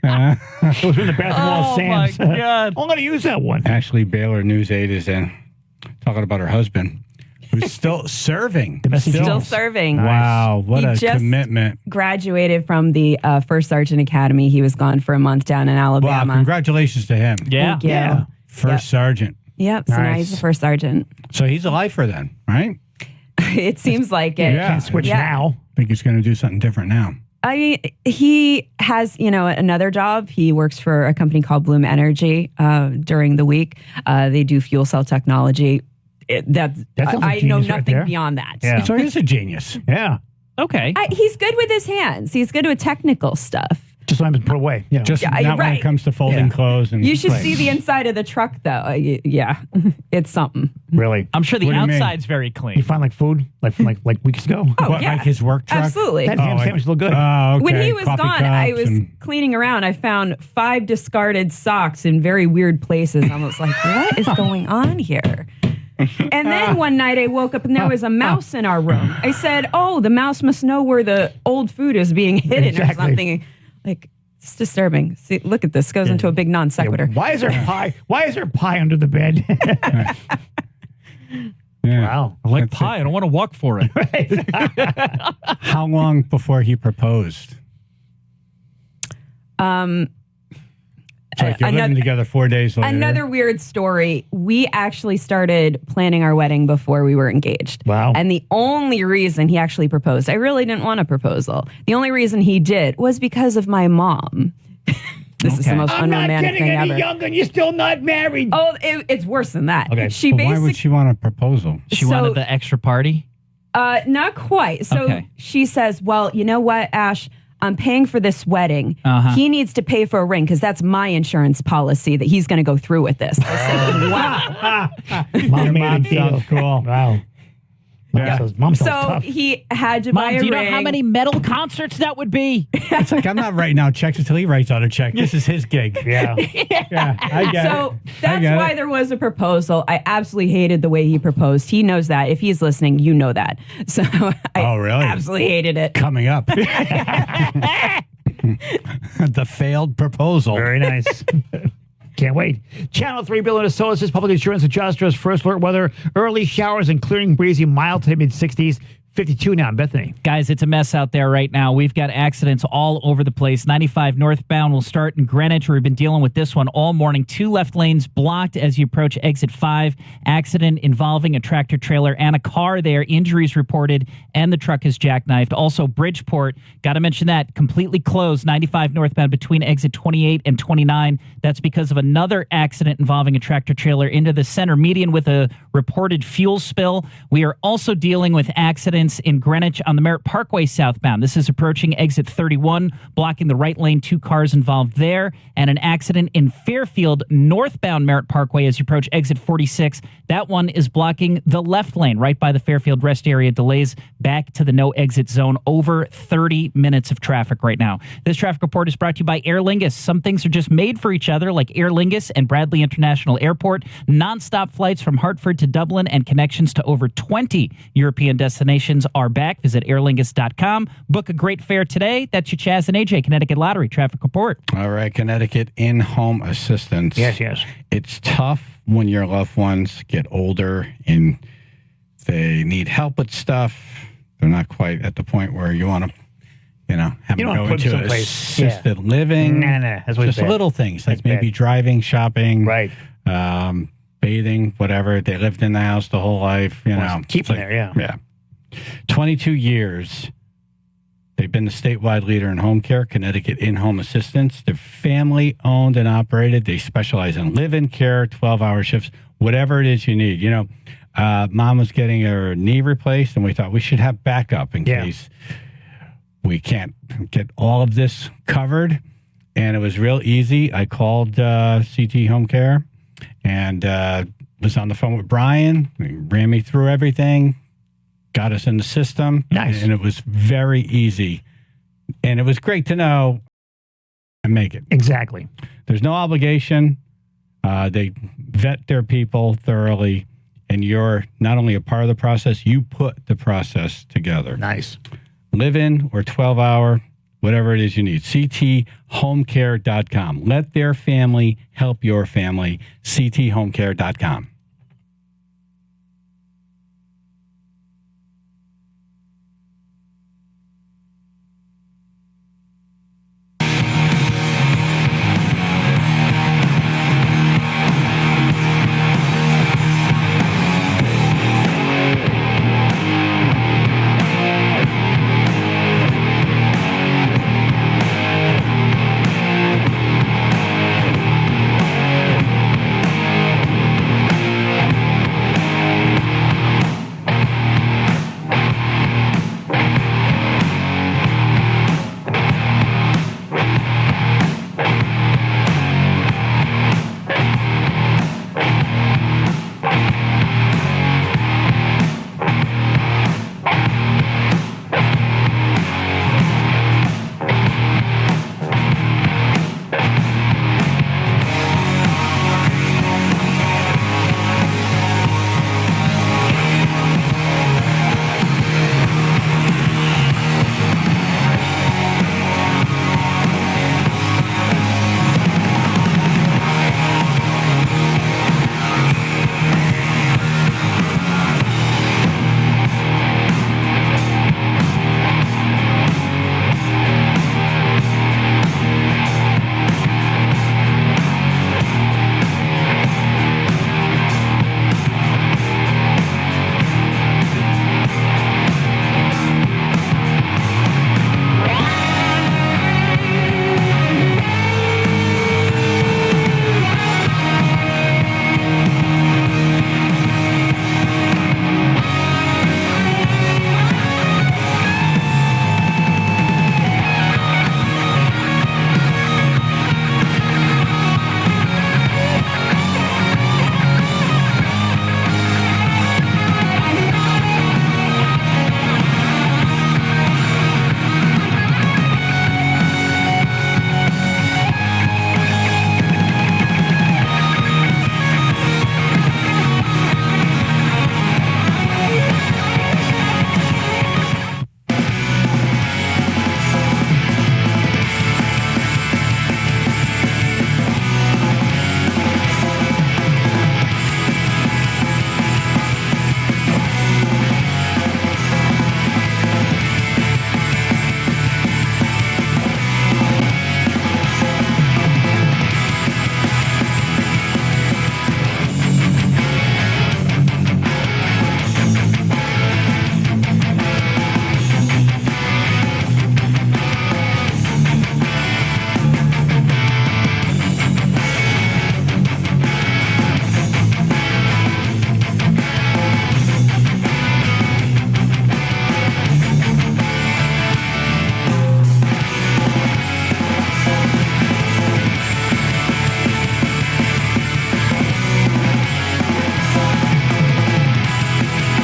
It was written on the bathroom wall of Sam's. my God. I'm going to use that one. Ashley Baylor, News 8, is in talking about her husband, who's still serving. Still serving. Wow, what He a just commitment. Graduated from the First Sergeant Academy. He was gone for a month down in Wow, Alabama. congratulations to him. Thank you. First sergeant. Yep. So now he's the first sergeant. So he's a lifer then, right? It seems like it. Yeah. Can't switch Yeah. now. I think he's going to do something different now. I mean, he has, another job. He works for a company called Bloom Energy during the week. They do fuel cell technology. That sounds like I know genius right nothing there. beyond that. Yeah. So he's a genius. Yeah. Okay. He's good with his hands. He's good with technical stuff. Just sometimes put away. Yeah. Just Yeah, not when right. it comes to folding clothes. And You should Right. see the inside of the truck, though. Yeah, it's something. Really. I'm sure the What do you mean? outside's very You clean. find like food like from like weeks ago. Oh, What, yeah. like his work truck? Absolutely. That ham like- sandwich look good. Oh, okay. When he was Coffee gone, I cups was and- cleaning around. I found 5 discarded socks in very weird places. I was like, what is going on here? And then one night I woke up and there was a mouse in our room. I said, oh, the mouse must know where the old food is being hidden Exactly. or something. Like, it's disturbing. See, look at this. Goes into a big non sequitur. Why is there pie? Why is there pie under the bed? Yeah. Wow. I like pie. I don't want to walk for it. How long before he proposed? It's like you're living another- together 4 days later. Another weird story. We actually started planning our wedding before we were engaged. Wow. And the only reason he actually proposed, I really didn't want a proposal. The only reason he did was because of my mom. This is the most I'm not unromantic getting thing any ever. younger and you're still not married. Oh, it's worse than that. Okay. She But why basically would she want a proposal? She So- wanted the extra party. Not quite. So Okay. she says, well, you know what, Ash? I'm paying for this wedding. Uh-huh. He needs to pay for a ring because that's my insurance policy that he's going to go through with this. I said, wow. Mom made a Mom deal. sounds cool. Wow. Mom sounds So tough. he had to buy Mom, a do you ring. know how many metal concerts that would be? It's like I'm not writing out checks until he writes out a check. This is his gig. Yeah. Yeah, I get So it. that's why there was a proposal. I absolutely hated the way he proposed. He knows that. If he's listening, you know that. So I Oh, really? absolutely hated it. Coming up. The failed proposal. Very nice. Can't wait. Channel 3 Bill Minnesota's public insurance adjusters. First alert weather. Early showers and clearing breezy, mild to mid 60s. 52 now in Bethany. Guys, it's a mess out there right now. We've got accidents all over the place. 95 northbound will start in Greenwich. We've been dealing with this one all morning. 2 left lanes blocked as you approach exit 5. Accident involving a tractor trailer and a car there. Injuries reported, and the truck is jackknifed. Also, Bridgeport, got to mention that, completely closed. 95 northbound between exit 28 and 29. That's because of another accident involving a tractor trailer into the center median with a reported fuel spill. We are also dealing with accidents in Greenwich on the Merritt Parkway southbound. This is approaching exit 31, blocking the right lane. 2 cars involved there, and an accident in Fairfield northbound Merritt Parkway as you approach exit 46. That one is blocking the left lane right by the Fairfield rest area. Delays back to the no exit zone. Over 30 minutes of traffic right now. This traffic report is brought to you by Aer Lingus. Some things are just made for each other, like Aer Lingus and Bradley International Airport. Non-stop flights from Hartford to Dublin and connections to over 20 European destinations are back. Visit airlingus.com. Book a great fare today. That's your Chaz and AJ Connecticut Lottery traffic report. All right, Connecticut in-home assistance. Yes. It's tough when your loved ones get older and they need help with stuff. They're not quite at the point where you want to, have them go into assisted living. No. That's what just little things like maybe driving, shopping, right? Bathing, whatever. They lived in the house the whole life. Keep them there. Yeah. 22 years. They've been the statewide leader in home care, Connecticut in-home assistance. They're family-owned and operated. They specialize in live-in care, 12-hour shifts, whatever it is you need. Mom was getting her knee replaced, and we thought we should have backup in case we can't get all of this covered. And it was real easy. I called CT Home Care and was on the phone with Brian. He ran me through everything. Got us in the system. Nice. And it was very easy. And it was great to know and make it. Exactly. There's no obligation. They vet their people thoroughly. And you're not only a part of the process, you put the process together. Nice. Live in or 12-hour, whatever it is you need. CTHomecare.com. Let their family help your family. CTHomecare.com.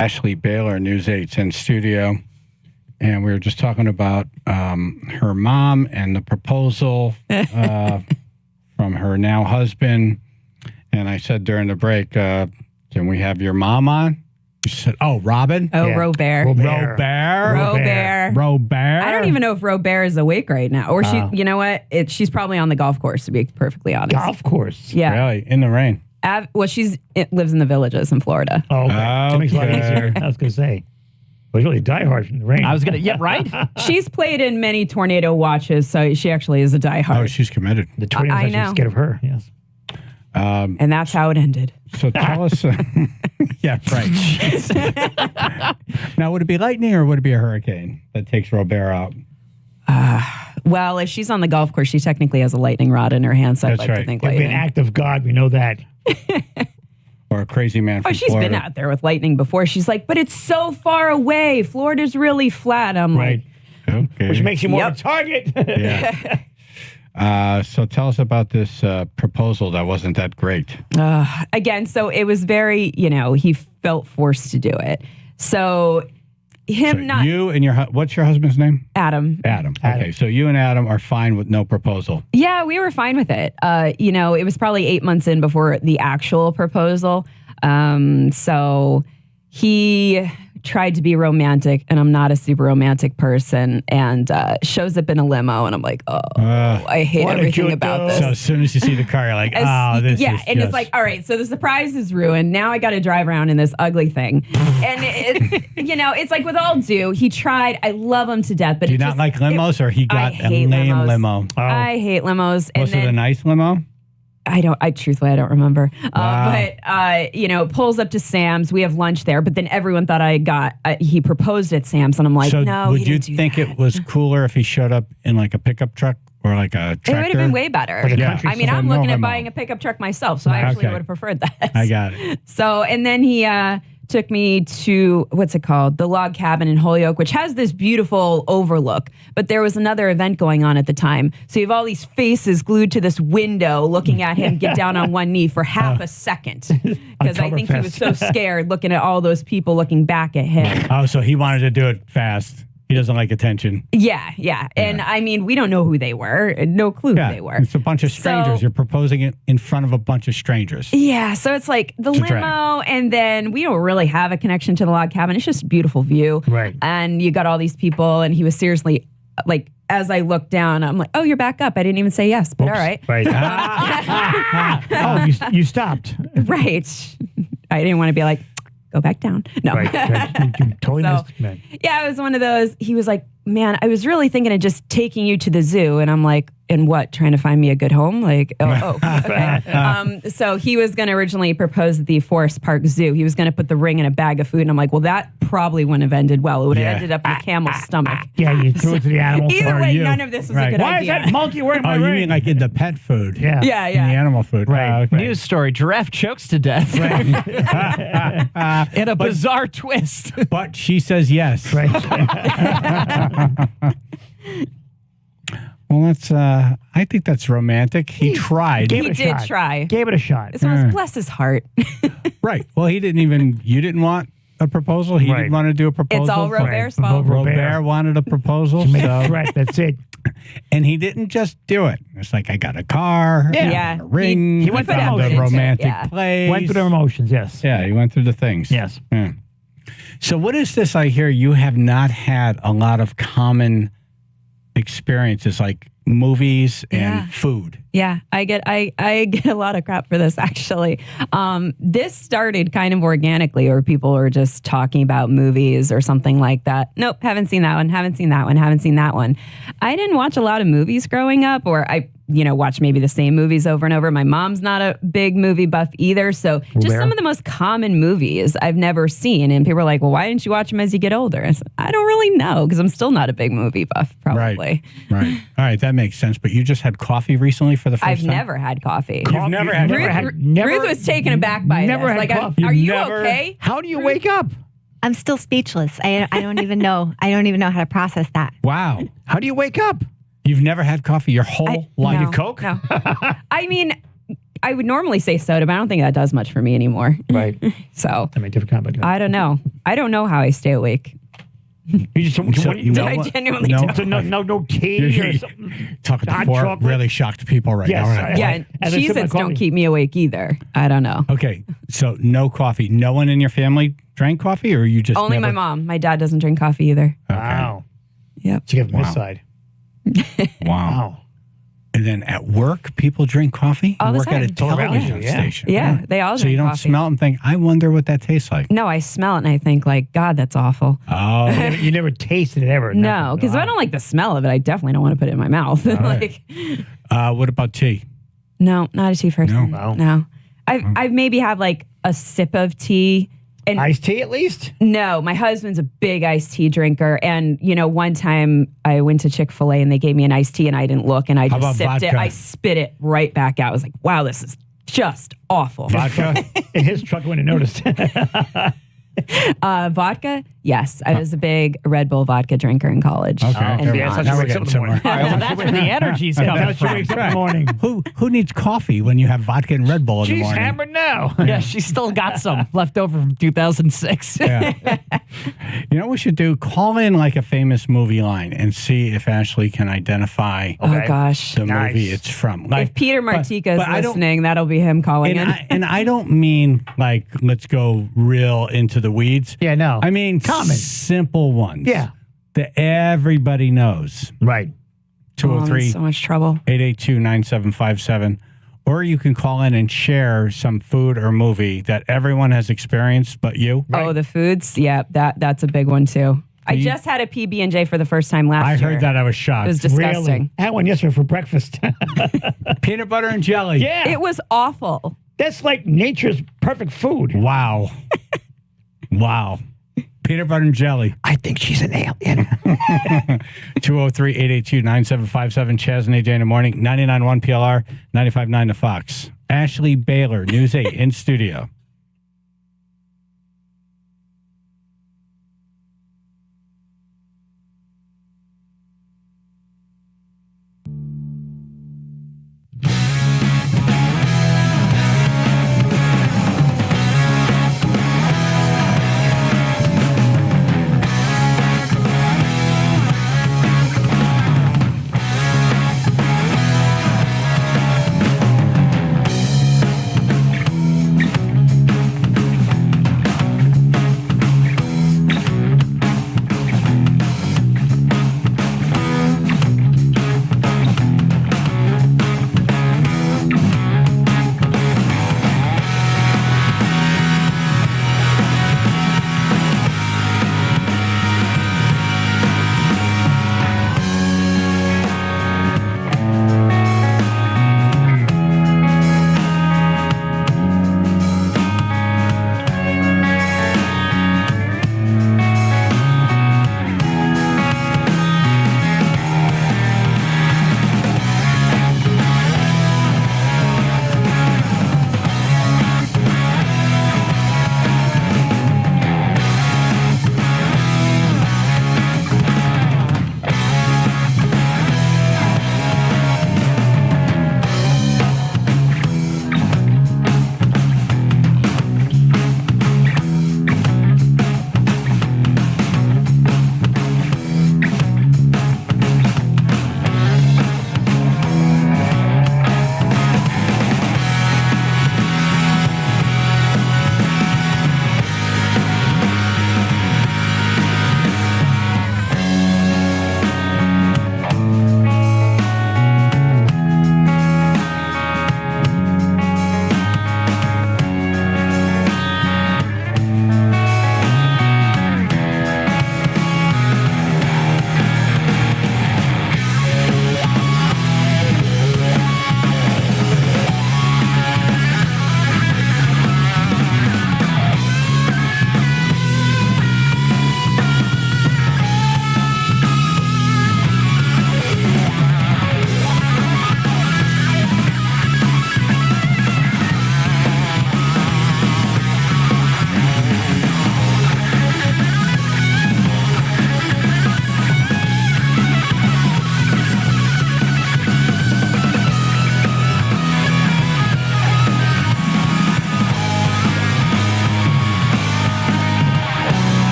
Ashley Baylor, News 8's in studio. And we were just talking about her mom and the proposal from her now husband. And I said during the break, can we have your mom on? She said, oh, Robin? Oh, Robert. Robert. I don't even know if Robert is awake right now. Or you know what? She's probably on the golf course, to be perfectly honest. Golf course? Yeah. Really? In the rain? It lives in the Villages in Florida. Oh, okay. That makes it a lot easier. I was going to say. It was really diehard from the rain. I was going to, yeah, right? She's played in many tornado watches, so she actually is a diehard. Oh, she's committed. The tornadoes I are know. scared of her, yes. And that's how it ended. So tell us. Yeah, right. Now, would it be lightning or would it be a hurricane that takes Robert out? Well, if she's on the golf course, she technically has a lightning rod in her hand, so I'd like to think It'd be lightning. an act of God. We know that. Or a crazy man from she's Florida. been out there with lightning before. She's like, but it's so far away. Florida's really flat. I'm like, Okay. Which makes you more of a target. Yeah. So tell us about this proposal that wasn't that great. Again, so it was very, he felt forced to do it. So you and what's your husband's name? Adam. Adam. Okay, so you and Adam are fine with no proposal. Yeah, we were fine with it. It was probably 8 months in before the actual proposal. So he tried to be romantic, and I'm not a super romantic person, and shows up in a limo, and I'm like, I hate everything about this. So as soon as you see the car, you're like, this is it's like, all right, so the surprise is ruined. Now I got to drive around in this ugly thing. And it's, it's like with all due, he tried. I love him to death. But do you not like limos, or he got a lame limo? I hate limos. Was it a nice limo? Truthfully, I don't remember. Wow. But pulls up to Sam's. We have lunch there, but then everyone thought he proposed at Sam's, and I'm like, so no, would you think it was cooler if he showed up in like a pickup truck or like a tractor? It would have been way better. I mean, I'm looking at buying a pickup truck myself, so I actually would have preferred that. I got it. So, and then he took me to, what's it called? The Log Cabin in Holyoke, which has this beautiful overlook. But there was another event going on at the time. So you have all these faces glued to this window looking at him get down on one knee for half a second. Because I think he was so scared looking at all those people looking back at him. Oh, so he wanted to do it fast. He doesn't like attention. Yeah. And I mean, we don't know who they were. No clue who they were. It's a bunch of strangers. You're proposing it in front of a bunch of strangers. Yeah. So it's like the limo, and then we don't really have a connection to the log cabin. It's just a beautiful view. Right. And you got all these people, and he was seriously like, as I looked down, I'm like, oh, you're back up. I didn't even say yes, but all right. Right. You stopped. Right. I didn't want to be like, go back down. No. Right. You totally missed it, man. Yeah, it was one of those. He was like, man, I was really thinking of just taking you to the zoo. And I'm like, and what? Trying to find me a good home? Like, okay. So he was going to originally propose at the Forest Park Zoo. He was going to put the ring in a bag of food. And I'm like, well, that probably wouldn't have ended well. It would have ended up in a camel's stomach. Yeah, you threw it to the animal. Either way, none of this was a good Why idea. is that monkey wearing my ring? You mean like in the pet food? Yeah. Yeah. In the animal food. Right. Okay. News story, giraffe chokes to death. In a bizarre twist. But she says yes. Right. Well, that's. I think that's romantic. He tried. He did try. Gave it a shot. This was bless his heart. Right. Well, he didn't even. You didn't want a proposal. He didn't want to do a proposal. It's all Robert's fault. Robert wanted a proposal. Made a threat. That's it. And he didn't just do it. It's like, I got a car, Yeah. a ring. He went put found effort a into it, romantic yeah. place. Went through their emotions, yes. Yeah, he went through the things. Yes. Yeah. So what is this I hear you have not had a lot of common experiences like movies and food? Yeah, I get a lot of crap for this actually. This started kind of organically, or people were just talking about movies or something like that. Nope, haven't seen that one, haven't seen that one, haven't seen that one. I didn't watch a lot of movies growing up, or I watch maybe the same movies over and over. My mom's not a big movie buff either, so just some of the most common movies I've never seen. And people are like, well, why didn't you watch them as you get older? I said, I don't really know, because I'm still not a big movie buff, probably. Right. All right, that makes sense. But you just had coffee recently for the first I've time? never had coffee. You've never had Ruth was taken aback by never this. had Like, coffee. are you Never- okay? How do you wake up? I'm still speechless. I don't even know. I don't even know how to process that. Wow. How do you wake up? You've never had coffee your whole life? No, You Coke? No. I mean, I would normally say soda, but I don't think that does much for me anymore. Right. So I mean, different kind, but I don't know. I don't know how I stay awake. You just I genuinely don't. So no tea or something. Talking to Hot four chocolate? really shocked people right Yes, now. Right? Yeah, As I sip my Cheez-Its don't coffee. keep me awake either. I don't know. Okay, so no coffee. No one in your family drank coffee, or you just Only never? my mom. My dad doesn't drink coffee either. Wow. Yep. She gave him Wow. his side. Wow. And then at work, people drink coffee. All You the work at a time. television Yeah. station. Yeah, they all So drink you don't coffee. smell it and think, I wonder what that tastes like. No, I smell it and I think like, God, that's awful. Oh, You never tasted it ever. No, because if I don't like the smell of it, I definitely don't want to put it in my mouth. like, what about tea? no, not a tea person. No. No. I've maybe had like a sip of tea. And iced tea at least? No, my husband's a big iced tea drinker. And, one time I went to Chick-fil-A and they gave me an iced tea and I didn't look and I How just about sipped it. vodka? I spit it right back out. I was like, wow, this is just awful. Vodka? In his truck, when he noticed. Vodka? Yes. I was a big Red Bull vodka drinker in college. Okay. And Okay. beyond. Now we're getting somewhere. That's where the energy's coming That's from. what wakes up in the morning. Who needs coffee when you have vodka and Red Bull in the She's morning? hammered now. Yeah, she still got some left over from 2006. Yeah. You know what we should do? Call in like a famous movie line and see if Ashley can identify Oh, gosh. the movie it's from. Like, If Peter Martika is but I don't- listening, that'll be him calling in. and I don't mean like let's go real into the weeds. Yeah, no. I mean Common. simple ones. Yeah. That everybody knows. Right. Oh, I'm in 203 so much trouble. 882-9757. Or you can call in and share some food or movie that everyone has experienced but you. Oh, the foods? Yeah, that's a big one too. I You- just had a PB&J for the first time last I year. heard that. I was It shocked. was disgusting. Really? I had one yesterday for breakfast. Peanut butter and jelly. Yeah. It was awful. That's like nature's perfect food. Wow. Wow. Peanut butter and jelly. I think she's an alien. 203-882-9757. Chaz and AJ in the morning. 99.1 PLR, 95.9 The Fox. Ashley Baylor, News 8 in studio.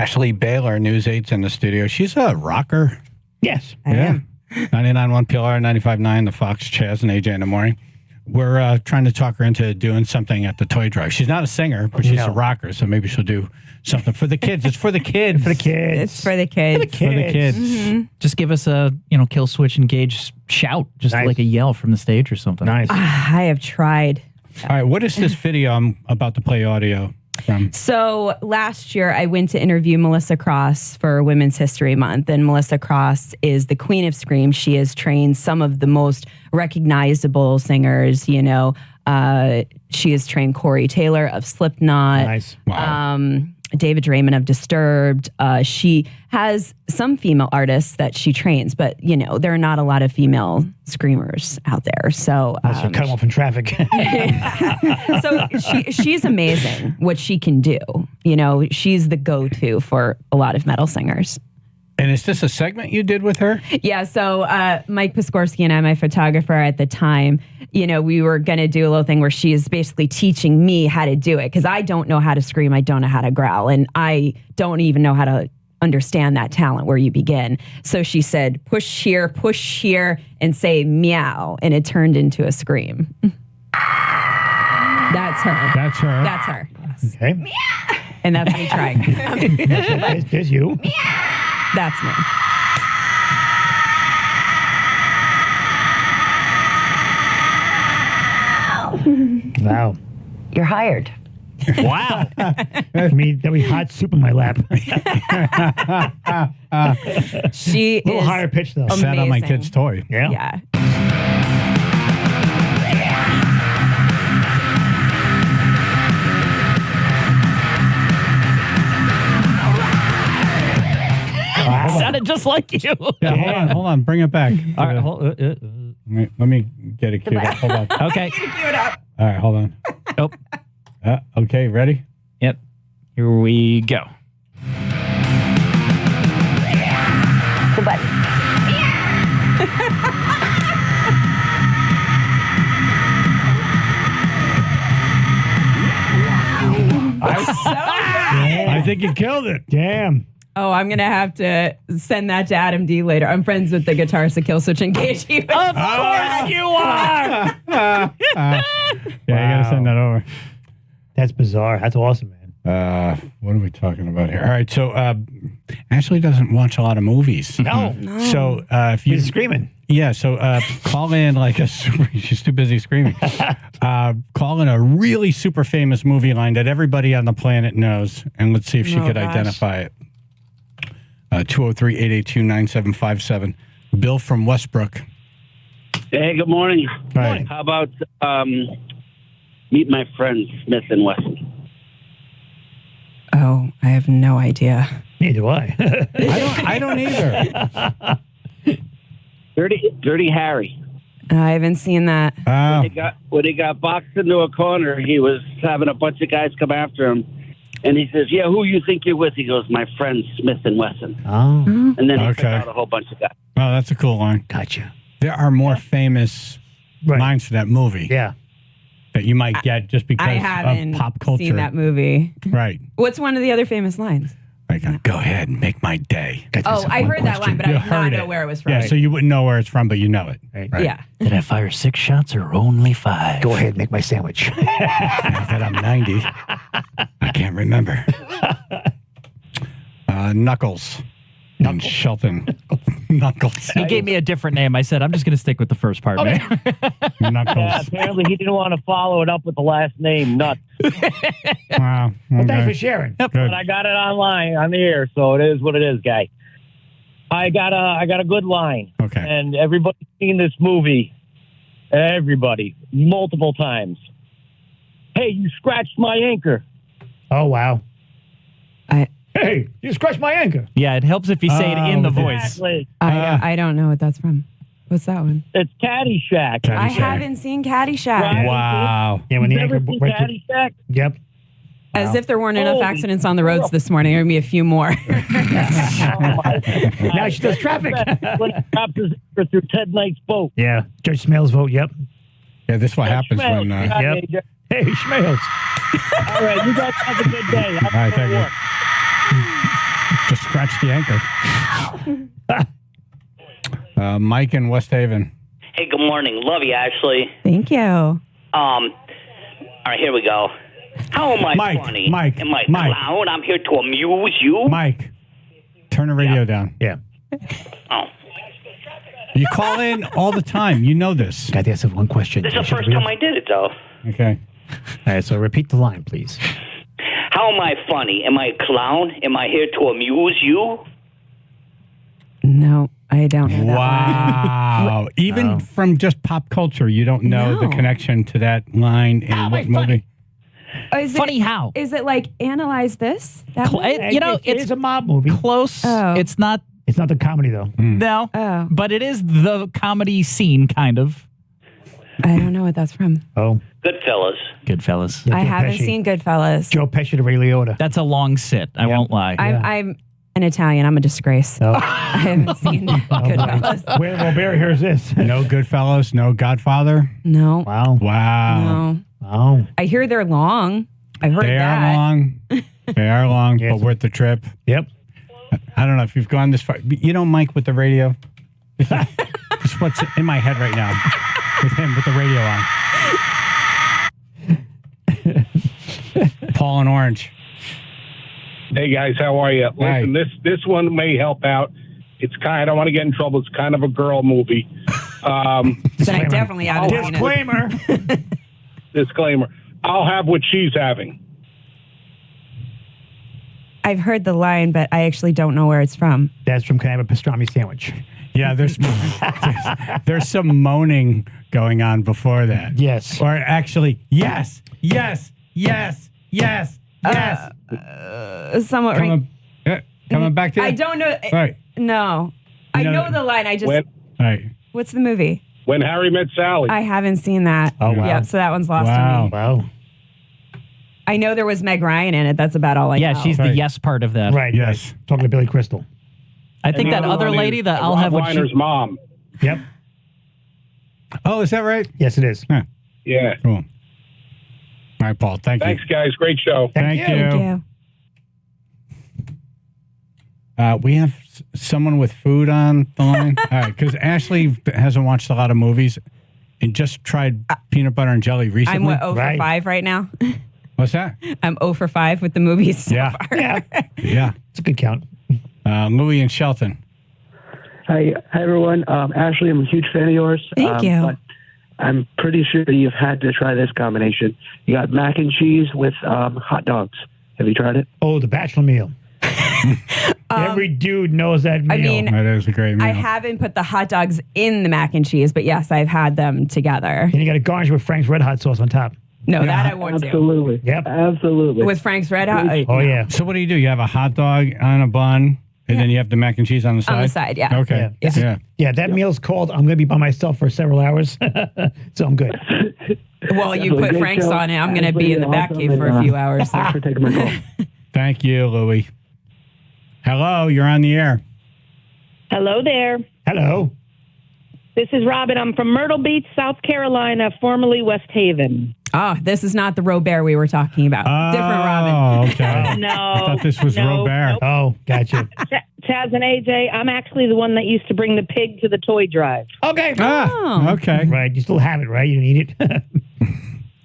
Ashley Baylor, News 8's in the studio. She's a rocker. Yes. I am. 99.1 PLR, 95.9 the Fox, Chaz and AJ in the morning. We're trying to talk her into doing something at the toy drive. She's not a singer, but she's a rocker, so maybe she'll do something for the kids. It's for the kids. For the kids. It's for the kids. For the kids. Mm-hmm. Just give us a, kill switch engage shout, just like a yell from the stage or something. Nice. I have tried. All right, what is this video I'm about to play audio from? So last year, I went to interview Melissa Cross for Women's History Month, and Melissa Cross is the queen of scream. She has trained some of the most recognizable singers. She has trained Corey Taylor of Slipknot. Nice. Wow. David Draymond of Disturbed. She has some female artists that she trains, but there are not a lot of female screamers out there. So cut them off in traffic. So she's amazing what she can do. She's the go-to for a lot of metal singers. And is this a segment you did with her? Yeah, so Mike Piskorski and I, my photographer at the time, we were going to do a little thing where she is basically teaching me how to do it because I don't know how to scream, I don't know how to growl, and I don't even know how to understand that talent where you begin. So she said, push here, and say meow, and it turned into a scream. That's her. That's her. That's her. Yes. Okay. Meow. And that's me trying. There's you. That's me. Wow. You're hired. Wow. That'd be hot soup in my lap. She a little is higher pitch though. Sat on my kid's toy. Yeah. Yeah. Sounded just like you. Yeah, hold on. Bring it back. All right, let me get it queued up. Hold on. Okay. All right, hold on. Nope. Okay, ready? Yep. Here we go. I think you killed it. Damn. Oh, I'm going to have to send that to Adam D later. I'm friends with the guitarist of Kill Switch Engage. Of course you are. Yeah, you got to send that over. That's bizarre. That's awesome, man. What are we talking about here? All right, so Ashley doesn't watch a lot of movies. No. So if you She's screaming. Yeah, so call in like she's too busy screaming. Call in a really super famous movie line that everybody on the planet knows, and let's see if she could identify it. 203-882-9757. Bill from Westbrook. Hey, good morning. Hi. How about meet my friends Smith and Wesson? Oh, I have no idea. Neither do I. I don't either. Dirty Harry. I haven't seen that. When he got boxed into a corner, he was having a bunch of guys come after him. And he says, yeah, who you think you're with? He goes, my friends Smith and Wesson. Oh. And then he took out a whole bunch of guys. Oh, that's a cool line. Gotcha. There are more famous lines for that movie. Yeah. That you might get just because I haven't of pop culture. seen that movie. Right. What's one of the other famous lines? Like, go ahead and make my day. Oh, I heard that line, but I did not know where it was from. Yeah, so you wouldn't know where it's from, but you know it. Right. Yeah. Did I fire 6 shots or only 5? Go ahead, make my sandwich. Now that I'm 90, I can't remember. Knuckles. And Shelton. Knuckles. He gave me a different name. I said, I'm just going to stick with the first part, man. Knuckles. Yeah, apparently he didn't want to follow it up with the last name, Nuts. Wow. Well, thanks for sharing. But I got it online on the air, so it is what it is, guy. I got a good line. Okay. And everybody's seen this movie. Everybody. Multiple times. Hey, you scratched my anchor. Oh, wow. Hey, you scratched my anchor. Yeah, it helps if you say it in the voice. Exactly. I don't know what that's from. What's that one? It's Caddyshack. I haven't seen Caddyshack. Wow. Yeah, when the Never anchor seen went to, Caddyshack? Yep. As if there weren't enough Holy accidents on the roads this morning. There are going to be a few more. Now she does traffic. When he drops his anchor through Ted Knight's boat. Yeah. Judge Smales vote. Yep. Yeah, this is what happens when... Yep. Hey, Schmales. All right, you guys have a good day. All right, thank you. Just scratch the anchor. Mike in West Haven. Hey, good morning. Love you, Ashley. Thank you. All right, here we go. How am I funny? Mike, Am I a Mike. clown? I'm here to amuse you. Mike, turn the radio down. Yeah. Oh. You call in all the time. You know this. Got to answer one question. This is the first time I did it, though. Okay. All right, so repeat the line, please. How am I funny? Am I a clown? Am I here to amuse you? No, I don't know that Wow. Even from just pop culture, you don't know the connection to that line in what movie? Funny how? Is it like Analyze This? That one? It's a mob movie. Close. Oh. It's not. It's not the comedy though. No. Oh. But it is the comedy scene, kind of. I don't know what that's from. Oh. Goodfellas. Goodfellas. Yeah, I Joe haven't Pesci. seen Goodfellas. Joe Pesci to Ray Liotta. That's a long sit. I won't lie. I'm an Italian. I'm a disgrace. Oh. I haven't seen Goodfellas. Wait, well, Barry, here's this. No Goodfellas, no Godfather? No. Wow. Wow. No. Wow. I hear they're long. I've heard They that. are long. They are long, but worth the trip. Yep. I don't know if you've gone this far. You know Mike with the radio? Just what's in my head right now with him with the radio on. Paul and Orange. Hey guys, how are you? Listen, this one may help out. It's kind. I don't want to get in trouble. It's kind of a girl movie. Then I definitely haven't seen it. Disclaimer. Disclaimer. I'll have what she's having. I've heard the line, but I actually don't know where it's from. That's from Can I Have a Pastrami Sandwich? Yeah, there's some moaning going on before that. Yes. Or actually, yes. Somewhat right. Coming back to you? I don't know. Right. No. I know the line. I just. Right. What's the movie? When Harry Met Sally. I haven't seen that. Oh, wow. Yep, so that one's lost to me. Wow. I know there was Meg Ryan in it. That's about all I know. Yeah, she's the yes part of that. Right. Yes. Right. Talking to Billy Crystal. I think that other lady that I'll have what Weiner's mom. Yep. Oh, is that right? Yes, it is. Huh. Yeah. Cool. All right, Paul. Thank you. Thanks, guys. Great show. Thank you. We have someone with food on the line. All right, because Ashley hasn't watched a lot of movies and just tried peanut butter and jelly recently. I'm 0 for 5 right now. What's that? I'm 0 for 5 with the movies so far. Yeah. It's a good count. Louis and Shelton. Hi everyone. Ashley, I'm a huge fan of yours. Thank you. But I'm pretty sure you've had to try this combination. You got mac and cheese with hot dogs. Have you tried it? Oh, the bachelor meal. Every dude knows that meal. I mean, that is a great meal. I haven't put the hot dogs in the mac and cheese, but yes, I've had them together. And you got to garnish with Frank's Red Hot sauce on top. No, that I won't do. Absolutely. Yep. Absolutely. With Frank's Red Hot. Oh, yeah. So what do? You have a hot dog on a bun, and then you have the mac and cheese on the side? On the side, yeah. Okay. Yeah, that meal's called I'm going to be by myself for several hours, so I'm good. Well, you put Frank's on it. I'm going to be in the back cave for a few hours. Thanks for taking my call. Thank you, Louis. Hello, you're on the air. Hello there. Hello. This is Robin. I'm from Myrtle Beach, South Carolina, formerly West Haven. Oh, this is not the Robert we were talking about. Different Robin. Oh, okay. No. I thought this was Robert. Nope. Oh, gotcha. Chaz and AJ, I'm actually the one that used to bring the pig to the toy drive. Okay. Okay. Right. You still have it, right? You didn't eat it?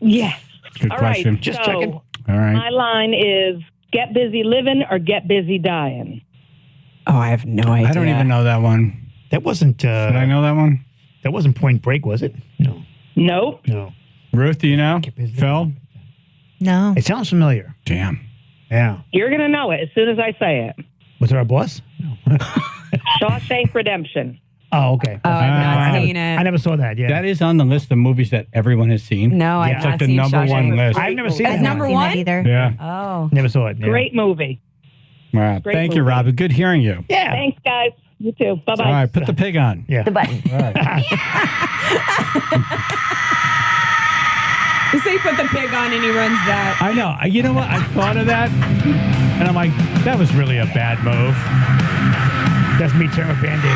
Yes. Good All question. right, Just so checking. All right. My line is get busy living or get busy dying. Oh, I have no idea. I don't even know that one. That wasn't. Did I know that one? That wasn't Point Break, was it? No. Nope. No. Ruth, do you know? Phil? No. It sounds familiar. Damn. Yeah. You're going to know it as soon as I say it. Was it our boss? No. Shawshank Redemption. Oh, okay. Oh, I've not seen I it. never saw that. Yeah. That is on the list of movies that everyone has seen. No, I've It's not like the seen number Shawshank. one list. I've never seen As that. number Seen one? that either. Yeah. Oh. Never saw it. Yeah. Great movie. All right. Great Thank you, movie. Robin. Good hearing you. Yeah. Thanks, guys. You too. Bye-bye. All right. Put the pig on. Yeah. The button. All right. You say put the pig on and he runs that. I know. You know what? I thought of that, and I'm like, that was really a bad move. That's me tearing a Band-Aid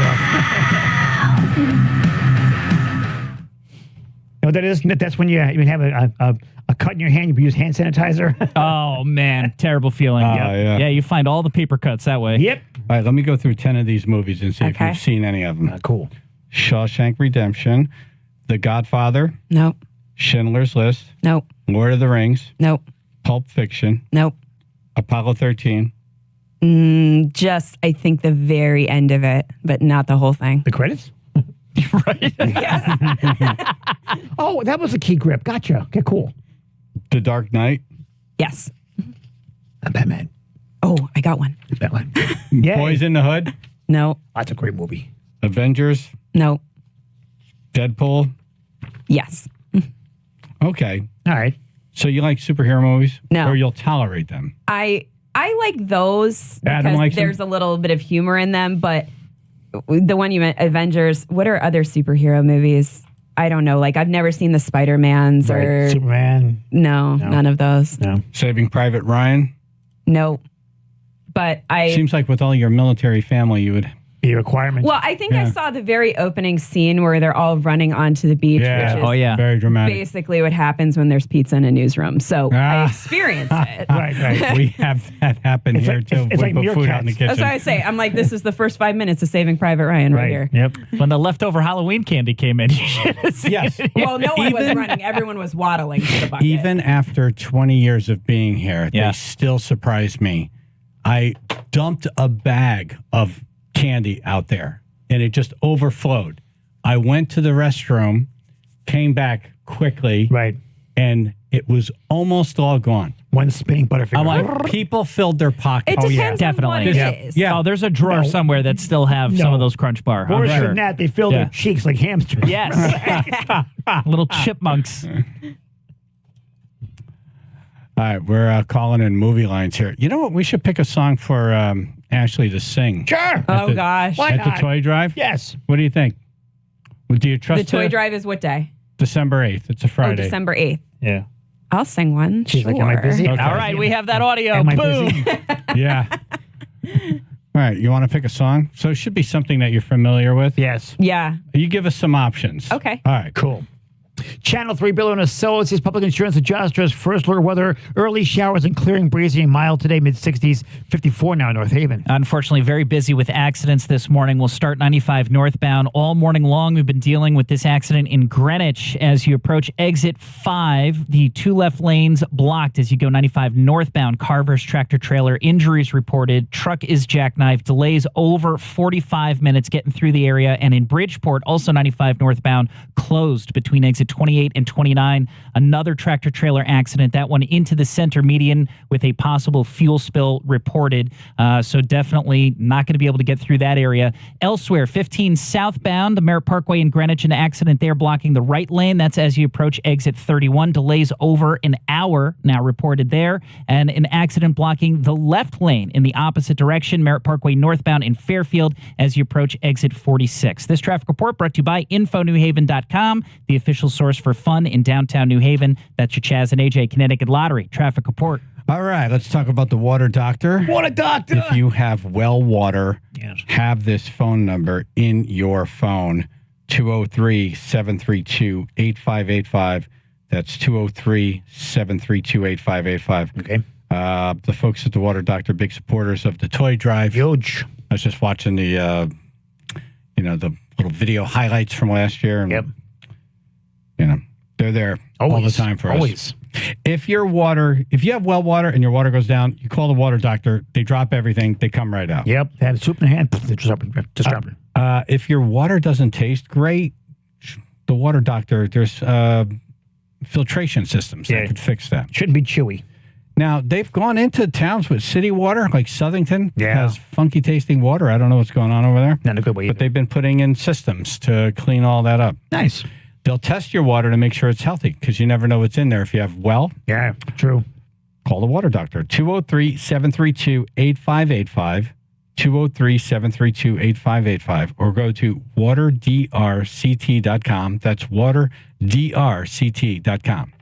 off. what that is? That's when you have a cut in your hand, you use hand sanitizer. Oh, man. Terrible feeling. Yeah. Yeah, you find all the paper cuts that way. Yep. All right, let me go through 10 of these movies and see if you've seen any of them. Cool. Shawshank Redemption, The Godfather. Nope. Schindler's List. Nope. Lord of the Rings. Nope. Pulp Fiction. Nope. Apollo 13. Just, I think, the very end of it, but not the whole thing. The credits? Right. Oh, that was a key grip. Gotcha. Okay, cool. The Dark Knight. Yes. Batman. Oh, I got one. Batman. Boys in the Hood. No. That's a great movie. Avengers. No. Deadpool. Yes. Okay. All right. So you like superhero movies? No. Or you'll tolerate them? I like those Adam because likes them? there's a little bit of humor in them, but the one you meant, Avengers, what are other superhero movies? I don't know. Like, I've never seen the Spider-Mans or... Superman. No, none of those. No. Saving Private Ryan. No. But Seems like with all your military family, you would... Be a requirement. Well, I think I saw the very opening scene where they're all running onto the beach, Yeah. which is Very dramatic. basically what happens when there's pizza in a newsroom. So I experienced it. Right. We have that happen here, too. it's We like put food out in the meerkats. kitchen. That's what I say. I'm like, this is the first 5 minutes of Saving Private Ryan right here. Yep. When the leftover Halloween candy came in, you should have seen Yes. it. Well, no one was running. Everyone was waddling to the bucket. Even after 20 years of being here, Yeah. they still surprise me. I dumped a bag of candy out there, and it just overflowed. I went to the restroom, came back quickly, Right. and it was almost all gone. One spinning Butterfinger. I'm like, people filled their pockets. It depends on definitely. what Yeah. it is. Yeah. Oh, there's a drawer somewhere that still have some No. of those Crunch Bar. I'm Worse sure. than that, they fill Yeah. their cheeks like hamsters. Yes. Little chipmunks. All right, we're calling in movie lines here. You know what? We should pick a song for Ashley to sing. Sure. Oh, gosh. Why At not? the Toy Drive? Yes. What do you think? Do you trust The toy her? drive is what day? December 8th. It's a Oh, Friday. December 8th. Yeah. I'll sing one. She's like, am I busy? Okay. All right, we have that audio. Am I Boom. busy? Yeah. All right, you want to pick a song? So it should be something that you're familiar with. Yes. Yeah. You give us some options. Okay. All right, Cool. Channel 3 Bill and Associates Public Insurance Adjusters. First alert weather. Early showers and clearing, breezy and mild today. Mid-60s. 54 now in North Haven. Unfortunately, very busy with accidents this morning. We'll start 95 northbound all morning long. We've been dealing with this accident in Greenwich as you approach exit 5. The 2 left lanes blocked as you go 95 northbound. Carver's tractor trailer. Injuries reported. Truck is jackknifed. Delays over 45 minutes getting through the area. And in Bridgeport, also 95 northbound, closed between exit 28 and 29. Another tractor trailer accident. That one into the center median with a possible fuel spill reported. So definitely not going to be able to get through that area. Elsewhere, 15 southbound, the Merritt Parkway in Greenwich, an accident there blocking the right lane. That's as you approach exit 31. Delays over an hour now reported there. And an accident blocking the left lane in the opposite direction, Merritt Parkway northbound in Fairfield as you approach exit 46. This traffic report brought to you by InfoNewHaven.com, the official source for fun in downtown New Haven. That's your Chaz and AJ Connecticut Lottery traffic report. All right, let's talk about the water doctor. Water doctor. If you have well water, have this phone number in your phone, 203-732-8585. That's 203-732-8585. Okay. The folks at the Water Doctor, big supporters of the Toy Drive. Huge. I was just watching the, the little video highlights from last year. And, they're there all the time for us. If you have well water and your water goes down, you call the Water Doctor. They drop everything. They come right out. Yep. They had a soup in their hand. Just drop it. If your water doesn't taste great, the Water Doctor, there's filtration systems that could fix that. Shouldn't be chewy. Now, they've gone into towns with city water, like Southington has funky tasting water. I don't know what's going on over there. Not a good way. But they've been putting in systems to clean all that up. Nice. They'll test your water to make sure it's healthy because you never know what's in there. If you have well, yeah, true. Call the Water Doctor, 203-732-8585, 203-732-8585, or go to waterdrct.com. That's waterdrct.com.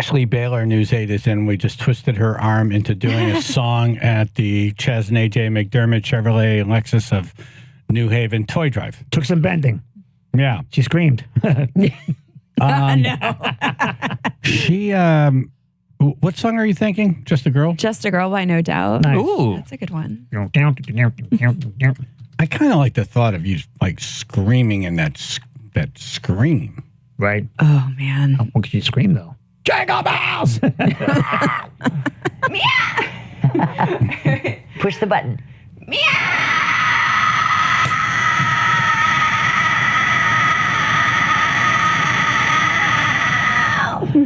Ashley Baylor, News 8, is in. We just twisted her arm into doing a song at the Chaz and AJ McDermott Chevrolet and Lexus of New Haven Toy Drive. Took some bending. Yeah. She screamed. She, what song are you thinking? Just a Girl? Just a Girl by No Doubt. Nice. Ooh. That's a good one. I kind of like the thought of you like screaming in that scream. Right. Oh, man. What could you scream, though? Jingle bells! Push the button.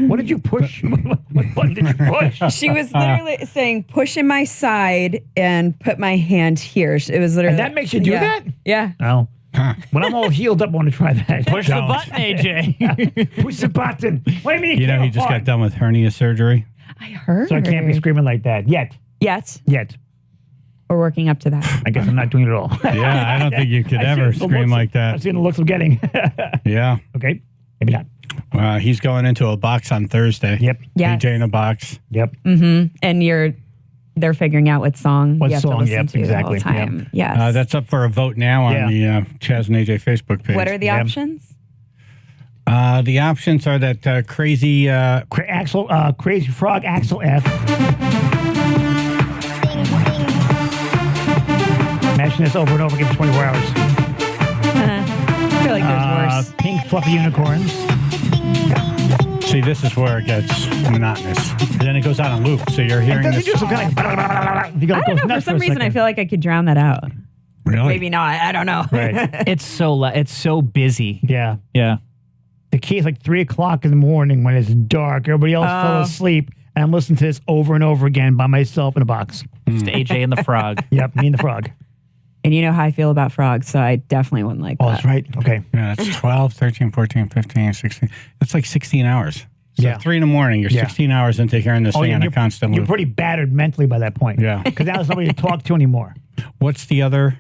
What did you push? What button did you push? She was literally saying, push in my side and put my hand here. It was literally. And that makes you do that? Yeah. Oh. When I'm all healed up, I want to try that. Push the button, AJ. Push the button. What do you mean? You know, he just got done with hernia surgery. I heard. So I can't be screaming like that yet. Yet. We're working up to that. I guess I'm not doing it at all. Yeah, I don't think you could ever scream like that. I've seen the looks I'm getting. Yeah. Okay. Maybe not. He's going into a box on Thursday. Yep. Yes. AJ in a box. Yep. Mm-hmm. And they're figuring out what song What you have song, to listen yep, to exactly, the whole time. yep. Yes. That's up for a vote now on the Chaz and AJ Facebook page. What are the options? The options are that crazy... Crazy Frog, Axel F. Mashing this over and over again for 24 hours. I feel like there's worse. Pink Fluffy Unicorns. See, this is where it gets monotonous. And then it goes on a loop, so you're hearing Does this... it do some kind of... I don't know. For some reason, I feel like I could drown that out. Really? Maybe not. I don't know. Right. It's so busy. Yeah. Yeah. The key is like 3 o'clock in the morning when it's dark. Everybody else fell asleep. And I'm listening to this over and over again by myself in a box. Just AJ and the frog. Yep, me and the frog. And you know how I feel about frogs, so I definitely wouldn't like that. Oh, that's right. Okay. Yeah, that's 12, 13, 14, 15, 16. That's like 16 hours. So Yeah. 3 in the morning, you're 16 hours into hearing this thing on a constant You're loop. pretty battered mentally by that point. Yeah. Because now there's nobody to talk to anymore. What's the other...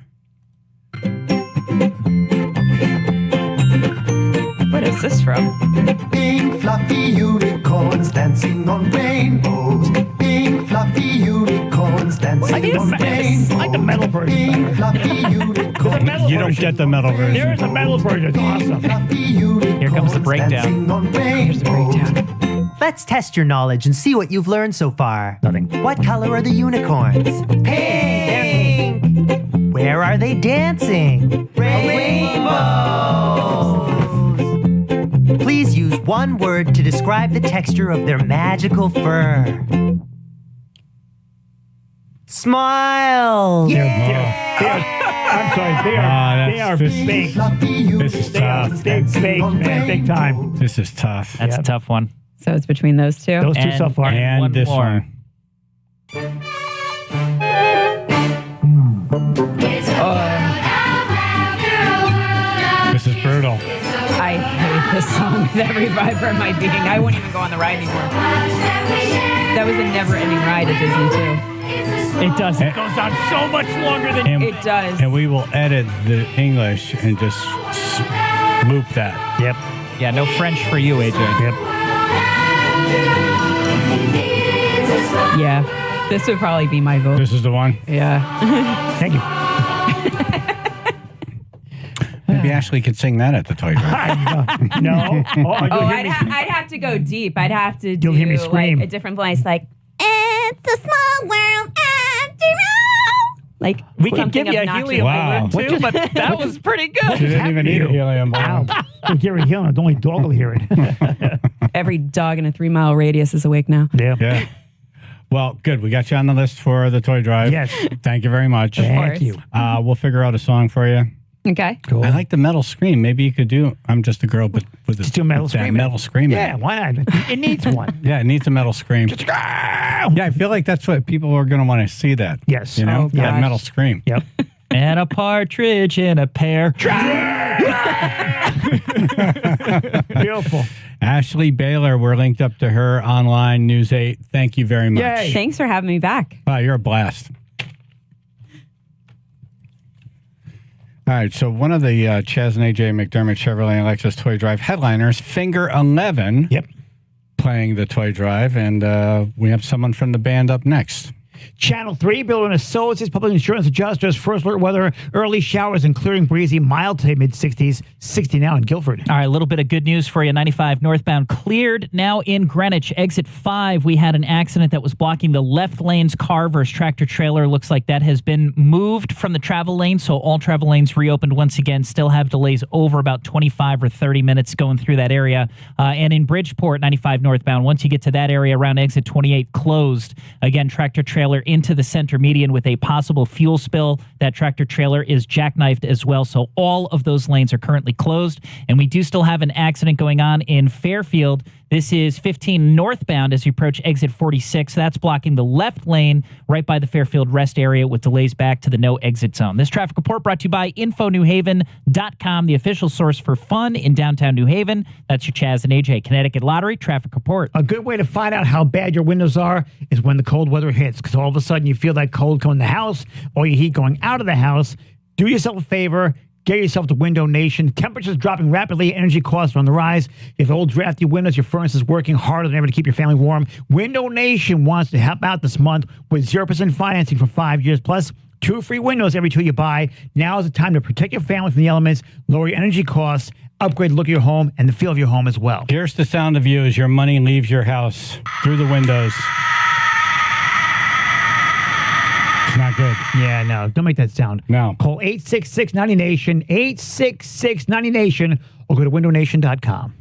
What is this from? Pink fluffy unicorns dancing on rainbows. Pink fluffy unicorns dancing on rainbows. I like the metal version. Pink fluffy unicorns. You don't get the metal version. There is a metal version. It's awesome. Here comes the breakdown. Here's the breakdown. Let's test your knowledge and see what you've learned so far. Nothing. What color are the unicorns? Pink. Where are they dancing? Rainbows. Please use one word to describe the texture of their magical fur. Smile. I'm sorry. They are baked. This is tough. They're baked, man. Big time. This is tough. That's a tough one. So it's between those two? Those two so far. And one this more. one. This is brutal. I hate this song with every fiber of my being. I wouldn't even go on the ride anymore. That was a never-ending ride at Disney, too. It does. It goes on so much longer than And, It does. and we will edit the English and just loop that. Yep. Yeah, no French for you, AJ. Yep. Yeah. This would probably be my vote. This is the one. Yeah. Thank you. Maybe Ashley could sing that at the toy drive. No. I'd have to go deep. I'd have to do You'll hear me scream. like a different voice, like, it's a small world after all. Like, We can something give you a obnoxious. helium Wow. balloon too, but that was pretty good. She didn't even need a helium balloon. Wow. You'll hear it healing. The only dog will hear it. Every dog in a 3-mile radius is awake now. Yeah. Yeah. Well, good. We got you on the list for the toy drive. Yes. Thank you very much. Thank you. We'll figure out a song for you. Okay. Cool. I like the metal scream. Maybe you could do I'm Just a Girl, but with Just do metal that screaming. metal screaming. Yeah, why not? It needs one. Yeah, it needs a metal scream. Yeah, I feel like that's what people are going to want to see that. Yes. You know, Oh, that gosh. metal scream. Yep. And a partridge in a pear. Beautiful. Ashley Baylor, we're linked up to her online, News 8. Thank you very much. Yay. Thanks for having me back. Wow, you're a blast. All right, so one of the Chaz and AJ McDermott Chevrolet and Lexus Toy Drive headliners, Finger 11, Yep. playing the toy drive, and we have someone from the band up next. Channel 3, Bill and Associates, public insurance adjusters, first alert weather, early showers and clearing breezy, mild to mid-60s, 60 now in Guilford. All right, a little bit of good news for you. 95 northbound cleared now in Greenwich. Exit 5, we had an accident that was blocking the left lane's car versus tractor trailer. Looks like that has been moved from the travel lane, so all travel lanes reopened once again. Still have delays over about 25 or 30 minutes going through that area. And in Bridgeport, 95 northbound, once you get to that area around exit 28, closed. Again, tractor trailer into the center median with a possible fuel spill. That tractor trailer is jackknifed as well, so all of those lanes are currently closed. And we do still have an accident going on in Fairfield. This is 15 northbound as you approach exit 46. That's blocking the left lane right by the Fairfield rest area with delays back to the no exit zone. This traffic report brought to you by InfoNewHaven.com, the official source for fun in downtown New Haven. That's your Chaz and AJ Connecticut Lottery traffic report. A good way to find out how bad your windows are is when the cold weather hits, because all of a sudden you feel that cold coming in the house or your heat going out of the house. Do yourself a favor. Get yourself to Window Nation. Temperatures dropping rapidly. Energy costs are on the rise. You have old drafty windows. Your furnace is working harder than ever to keep your family warm. Window Nation wants to help out this month with 0% financing for 5 years, plus 2 free windows every 2 you buy. Now is the time to protect your family from the elements, lower your energy costs, upgrade the look of your home, and the feel of your home as well. Here's the sound of you as your money leaves your house through the windows. It's not good. Yeah, no. Don't make that sound. No. Call 866-90-NATION, 866-90-NATION, or go to windownation.com.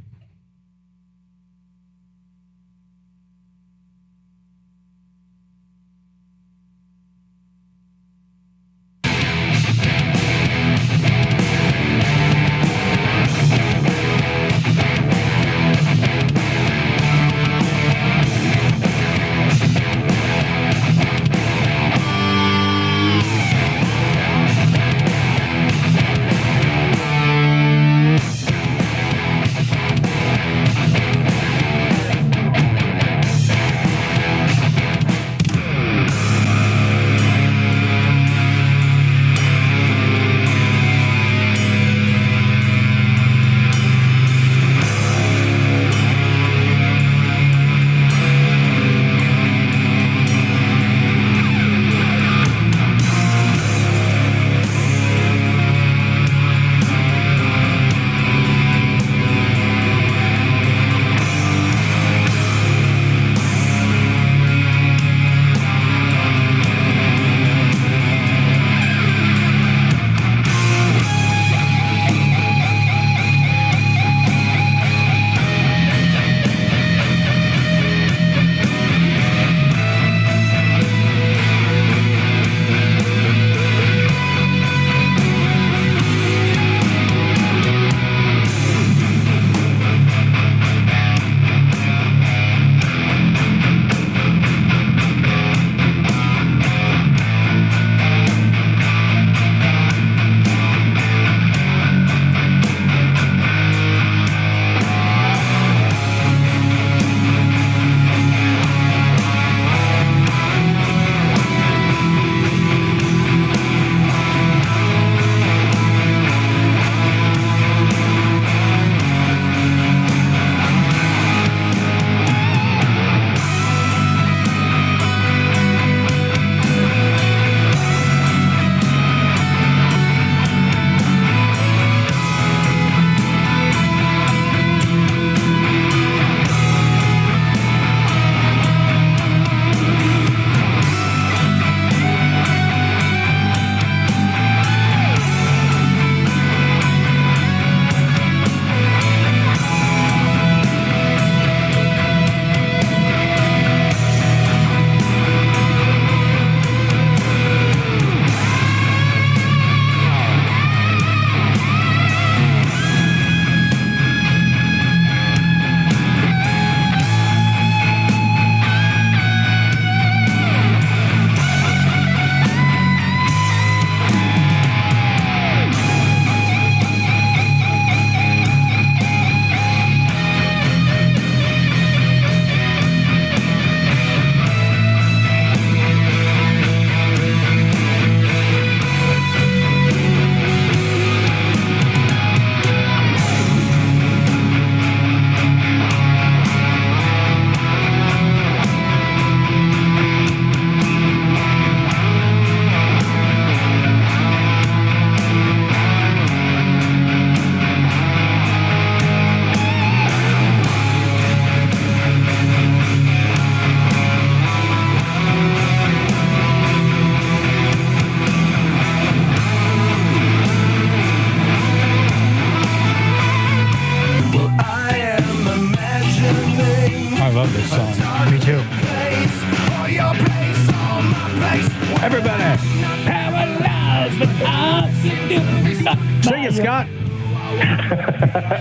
Sing it, Scott.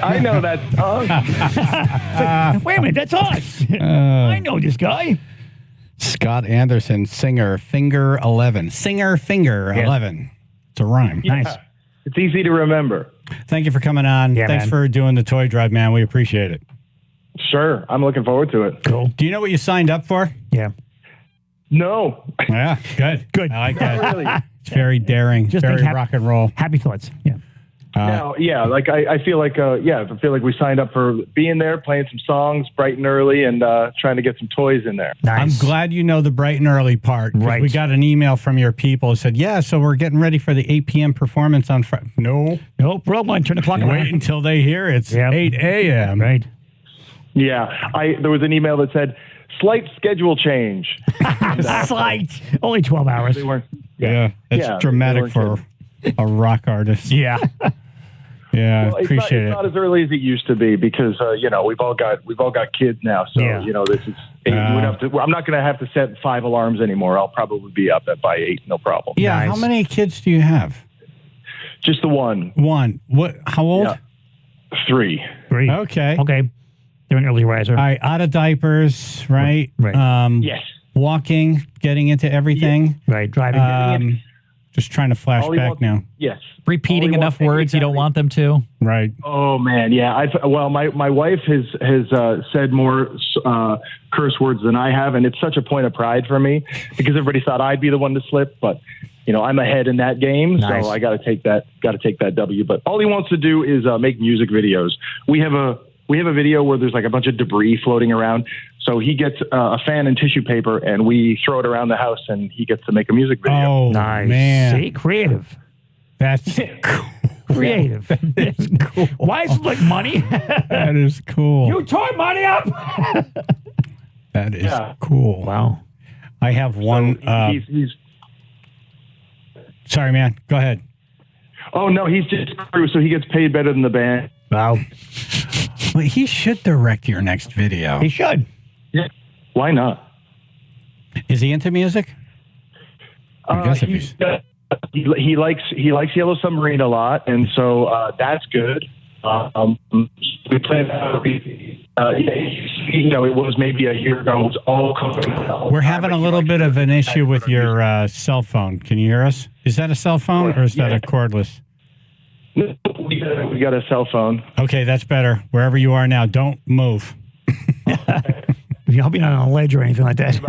I know that song. Wait a minute, that's us. I know this guy. Scott Anderson, singer, finger 11. Singer, finger 11. It's a rhyme. Yeah. Nice. It's easy to remember. Thank you for coming on. Yeah, Thanks man. for doing the toy drive, man. We appreciate it. Sure. I'm looking forward to it. Cool. Do you know what you signed up for? Yeah. No. Yeah, good. Good. I like that. Not really. It's very daring, Just very think rock and roll. Happy thoughts. Yeah. Now, yeah, like I feel like I feel like we signed up for being there, playing some songs bright and early, and trying to get some toys in there. I'm glad you know the bright and early part. 'Cause Right. We got an email from your people that said, yeah, so we're getting ready for the 8 p.m. performance on Friday. No. Nope. We're all going to turn the clock Wait around. until they hear it's Yep. 8 a.m. Right. Yeah, there was an email that said slight schedule change. Slight. Only 12 hours. They weren't. Yeah. It's Yeah, dramatic they for weren't a rock artist. Yeah. Yeah, Well, appreciate it's it. not as early as it used to be because we've all got kids now. So Yeah. this is I'm not going to have to set 5 alarms anymore. I'll probably be up by 8, no problem. Yeah, Nice. how many kids do you have? Just the one. One. What? How old? Yeah. 3. 3. Okay. Okay. They're an early riser. All right, out of diapers, right? Right. Yes. Walking, getting into everything. Right. Driving. Just trying to flash All he back wants- now. Yes. Repeating All he enough wants- words you don't want them to. Right. Oh man, yeah. My wife has said more curse words than I have, and it's such a point of pride for me because everybody thought I'd be the one to slip, but I'm ahead in that game, Nice. so I got to take that W. But all he wants to do is make music videos. We have a video where there's like a bunch of debris floating around, so he gets a fan and tissue paper, and we throw it around the house, and he gets to make a music video. Oh, Nice. man. See? Creative. That's Creative. That's cool. Why is it like money? that is cool. You tore money up. That is Yeah. cool. Wow. I have one. He's Sorry, man. Go ahead. oh no, he's just crew, so he gets paid better than the band. Wow. Well, he should direct your next video. He should. Yeah. Why not? Is he into music? I guess if he's. He likes Yellow Submarine a lot, and so that's good. We played. It was maybe a year ago. It was all. We're having a little bit of an issue with your cell phone. Can you hear us? Is that a cell phone or is that a cordless? No, we got a cell phone. Okay, that's better. Wherever you are now, don't move. You hope you're not on a ledge or anything like that.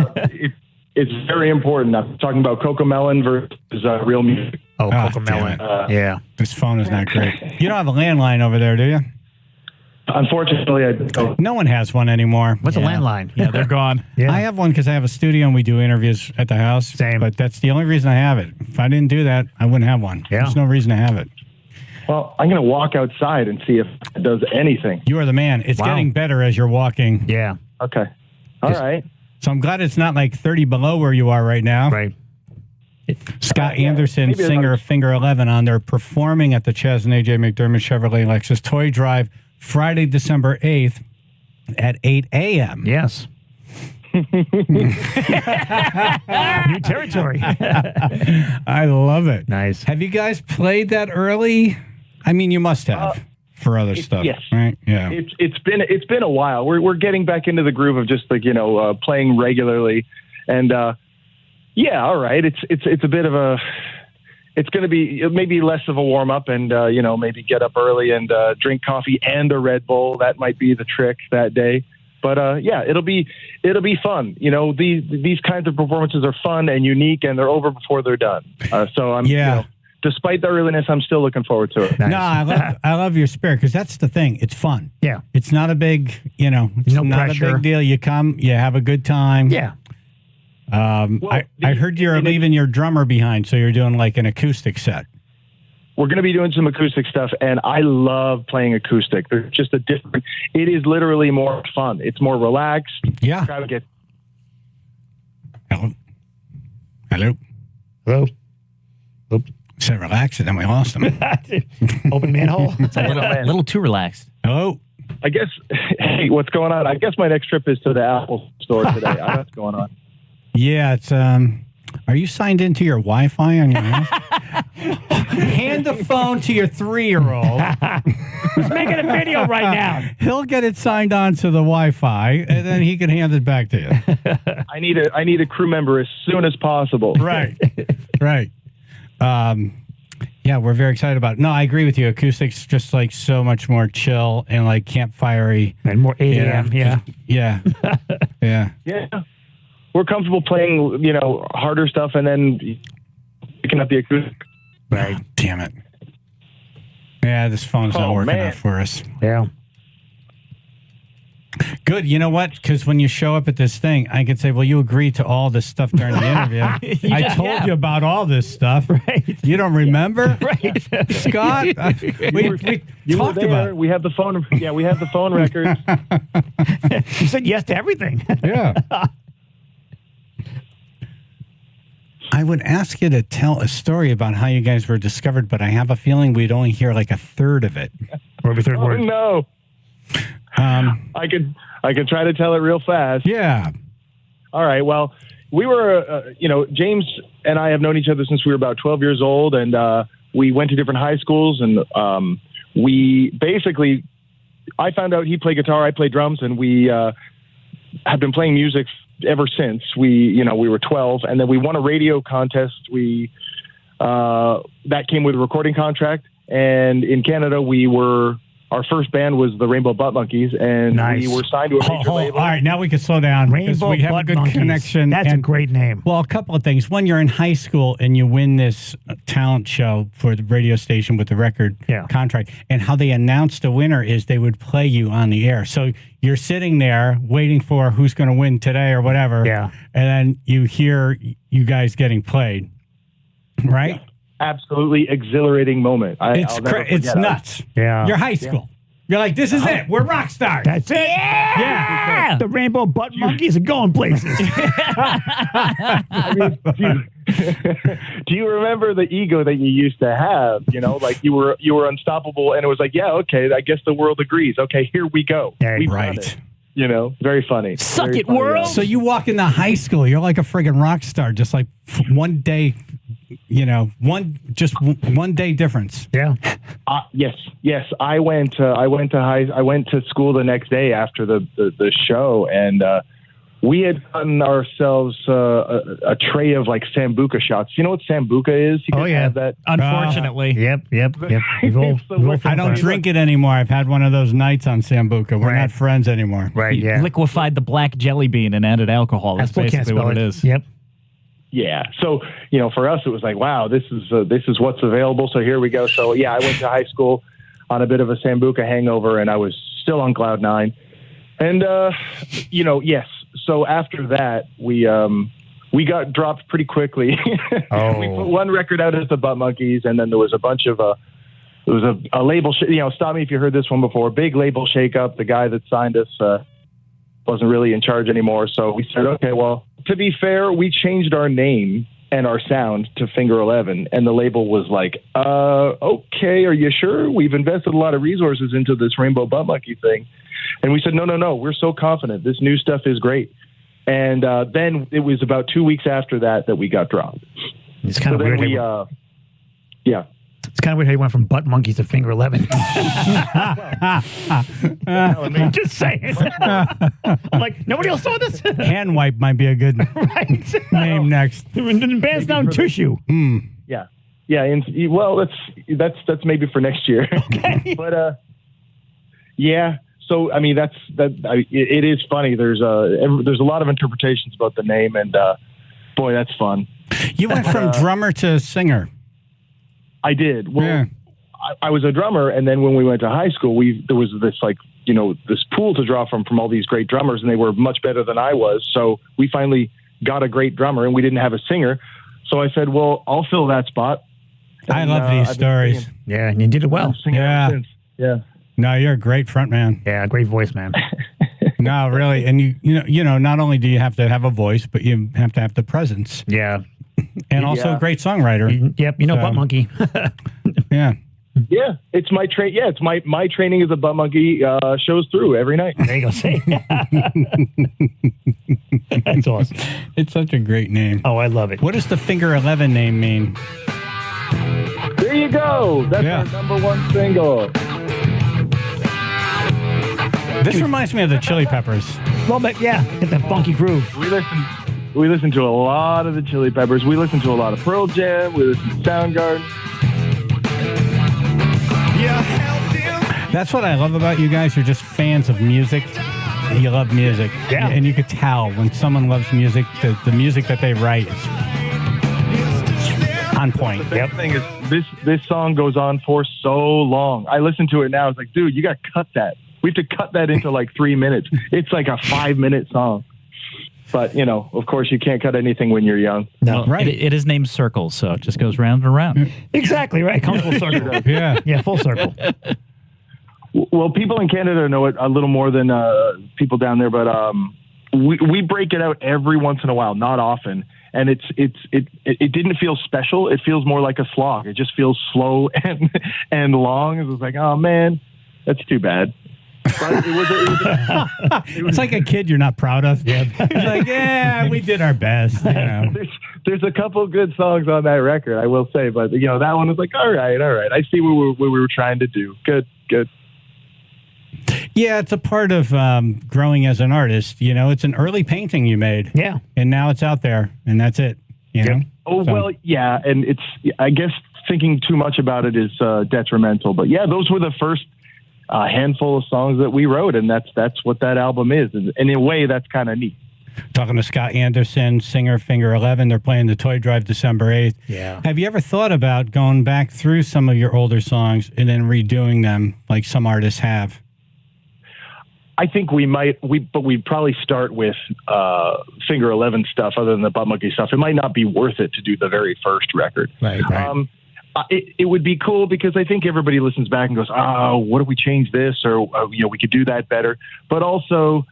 It's very important. I'm talking about Cocomelon versus real music. Oh, damn Cocomelon. Yeah. This phone is not great. You don't have a landline over there, do you? Unfortunately, I don't. No one has one anymore. What's a landline? Yeah, they're gone. Yeah. I have one because I have a studio and we do interviews at the house. Same. But that's the only reason I have it. If I didn't do that, I wouldn't have one. Yeah. There's no reason to have it. Well, I'm going to walk outside and see if it does anything. You are the man. It's Wow. getting better as you're walking. Yeah. Okay. All right. So I'm glad it's not like 30 below where you are right now. Right. Scott Anderson, maybe singer of Finger 11, on there performing at the Chaz and AJ McDermott Chevrolet Lexus Toy Drive Friday, December 8th at 8 a.m. Yes. New territory. I love it. Nice. Have you guys played that early? I mean, you must have for other stuff, yes. right? Yeah. It's been a while. We're getting back into the groove of just like playing regularly, and yeah, all right. It's a bit of a. It's going to be maybe less of a warm up, and maybe get up early and drink coffee and a Red Bull. That might be the trick that day. But yeah, it'll be fun. These kinds of performances are fun and unique, and they're over before they're done. So I'm despite the earliness, I'm still looking forward to it. Nice. No, I love your spirit because that's the thing. It's fun. Yeah. It's not a big, it's No not pressure. a big deal. You come, you have a good time. Yeah. I heard you're leaving your drummer behind, so you're doing like an acoustic set. We're going to be doing some acoustic stuff, and I love playing acoustic. They're just it is literally more fun. It's more relaxed. Yeah. Crowd gets. Hello. Hello. Hello. Oop. Said relax, and then we lost him. Open manhole. It's a little too relaxed. Hello. I guess. Hey, what's going on? I guess my next trip is to the Apple store today. I don't know what's going on. Yeah, it's. Are you signed into your Wi-Fi on your house? Hand the phone to your 3-year-old. He's making a video right now. He'll get it signed on to the Wi-Fi, and then he can hand it back to you. I need a crew member as soon as possible. Right. Yeah, we're very excited about it. No, I agree with you. Acoustics just like so much more chill and like campfire-y. And more 8 a.m. Yeah. Yeah. We're comfortable playing, harder stuff and then picking up the acoustic. Right. Damn it. Yeah, this phone's not working out for us. Yeah. Good. You know what? Because when you show up at this thing, I can say, well, you agreed to all this stuff during the interview. I told you about all this stuff. Right. You don't remember? Right. Scott? We talked about it. We have the phone. Yeah, we have the phone records. You said yes to everything. Yeah. I would ask you to tell a story about how you guys were discovered, but I have a feeling we'd only hear like a third of it. Or every third word. No. I could try to tell it real fast. Yeah. All right. Well, we were, James and I have known each other since we were about 12 years old, and we went to different high schools, and I found out he played guitar, I played drums, and we have been playing music ever since. We were 12, and then we won a radio contest. That came with a recording contract, and in Canada, our first band was the Rainbow Butt Monkeys, and we were signed to a major label. All right, now we can slow down because we have a good connection. That's a great name. Well, a couple of things. One, you're in high school and you win this talent show for the radio station with the record contract. And how they announced the winner is they would play you on the air. So you're sitting there waiting for who's going to win today or whatever. Yeah. And then you hear you guys getting played, right? Yeah. Absolutely exhilarating moment. It's nuts. Yeah. You're high school. You're like, this is it. We're rock stars. That's it. Yeah. The Rainbow Butt Monkeys are going places. Do you remember the ego that you used to have? Like you were unstoppable, and it was like, yeah, okay, I guess the world agrees. Okay, here we go. We've done it. Very funny. Suck very it, funny, world. So you walk into high school, you're like a friggin' rock star, just like one day, one day difference. Yeah. Yes. I went to school the next day after the show, and we had gotten ourselves a tray of like Sambuca shots. You know what Sambuca is? You guys have that? Unfortunately. Yep. I don't drink it anymore. I've had one of those nights on Sambuca. We're not friends anymore. Right, yeah. Liquefied the black jelly bean and added alcohol. That's basically what it is. Yep. Yeah. So, for us, it was like, wow, this is what's available. So here we go. So yeah, I went to high school on a bit of a Sambuca hangover, and I was still on cloud 9. And, yes. So after that, we got dropped pretty quickly. We put one record out as the Butt Monkeys, and then there was a bunch of there was a label. Stop me if you heard this one before. Big label shakeup. The guy that signed us wasn't really in charge anymore. So we said, okay, well, to be fair, we changed our name and our sound to Finger 11, and the label was like, okay, are you sure? We've invested a lot of resources into this Rainbow Butt Monkey thing. And we said, no, we're so confident. This new stuff is great. And then it was about 2 weeks after that we got dropped. It's kind of weird. Yeah. It's kind of weird how you went from Butt Monkeys to Finger 11. Just saying. I'm like, nobody else saw this? Hand wipe might be a good name next. The band's now Tissue. Yeah. Yeah. And, well, that's maybe for next year. Okay. But yeah. So I mean, it is funny. There's a lot of interpretations about the name, and boy, that's fun. You went from drummer to singer. I did. Well, I was a drummer, and then when we went to high school, there was this this pool to draw from all these great drummers, and they were much better than I was. So we finally got a great drummer, and we didn't have a singer. So I said, well, I'll fill that spot. And, I love these stories. Yeah, and you did it well. Yeah. No, you're a great front man. Yeah, great voice, man. No, really, and you know, not only do you have to have a voice, but you have to have the presence. Yeah, and also a great songwriter. Yep, Butt Monkey. Yeah. Yeah, it's my train. Yeah, it's my training as a Butt Monkey shows through every night. There you go. See, that's awesome. It's such a great name. Oh, I love it. What does the Finger 11 name mean? go. That's our number one single. This reminds me of the Chili Peppers. A little bit, yeah. Get that funky groove. We listen to a lot of the Chili Peppers. We listen to a lot of Pearl Jam. We listen to Soundgarden. That's what I love about you guys. You're just fans of music. You love music. Yeah. And you could tell when someone loves music, the music that they write is on point. The thing is, this song goes on for so long. I listen to it now. It's like, dude, you got to cut that. We have to cut that into like 3 minutes. It's like a 5-minute song. But, you know, of course, you can't cut anything when you're young. No, right. It is named Circles, so it just goes round and around. Exactly, right. Comes full circle. Yeah, full circle. Well, people in Canada know it a little more than people down there, but we break it out every once in a while, not often. And it didn't feel special. It feels more like a slog. It just feels slow and long. It was like, oh, man, that's too bad. But it's like a kid you're not proud of. Yeah. It's like, yeah, we did our best. You know. There's a couple good songs on that record, I will say. But, you know, that one was like, all right. I see what we were trying to do. Good. Yeah, it's a part of growing as an artist. You know, it's an early painting you made. Yeah. And now it's out there, and that's it. You know? Oh, well, yeah. And it's, I guess thinking too much about it is detrimental. But, yeah, those were the first handful of songs that we wrote, and that's what that album is. And in a way, that's kind of neat. Talking to Scott Anderson, singer, Finger 11. They're playing the Toy Drive December 8th. Yeah. Have you ever thought about going back through some of your older songs and then redoing them like some artists have? I think we might, but we'd probably start with Finger 11 stuff other than the Butt Monkey stuff. It might not be worth it to do the very first record. Right. It would be cool because I think everybody listens back and goes, oh, what if we change this? Or, we could do that better. But also,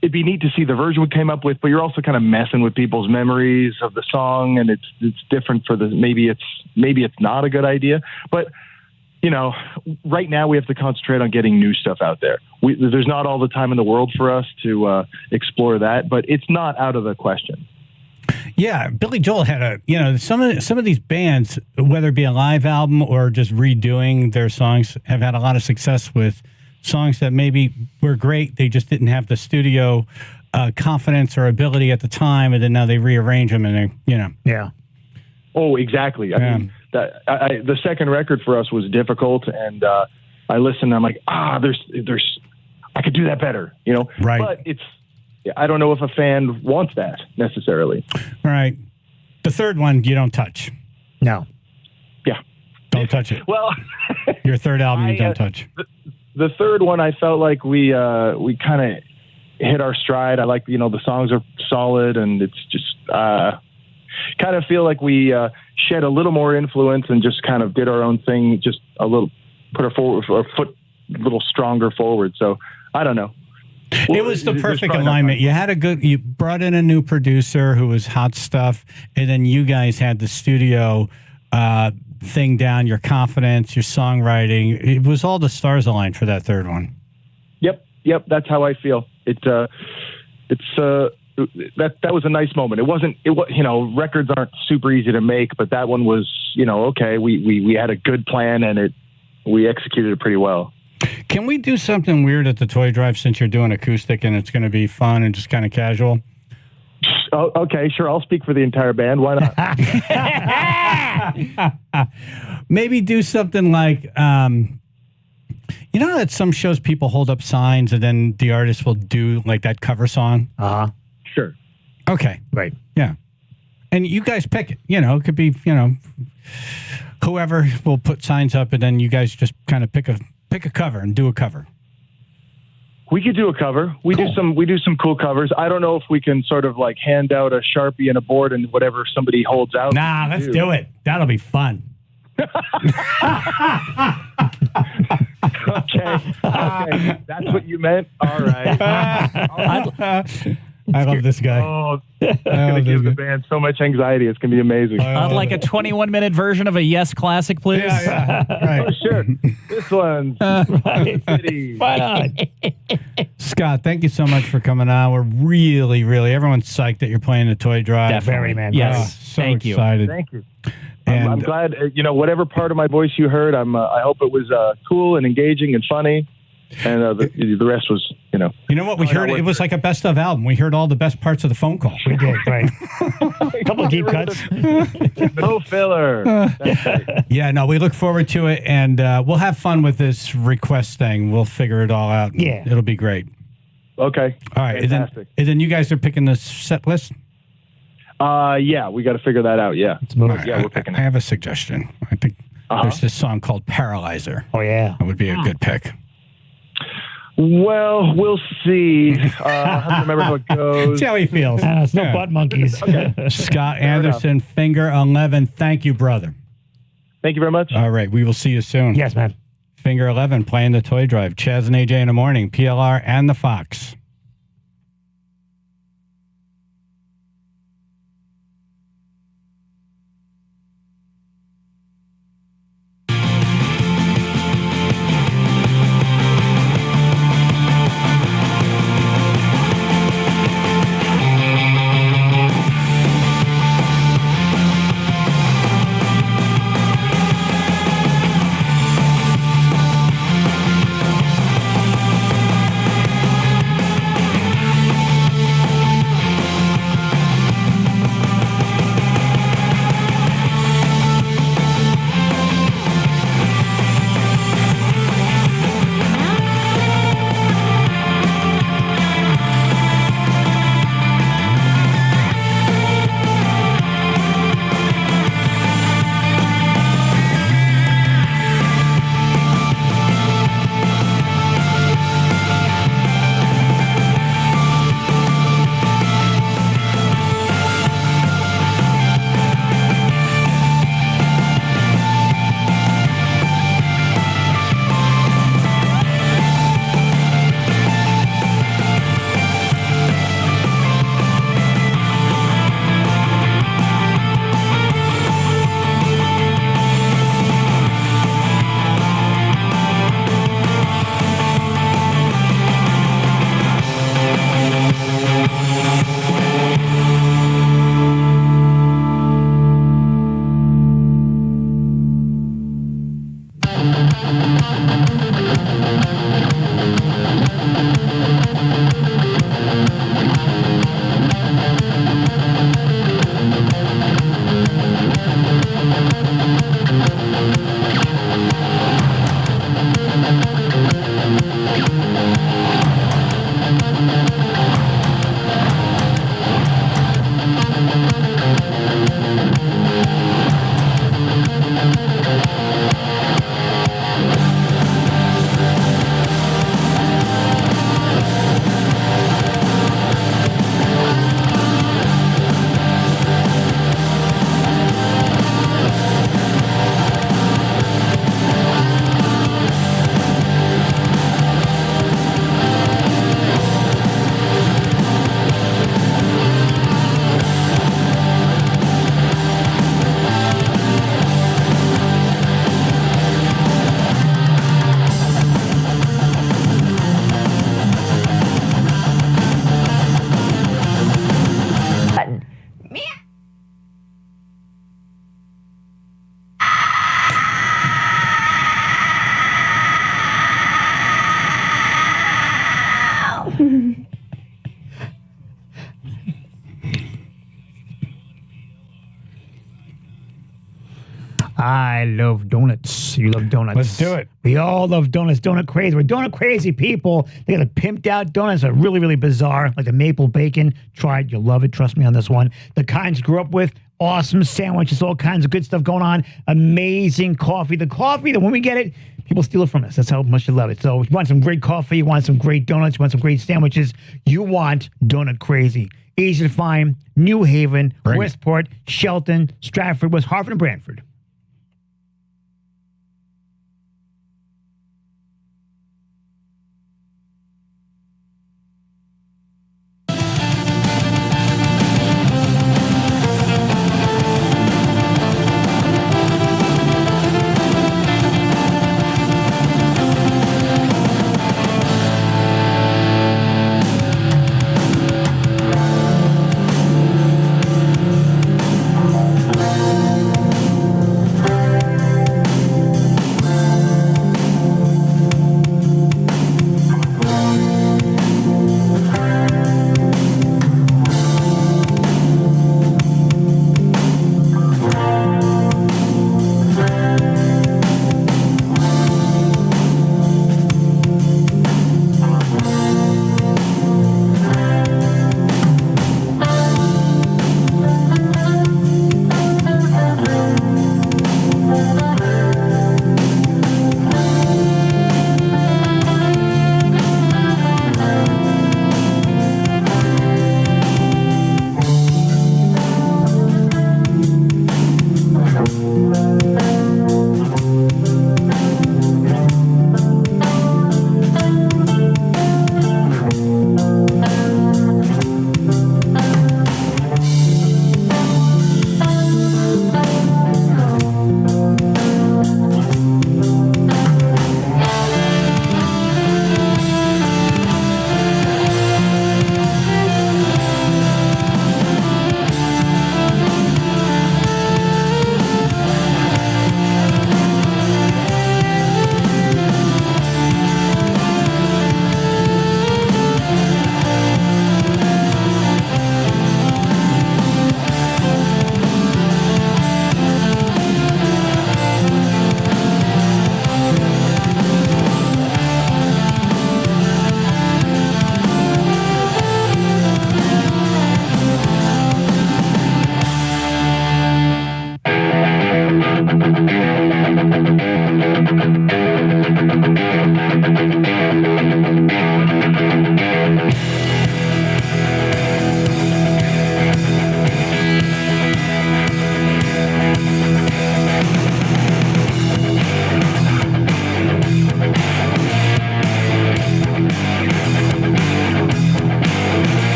it'd be neat to see the version we came up with, but you're also kind of messing with people's memories of the song, and it's different for maybe it's not a good idea. But, right now we have to concentrate on getting new stuff out there. There's not all the time in the world for us to explore that, but it's not out of the question. Yeah, Billy Joel had some of these bands, whether it be a live album or just redoing their songs, have had a lot of success with songs that maybe were great. They just didn't have the studio confidence or ability at the time, and then now they rearrange them, and they. Yeah. Oh, exactly. I mean, the second record for us was difficult, and I listened. And I'm like, there's, I could do that better, Right. But I don't know if a fan wants that necessarily. All right. The third one, you don't touch. No. Yeah. Don't touch it. Well, your third album, you don't touch. The third one, I felt like we kind of hit our stride. I like, the songs are solid, and it's just kind of feel like we shed a little more influence and just kind of did our own thing, just a little, put our foot a little stronger forward. So I don't know. It was the perfect alignment. You brought in a new producer who was hot stuff, and then you guys had the studio thing down, your confidence, your songwriting. It was all the stars aligned for that third one. Yep. That's how I feel. That was a nice moment. It wasn't, records aren't super easy to make, but that one was, okay. We had a good plan, and we executed it pretty well. Can we do something weird at the Toy Drive since you're doing acoustic and it's going to be fun and just kind of casual? Oh, okay, sure. I'll speak for the entire band. Why not? Maybe do something like, at some shows people hold up signs and then the artist will do like that cover song? Sure. Okay. Right. Yeah. And you guys pick it. It could be, whoever will put signs up, and then you guys just kind of pick a cover and do a cover. We could do a cover. We do some cool covers. I don't know if we can sort of like hand out a Sharpie and a board and whatever somebody holds out. Nah, let's do it. That'll be fun. Okay. That's what you meant? All right. I love this guy. Oh, it's going to give the band so much anxiety. It's going to be amazing. I'd like a 21-minute version of a Yes Classic, please. Yeah. Right. Oh, sure. This one's Right on. Scott, thank you so much for coming on. We're really, really, everyone's psyched that you're playing the Toy Drive. Definitely, man. Yes. So thank you. Excited. Thank you. I'm glad, whatever part of my voice you heard, I hope it was cool and engaging and funny. And the rest was, You know what? We heard it was like a best of album. We heard all the best parts of the phone call. We did, right? A couple of deep cuts. No filler. That's right. Yeah, no, we look forward to it, and we'll have fun with this request thing. We'll figure it all out. Yeah. It'll be great. Okay. All right. Fantastic. And then you guys are picking the set list? Yeah, we got to figure that out. Yeah. Right, Yeah, we're picking I have a suggestion. I think there's this song called Paralyzer. Oh, yeah. That would be a good pick. Well, we'll see. I have to remember how it goes. See how he feels. It's no butt monkeys. Okay. Scott Anderson, Finger 11. Thank you, brother. Thank you very much. All right. We will see you soon. Yes, man. Finger 11 playing the toy drive. Chaz and AJ in the morning. PLR and the Fox. I love donuts. You love donuts. Let's do it. We all love donuts. Donut crazy. We're donut crazy people. They got the pimped out donuts are really, really bizarre, like the maple bacon. Try it. You'll love it. Trust me on this one. The kinds you grew up with. Awesome sandwiches. All kinds of good stuff going on. Amazing coffee. The coffee that when we get it, people steal it from us. That's how much you love it. So you want some great coffee. You want some great donuts. You want some great sandwiches. You want Donut Crazy. Easy to find. New Haven, Westport, Shelton, Stratford, West Hartford, and Brantford.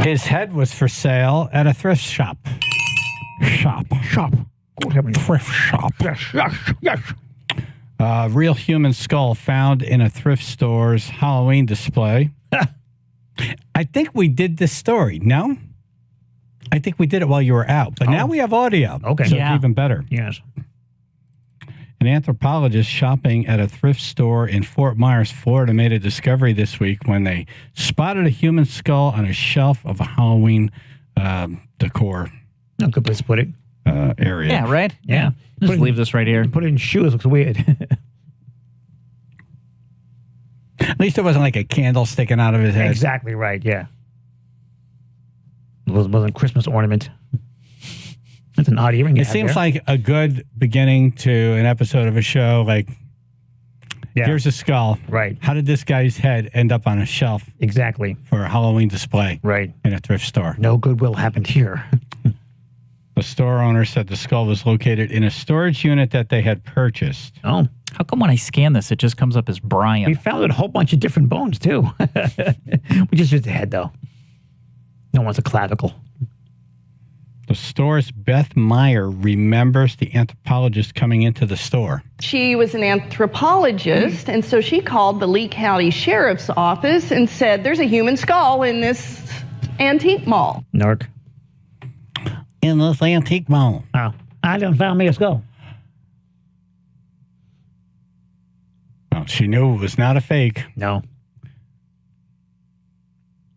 His head was for sale at a thrift shop. Shop. Thrift shop. Yes. Real human skull found in a thrift store's Halloween display. I think we did this story. No? I think we did it while you were out. But now we have audio. Okay. So Yeah. it's even better. Yes. An anthropologist shopping at a thrift store in Fort Myers, Florida, made a discovery this week when they spotted a human skull on a shelf of a Halloween decor No good place to put it. area. Yeah, right? Yeah. Just leave this right here. Put it in shoes. Looks weird. At least it wasn't like a candle sticking out of his head. Exactly right. Yeah. It wasn't a Christmas ornament. That's an odd earring. It seems like a good beginning to an episode of a show. Like, here's a skull. Right. How did this guy's head end up on a shelf? Exactly. For a Halloween display. Right. In a thrift store. No goodwill happened here. The store owner said the skull was located in a storage unit that they had purchased. Oh. How come when I scan this, it just comes up as Brian? We found a whole bunch of different bones, too. We just used the head, though. No one's a clavicle. The store's Beth Meyer remembers the anthropologist coming into the store. She was an anthropologist, and so she called the Lee County Sheriff's Office and said, there's a human skull in this antique mall. Narc. In this antique mall. Oh, I done found me a skull. Well, she knew it was not a fake. No.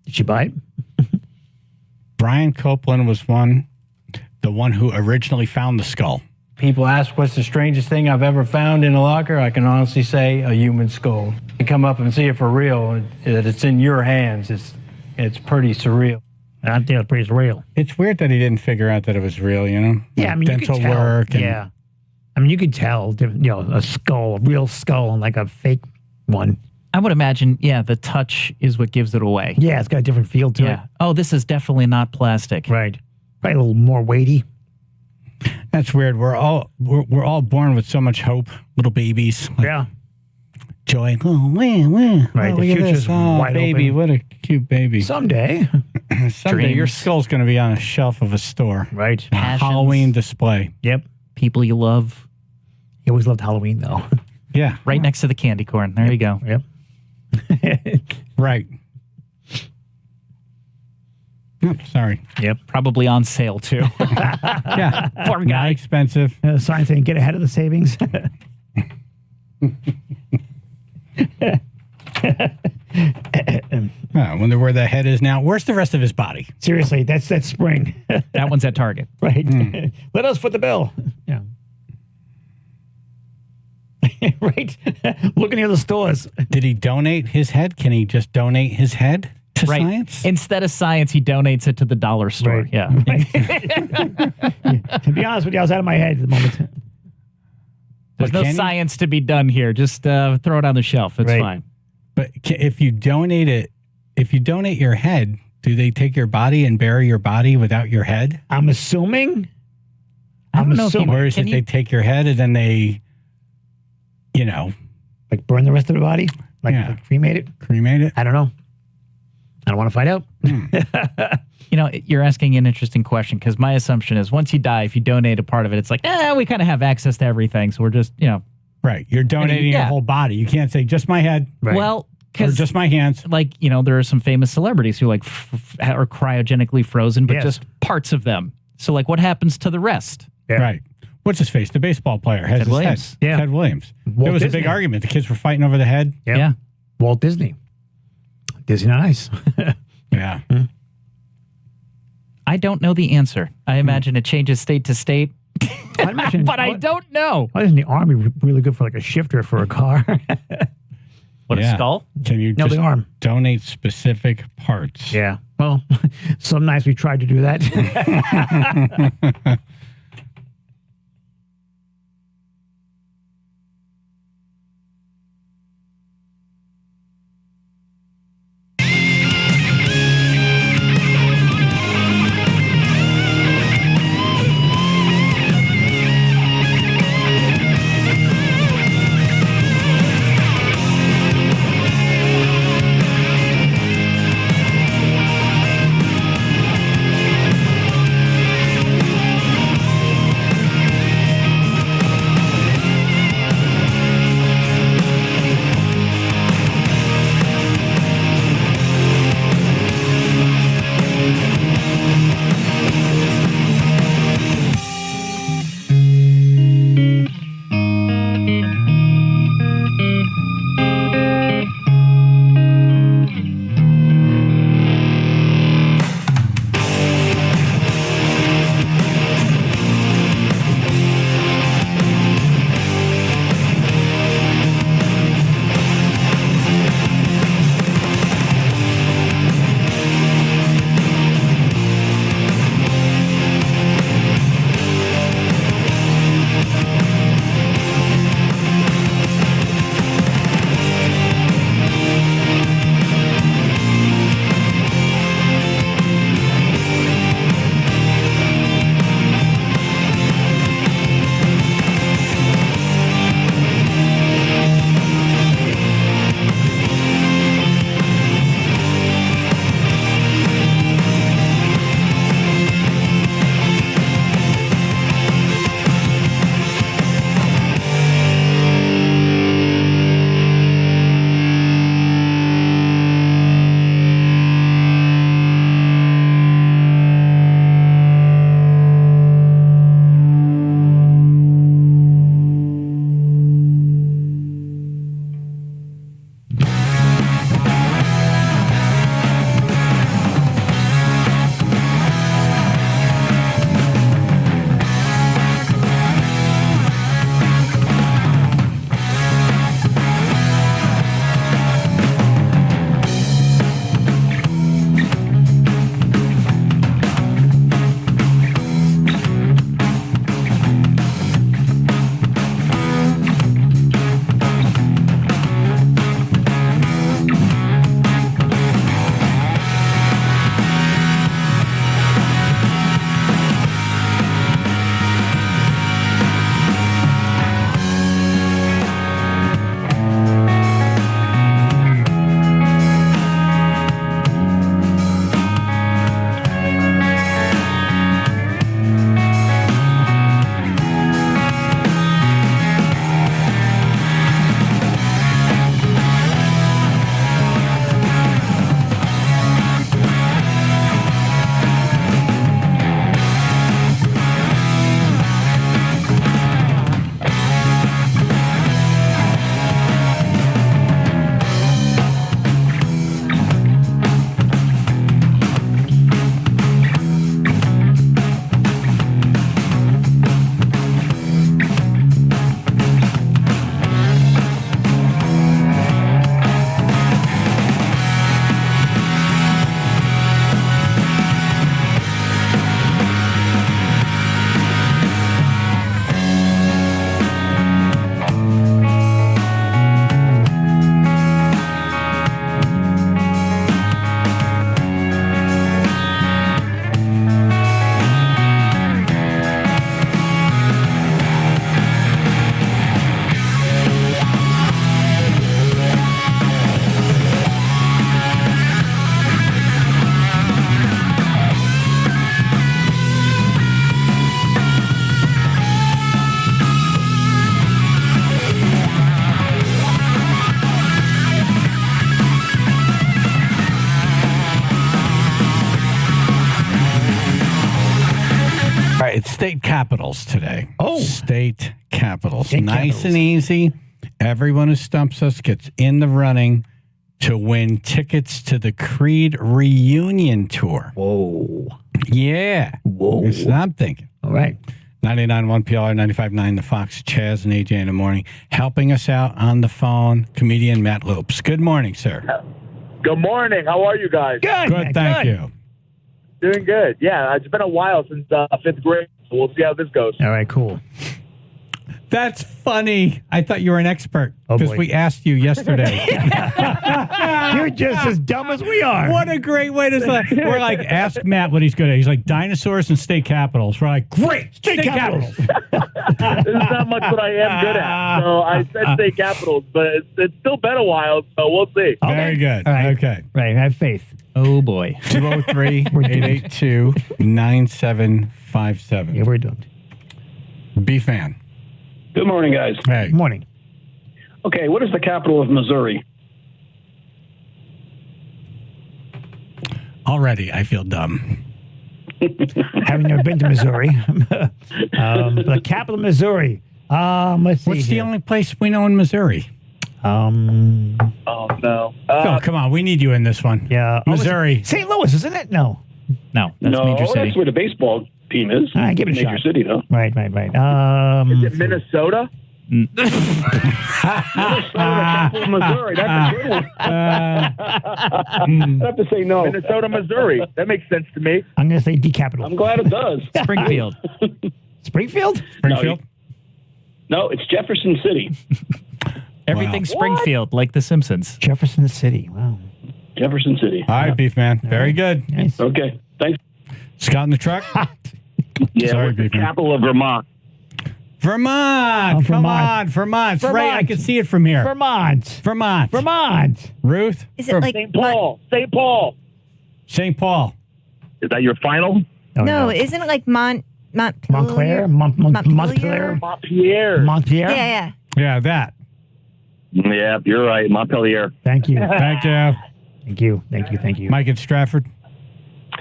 Did she buy it? Brian Copeland was the one who originally found the skull. People ask what's the strangest thing I've ever found in a locker. I can honestly say a human skull. You come up and see it for real, that it's in your hands. It's pretty surreal. I think it's pretty surreal. It's weird that he didn't figure out that it was real, you know? Yeah, I mean, dental you could tell. work. And, Yeah. I mean, you could tell, you know, a skull, a real skull, and like a fake one. I would imagine, the touch is what gives it away. Yeah, it's got a different feel to it. Oh, this is definitely not plastic. Right. Probably a little more weighty. That's weird. We're all born with so much hope, little babies. Like, Yeah. Joy. Oh, man. Right, Oh, the look at future's this. Oh, wide baby, open. what a cute baby. Someday. Someday your skull's going to be on a shelf of a store. Right. A Halloween display. Yep. People you love. He always loved Halloween, though. Yeah. Right next to the candy corn. There you go. Yep. Right. Oh, sorry. Yep. Probably on sale, too. Yeah. Poor Not guy. expensive. Sign saying, get ahead of the savings. I wonder where the head is now. Where's the rest of his body? Seriously, that's spring. That one's at Target. Right. Let us foot the bill. Yeah. Right. Looking at the stores. Did he donate his head? Can he just donate his head to Right. science? Instead of science, he donates it to the dollar store. Right. Yeah. To be honest with you, I was out of my head at the moment. There's But no can you- science to be done here. Just throw it on the shelf. It's Right. fine. But if you donate it, if you donate your head, do they take your body and bury your body without your head? I'm assuming. I don't know if you- Or is can it you- they take your head and then they, Like burn the rest of the body? Like cremate it? cremate it? I don't know. I don't want to find out. You know, you're asking an interesting question because my assumption is once you die, if you donate a part of it, it's like, we kind of have access to everything. So we're just, Right. You're donating your Yeah. whole body. You can't say just my head well, or because just my hands. like, there are some famous celebrities who like are cryogenically frozen, but Yes. just parts of them. So like what happens to the rest? Yeah. Right. What's his face? The baseball player has Ted his Williams. head. Yeah. Ted Williams. Walt There was a Disney. big argument. The kids were fighting over the head. Yep. Yeah. Walt Disney. Disney on Ice. Yeah. I don't know the answer. I imagine it changes state to state, I imagine, but I don't know. Why isn't the Army really good for like a shifter for a car? What, Yeah. a skull? Can you No, just the arm. donate specific parts? Yeah. Well, some nights we tried to do that. capitals today. Oh. State capitals. State Nice capitals. and easy. Everyone who stumps us gets in the running to win tickets to the Creed reunion tour. Whoa. Yeah. Whoa. That's what I'm thinking. All right. 99.1 PLR, 95.9 The Fox, Chaz and AJ in the morning. Helping us out on the phone, comedian Matt Lopes. Good morning, sir. Good morning. How are you guys? Good. Good, thank you. Doing good. Yeah, it's been a while since 5th grade, so we'll see how this goes. All right, cool. That's funny. I thought you were an expert Oh, because boy. we asked you yesterday. You're just as dumb as we are. What a great way to say. We're like, ask Matt what he's good at. He's like, dinosaurs and state capitals. We're like, great, state capitals. This is not much what I am good at. So I said state capitals, but it's still been a while, so we'll see. Very good. All right. Okay. Right, have faith. Oh, boy. 203-882-9757. Yeah, we're doomed. B-Fan. Good morning, guys. Hey. Good morning. Okay, what is the capital of Missouri? Already, I feel dumb. Having never been to Missouri. The capital of Missouri. Let's see. What's the only place we know in Missouri? Oh, no. Phil, come on. We need you in this one. Yeah. Missouri. St. Louis, isn't it? No. No, that's No, Major City. that's where the baseball team is. All right, give it a Major shot. City, though. Right. Is it Minnesota? Minnesota, capital of Missouri. That's a good one. I have to say no. Minnesota, Missouri. That makes sense to me. I'm going to say decapital. I'm glad it does. Springfield. Springfield? Springfield? No, it's Jefferson City. Everything's Wow. Springfield, like The Simpsons. Jefferson City. Wow. Jefferson City. All right, Beef Man. Very good. Nice. Okay, thanks. Scott in the truck? Yeah, Sorry, what's the Beef Man. capital of Vermont? Vermont. Oh, Come Vermont. on, Vermont. It's right. I Vermont. can see it from here. Vermont. Vermont. Vermont. Ruth? Is it like St. Paul. St. Paul. St. Paul. Is that your final? no? Isn't it like Montclair? Montpelier? Montpellier. Montpellier? Yeah. Yeah, that. Yeah, you're right. Montpelier. Thank you. Thank you. Thank you. Mike in Stratford.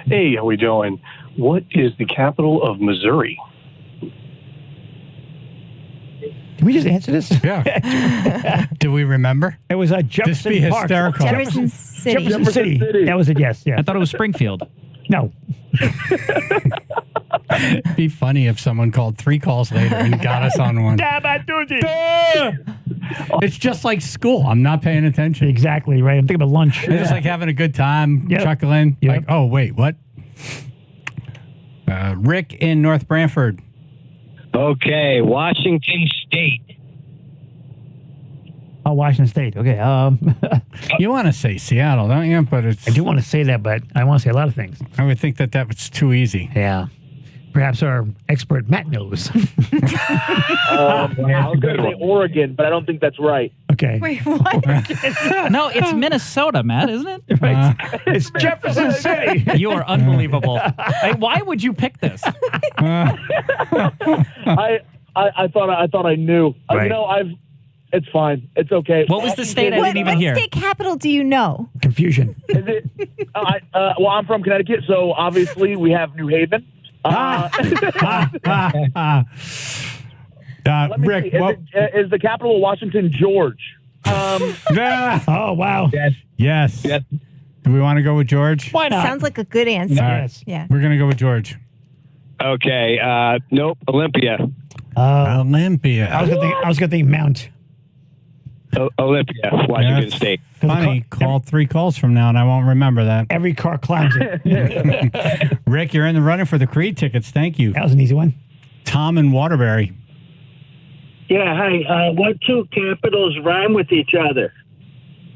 Hey, how we doing? What is the capital of Missouri? Can we just answer this? Yeah. Do we remember? It was Jefferson This be Park. hysterical. Jefferson City. Jefferson City. That was it, yes. I thought it was Springfield. No. It'd be funny if someone called 3 calls later and got us on one. It's just like school. I'm not paying attention. Exactly, right. I'm thinking about lunch. It's just like having a good time, Yep. chuckling. Yep. Like, oh, wait, what? Rick in North Branford. Okay, Washington State. Oh, Washington State. Okay. You want to say Seattle, don't you? But it's. I do want to say that, but I want to say a lot of things. I would think that was too easy. Yeah. Perhaps our expert Matt knows. I was going to say Oregon, but I don't think that's right. Okay. Wait, what? No, it's Minnesota, Matt, isn't it? Right. It's Jefferson City. You are unbelievable. Why would you pick this? I thought I knew. Right. It's fine. It's okay. What was the state I What didn't even hear? state capital do you know? Confusion. Is it? Well, I'm from Connecticut, so obviously we have New Haven. Rick, Is the capital of Washington George? Oh, wow. Yes. Do we want to go with George? Why not? Sounds like a good answer. Yes. Yeah. We're going to go with George. Okay, nope, Olympia. Olympia. I was going to think Mount. Olympia, Washington State. Funny. Call 3 calls from now, and I won't remember that. Every car climbs it. Rick, you're in the running for the Creed tickets. Thank you. That was an easy one. Tom in Waterbury. Yeah, hi. What 2 capitals rhyme with each other?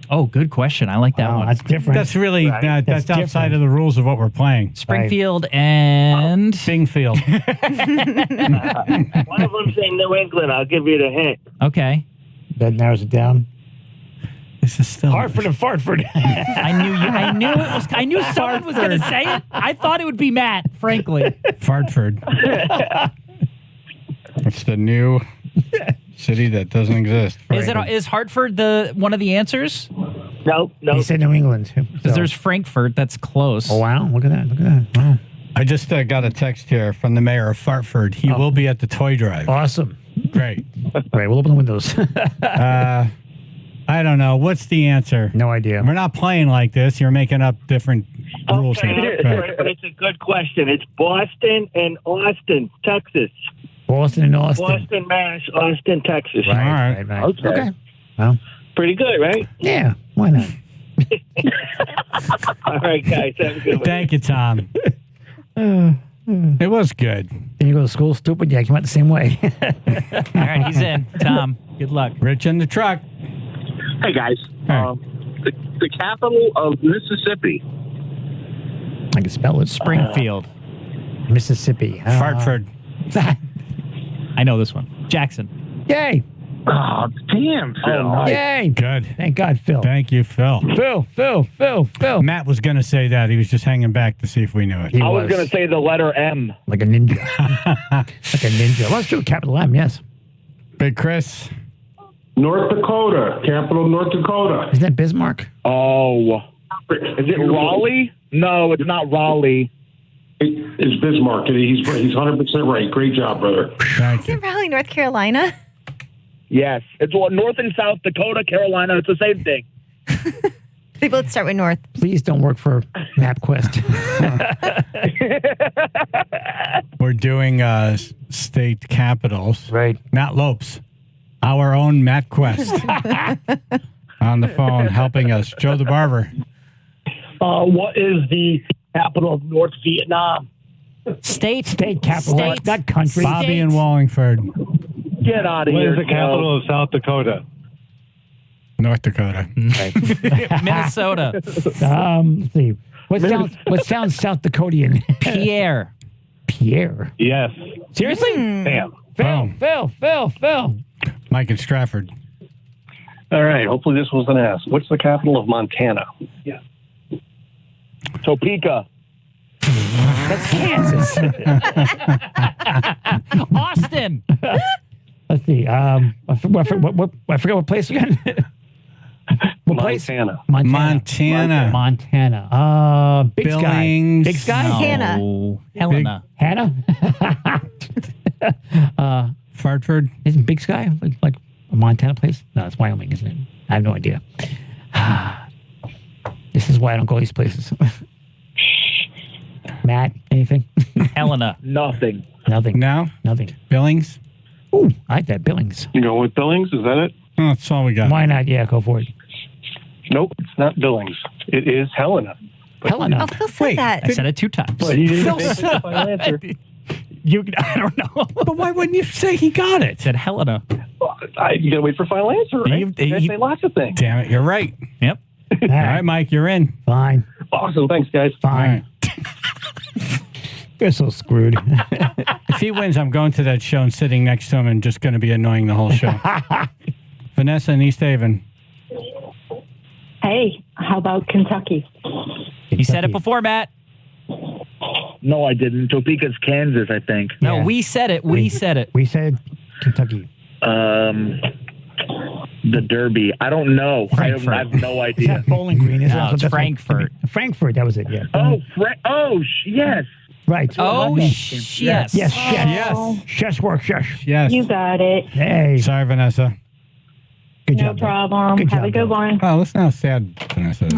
Oh, good question. I like that one. That's different. That's really that's outside of the rules of what we're playing. Springfield and Bingfield. One of them's in New England. I'll give you the hint. Okay. That narrows it down. This is still Hartford and Fartford. I knew it was. I knew someone was going to say it. I thought it would be Matt. Frankly, Fartford. It's the new city that doesn't exist. Is Hartford one of the answers? No. He said New England. Because there's Frankfurt. That's close. Oh, wow. Look at that. Wow. I just got a text here from the mayor of Fartford. He will be at the toy drive. Awesome. Great. Right, we'll open the windows. I don't know. What's the answer? No idea. We're not playing like this. You're making up different rules here. Right. But it's a good question. It's Boston and Austin, Texas. Boston and Austin. Boston, Mass, Austin, Texas. Right. Okay. Well, pretty good, right? Yeah, why not? All right, guys. Have a good one. Thank you, Tom. It was good. Then you go to school stupid? Yeah, I came out the same way. All right, he's in. Tom, good luck. Rich in the truck. Hey, guys. The capital of Mississippi. I can spell it. Springfield. Mississippi. Fartford. I know this one. Jackson. Yay. Oh, damn, Phil. Yay. Good. Thank God, Phil. Thank you, Phil. Phil. Matt was going to say that. He was just hanging back to see if we knew it. I was going to say the letter M. Like a ninja. Like a ninja. Let's do a capital M, yes. Big Chris. North Dakota, capital of North Dakota. Isn't that Bismarck? Oh. Is it Raleigh? No, it's not Raleigh. It's Bismarck. He's 100% right. Great job, brother. Is it Raleigh, North Carolina? Yes. It's North and South Dakota, Carolina. It's the same thing. They both start with North. Please don't work for MapQuest. We're doing state capitals. Right. Not Lopes. Our own Matt Quest. On the phone helping us. Joe the Barber. What is the capital of North Vietnam? State capital. Not country. Bobby in Wallingford. Get out of What here. is the capital of South Dakota? North Dakota. Minnesota. Let's see. What sounds South Dakotian? Pierre. Pierre. Yes. Seriously? Damn. Phil. Mike in Stratford. All right. Hopefully this was an ask. What's the capital of Montana? Yeah. Topeka. That's Kansas. Austin. Let's see. I forgot what place again. What place? Montana. Big Billings. Sky. Big Sky. No. Hannah. Hannah. Fartford. Isn't Big Sky like a Montana place? No, it's Wyoming, isn't it? I have no idea. This is why I don't go these places. Matt, anything? Helena. Nothing. Nothing. No? Nothing. Billings? Ooh, I like that. Billings. You going with Billings? Is that it? Oh, that's all we got. Why not? Yeah, go for it. Nope, it's not Billings. It is Helena. Helena. Oh, Phil said that. I said it 2 times. But he didn't Phil say the final answer. I don't know. But why wouldn't you say he got it? Said Helena. You gotta wait for final answer, right? You say lots of things. Damn it, you're right. Yep. All right, Mike, you're in. Fine. Awesome, thanks, guys. Fine. You're so screwed. If he wins, I'm going to that show and sitting next to him and just going to be annoying the whole show. Vanessa in East Haven. Hey, how about Kentucky? You said it before, Matt. No, I didn't. Topeka's Kansas, I think. No, Yeah. we said it. We said it. We said Kentucky. The Derby. I don't know. I have no Is idea. that Bowling Green? Is No, it? it's Frankfurt. Frankfurt, that was it, yeah. Yes. Right. Yes. Yes. Oh. Shush work, shush. Yes. You got it. Hey. Sorry, Vanessa. Good No job. problem. Good Have a job, good though. one. Oh, listen how sad Vanessa is.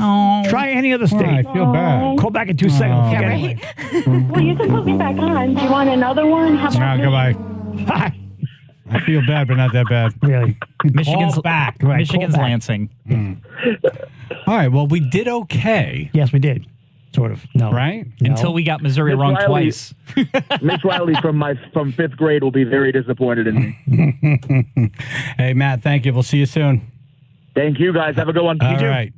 Try any other Oh, I state. feel bad. Call back in 2 seconds. Yeah, Forget right? it. Well, you can put me back on. Do you want another one? How about No, goodbye. I feel bad, but not that bad. Really? Michigan's Call back. Right, Michigan's call back. Lansing. All right, well, we did okay, Yes, we did. Sort of. No. right? No. Until we got Missouri Miss wrong Riley. twice. Miss Riley from 5th grade will be very disappointed in me. Hey, Matt, thank you. We'll see you soon. Thank you, guys. Have a good one. All right.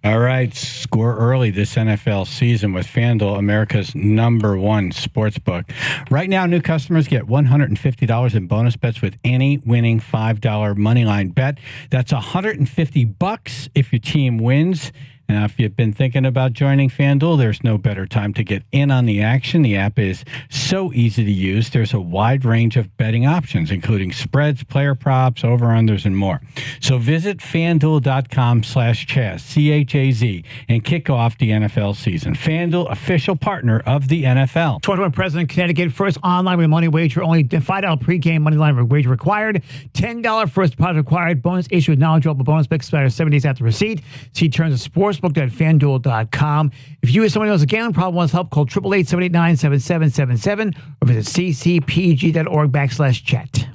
All right, score early this NFL season with FanDuel, America's #1 sportsbook. Right now, new customers get $150 in bonus bets with any winning $5 moneyline bet. That's $150 if your team wins, Now, if you've been thinking about joining FanDuel, there's no better time to get in on the action. The app is so easy to use. There's a wide range of betting options, including spreads, player props, over-unders, and more. So visit FanDuel.com/Chaz, C-H-A-Z, and kick off the NFL season. FanDuel, official partner of the NFL. 21 President, Connecticut, first online with money wager, only $5 pregame money line wager required, $10 first deposit required, bonus issue with knowledgeable bonus picks expires 7 days after receipt. See terms of sportsbook.fanduel.com. If you or someone else a gambling problem wants help, call 888-789-7777 or visit ccpg.org/chat.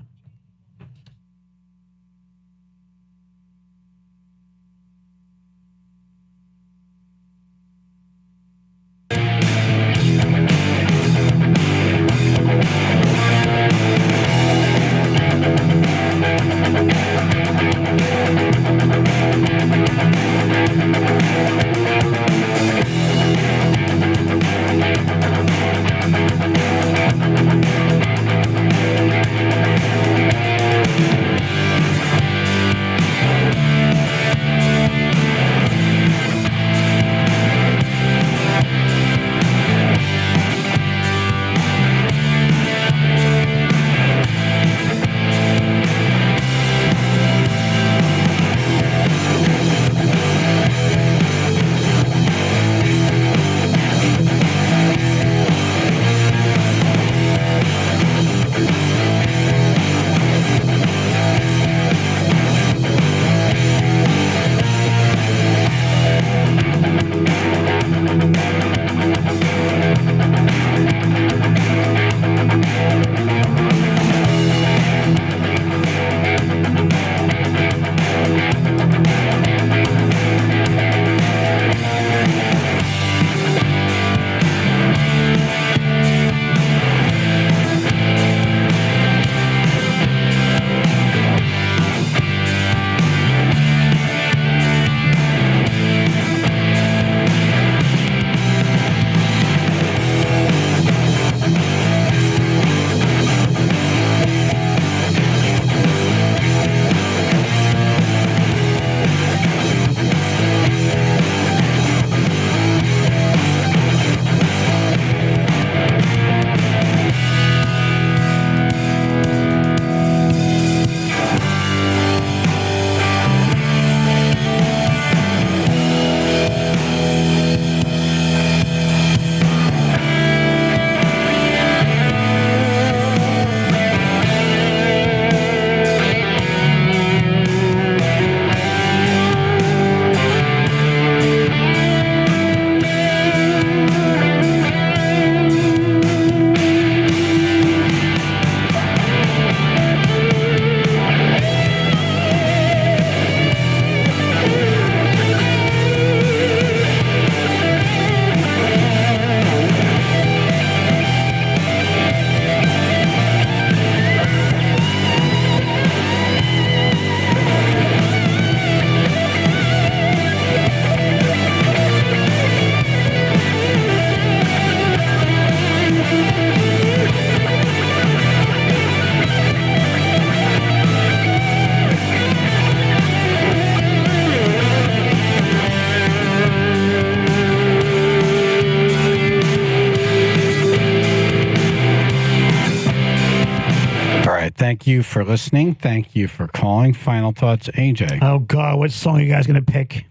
Thank you for listening. Thank you for calling. Final thoughts, AJ. Oh, God. What song are you guys going to pick?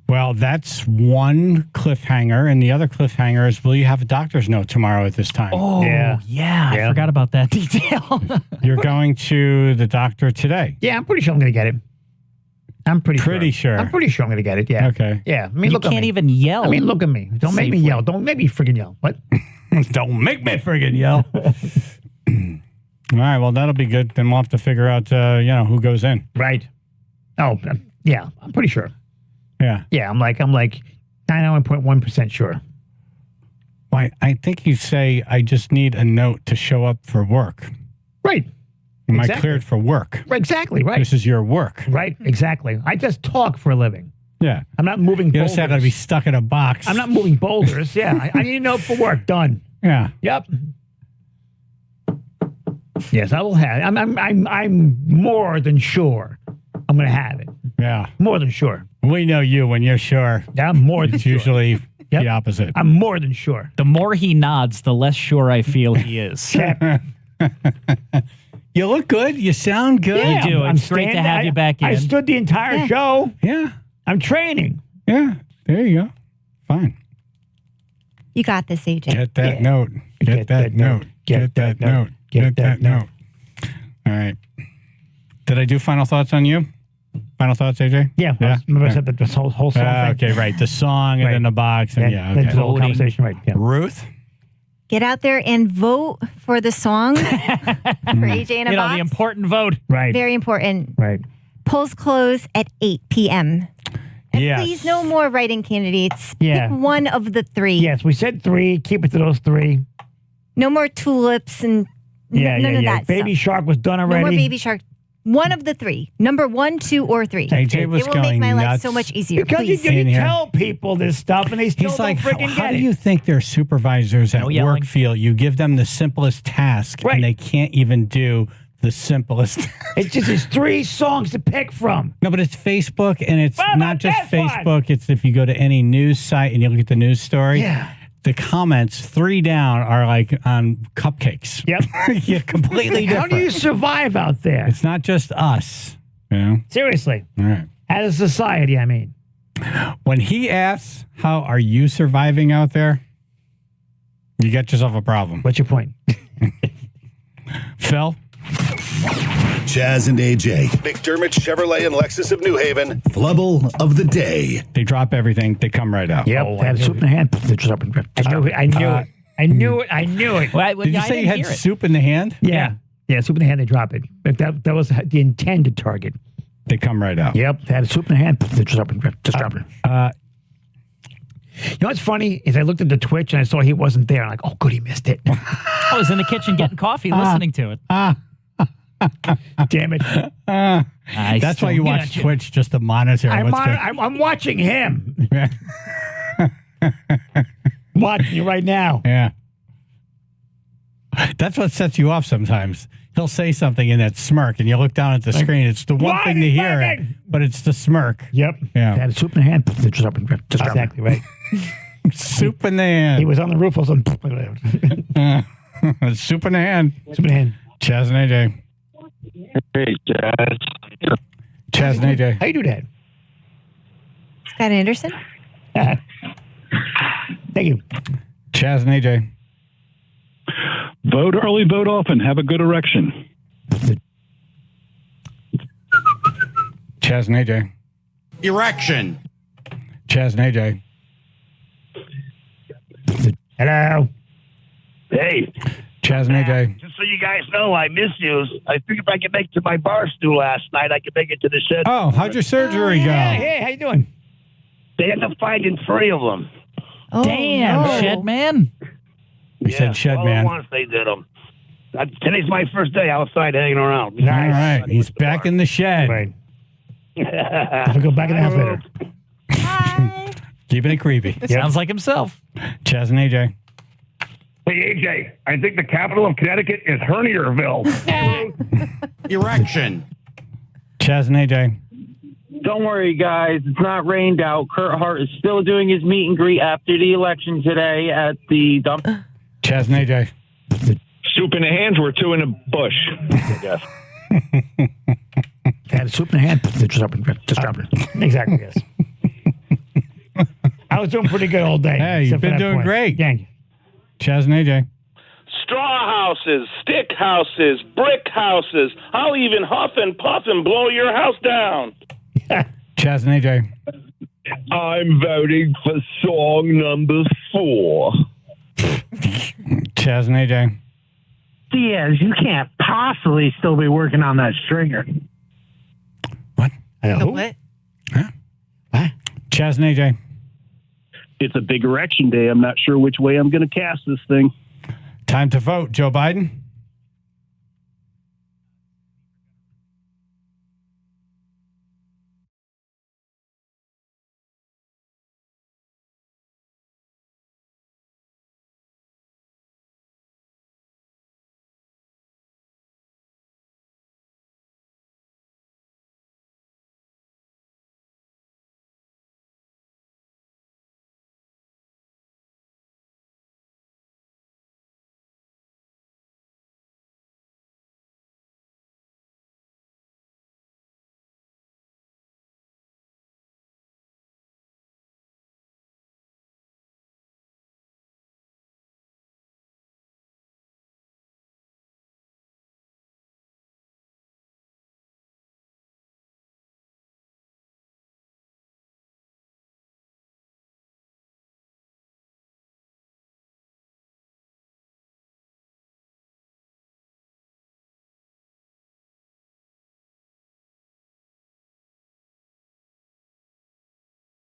Well, that's one cliffhanger. And the other cliffhanger is, will you have a doctor's note tomorrow at this time? Oh, yeah. I forgot about that detail. You're going to the doctor today. Yeah, I'm pretty sure I'm going to get it. I'm pretty sure. I'm pretty sure I'm going to get it. Yeah. Okay. Yeah. I mean, you look can't at me. even yell. I mean, look at me. Don't make me yell. Don't make me friggin' yell. What? Don't make me friggin' yell. All right. Well, that'll be good. Then we'll have to figure out, who goes in. Right. Oh, yeah. I'm pretty sure. Yeah. Yeah. I'm like 99.1% sure. Why? I think you say, I just need a note to show up for work. Right. Am I cleared for work? Exactly. Right. This is your work. Right. Exactly. I just talk for a living. Yeah. I'm not moving boulders. You just have to be stuck in a box. I'm not moving boulders. Yeah. I need a note for work. Done. Yeah. Yep. Yes, I will have it. I'm more than sure I'm going to have it. Yeah. More than sure. We know you when you're sure. I'm more than It's sure. usually the opposite. I'm more than sure. The more he nods, the less sure I feel he is. You look good. You sound good. Yeah, You do. It's great to have you back in. I stood the entire show. Yeah. I'm training. Yeah. There you go. Fine. You got this, AJ. Get that note. Get that note. Get that note. Get that note. All right. Did I do final thoughts on you? Final thoughts, AJ? Yeah. Remember I said that this whole song thing. Okay, right. The song and then the box. And Yeah, okay. the whole conversation, right. Yeah. Ruth? Get out there and vote for the song for AJ in a box. The important vote. Right. Very important. Right. Polls close at 8 p.m. And Yes. please, no more writing candidates. Yeah. Pick one of the three. Yes, we said 3. Keep it to those 3. No more tulips and none of that Baby stuff. Shark was done No already. more Baby Shark. One of the 3. Number 1, 2, or 3. AJ was it will going make my life nuts. so much easier. Because you Please. In here. tell people this stuff and they still He's don't like, freaking how get do it. you think their supervisors at No yelling. work feel? You give them the simplest task Right. and they can't even do the simplest. It's 3 songs to pick from. No, but it's Facebook, and it's Well, not just that's fine. Facebook. It's if you go to any news site and you look at the news story. Yeah. The comments 3 down are like on cupcakes. Yep. You're completely How different. do you survive out there? It's not just us. You know? Seriously. All right. As a society, I mean. When he asks, "How are you surviving out there?" You get yourself a problem. What's your point? Phil? Chaz and AJ, McDermott Chevrolet and Lexus of New Haven, Flubble of the Day. They drop everything. They come right out. Yep. They had soup in the hand. I knew it. I knew it. I knew it. Well, Did you say you had soup in the hand? Yeah. Yeah, soup in the hand, they drop it. But that was the intended target. They come right out. Yep. They had soup in the hand. Just drop it. You know what's funny is I looked at the Twitch and I saw he wasn't there. I'm like, oh, good, he missed it. I was in the kitchen getting coffee, listening to it. Damn it. That's why you watch Twitch, just to monitor what's going on. I'm watching him. Watching you right now. Yeah. That's what sets you off sometimes. He'll say something in that smirk, and you look down at the screen. It's the one thing to hear, it, but it's the smirk. Yep. Yeah. They had soup in the hand. Just exactly right. Soup in the hand. He was on the roof. I was on. Soup in the hand. Soup in the hand. Chaz and AJ. Hey, Chaz. Chaz and AJ. How you do that? Scott Anderson? Thank you. Chaz and AJ. Vote early, vote often. Have a good erection. Chaz and AJ. Erection. Chaz and AJ. Hello. Hey. Chaz and AJ. Just so you guys know, I miss you. I figured if I could make it to my bar stool last night, I could make it to the shed. Oh, how'd your surgery go? Hey, how you doing? They ended up finding 3 of them. Oh, Damn, no. Shed Man. You said shed all man. at once they did them. Today's my first day outside hanging around. All right. He's back in the shed. Right. If we go back in the house later. Hi. Keeping it creepy. Sounds like himself. Chaz and AJ. Hey, AJ, I think the capital of Connecticut is Hernierville. Erection. Chaz and AJ. Don't worry, guys. It's not rained out. Kurt Hart is still doing his meet and greet after the election today at the dump. Chaz and AJ. Soup in the hands, we're 2 in the bush. I guess. They had soup in the hand. Just drop it. Exactly, yes. I was doing pretty good all day. Hey, you've except for been that doing point. great. Thank you. Chaz and AJ. Straw houses, stick houses, brick houses. I'll even huff and puff and blow your house down. Chaz and AJ. I'm voting for song number 4. Chaz and AJ. Diaz, you can't possibly still be working on that stringer. What? What? Chaz and AJ. It's a big erection day. I'm not sure which way I'm going to cast this thing. Time to vote. Joe Biden.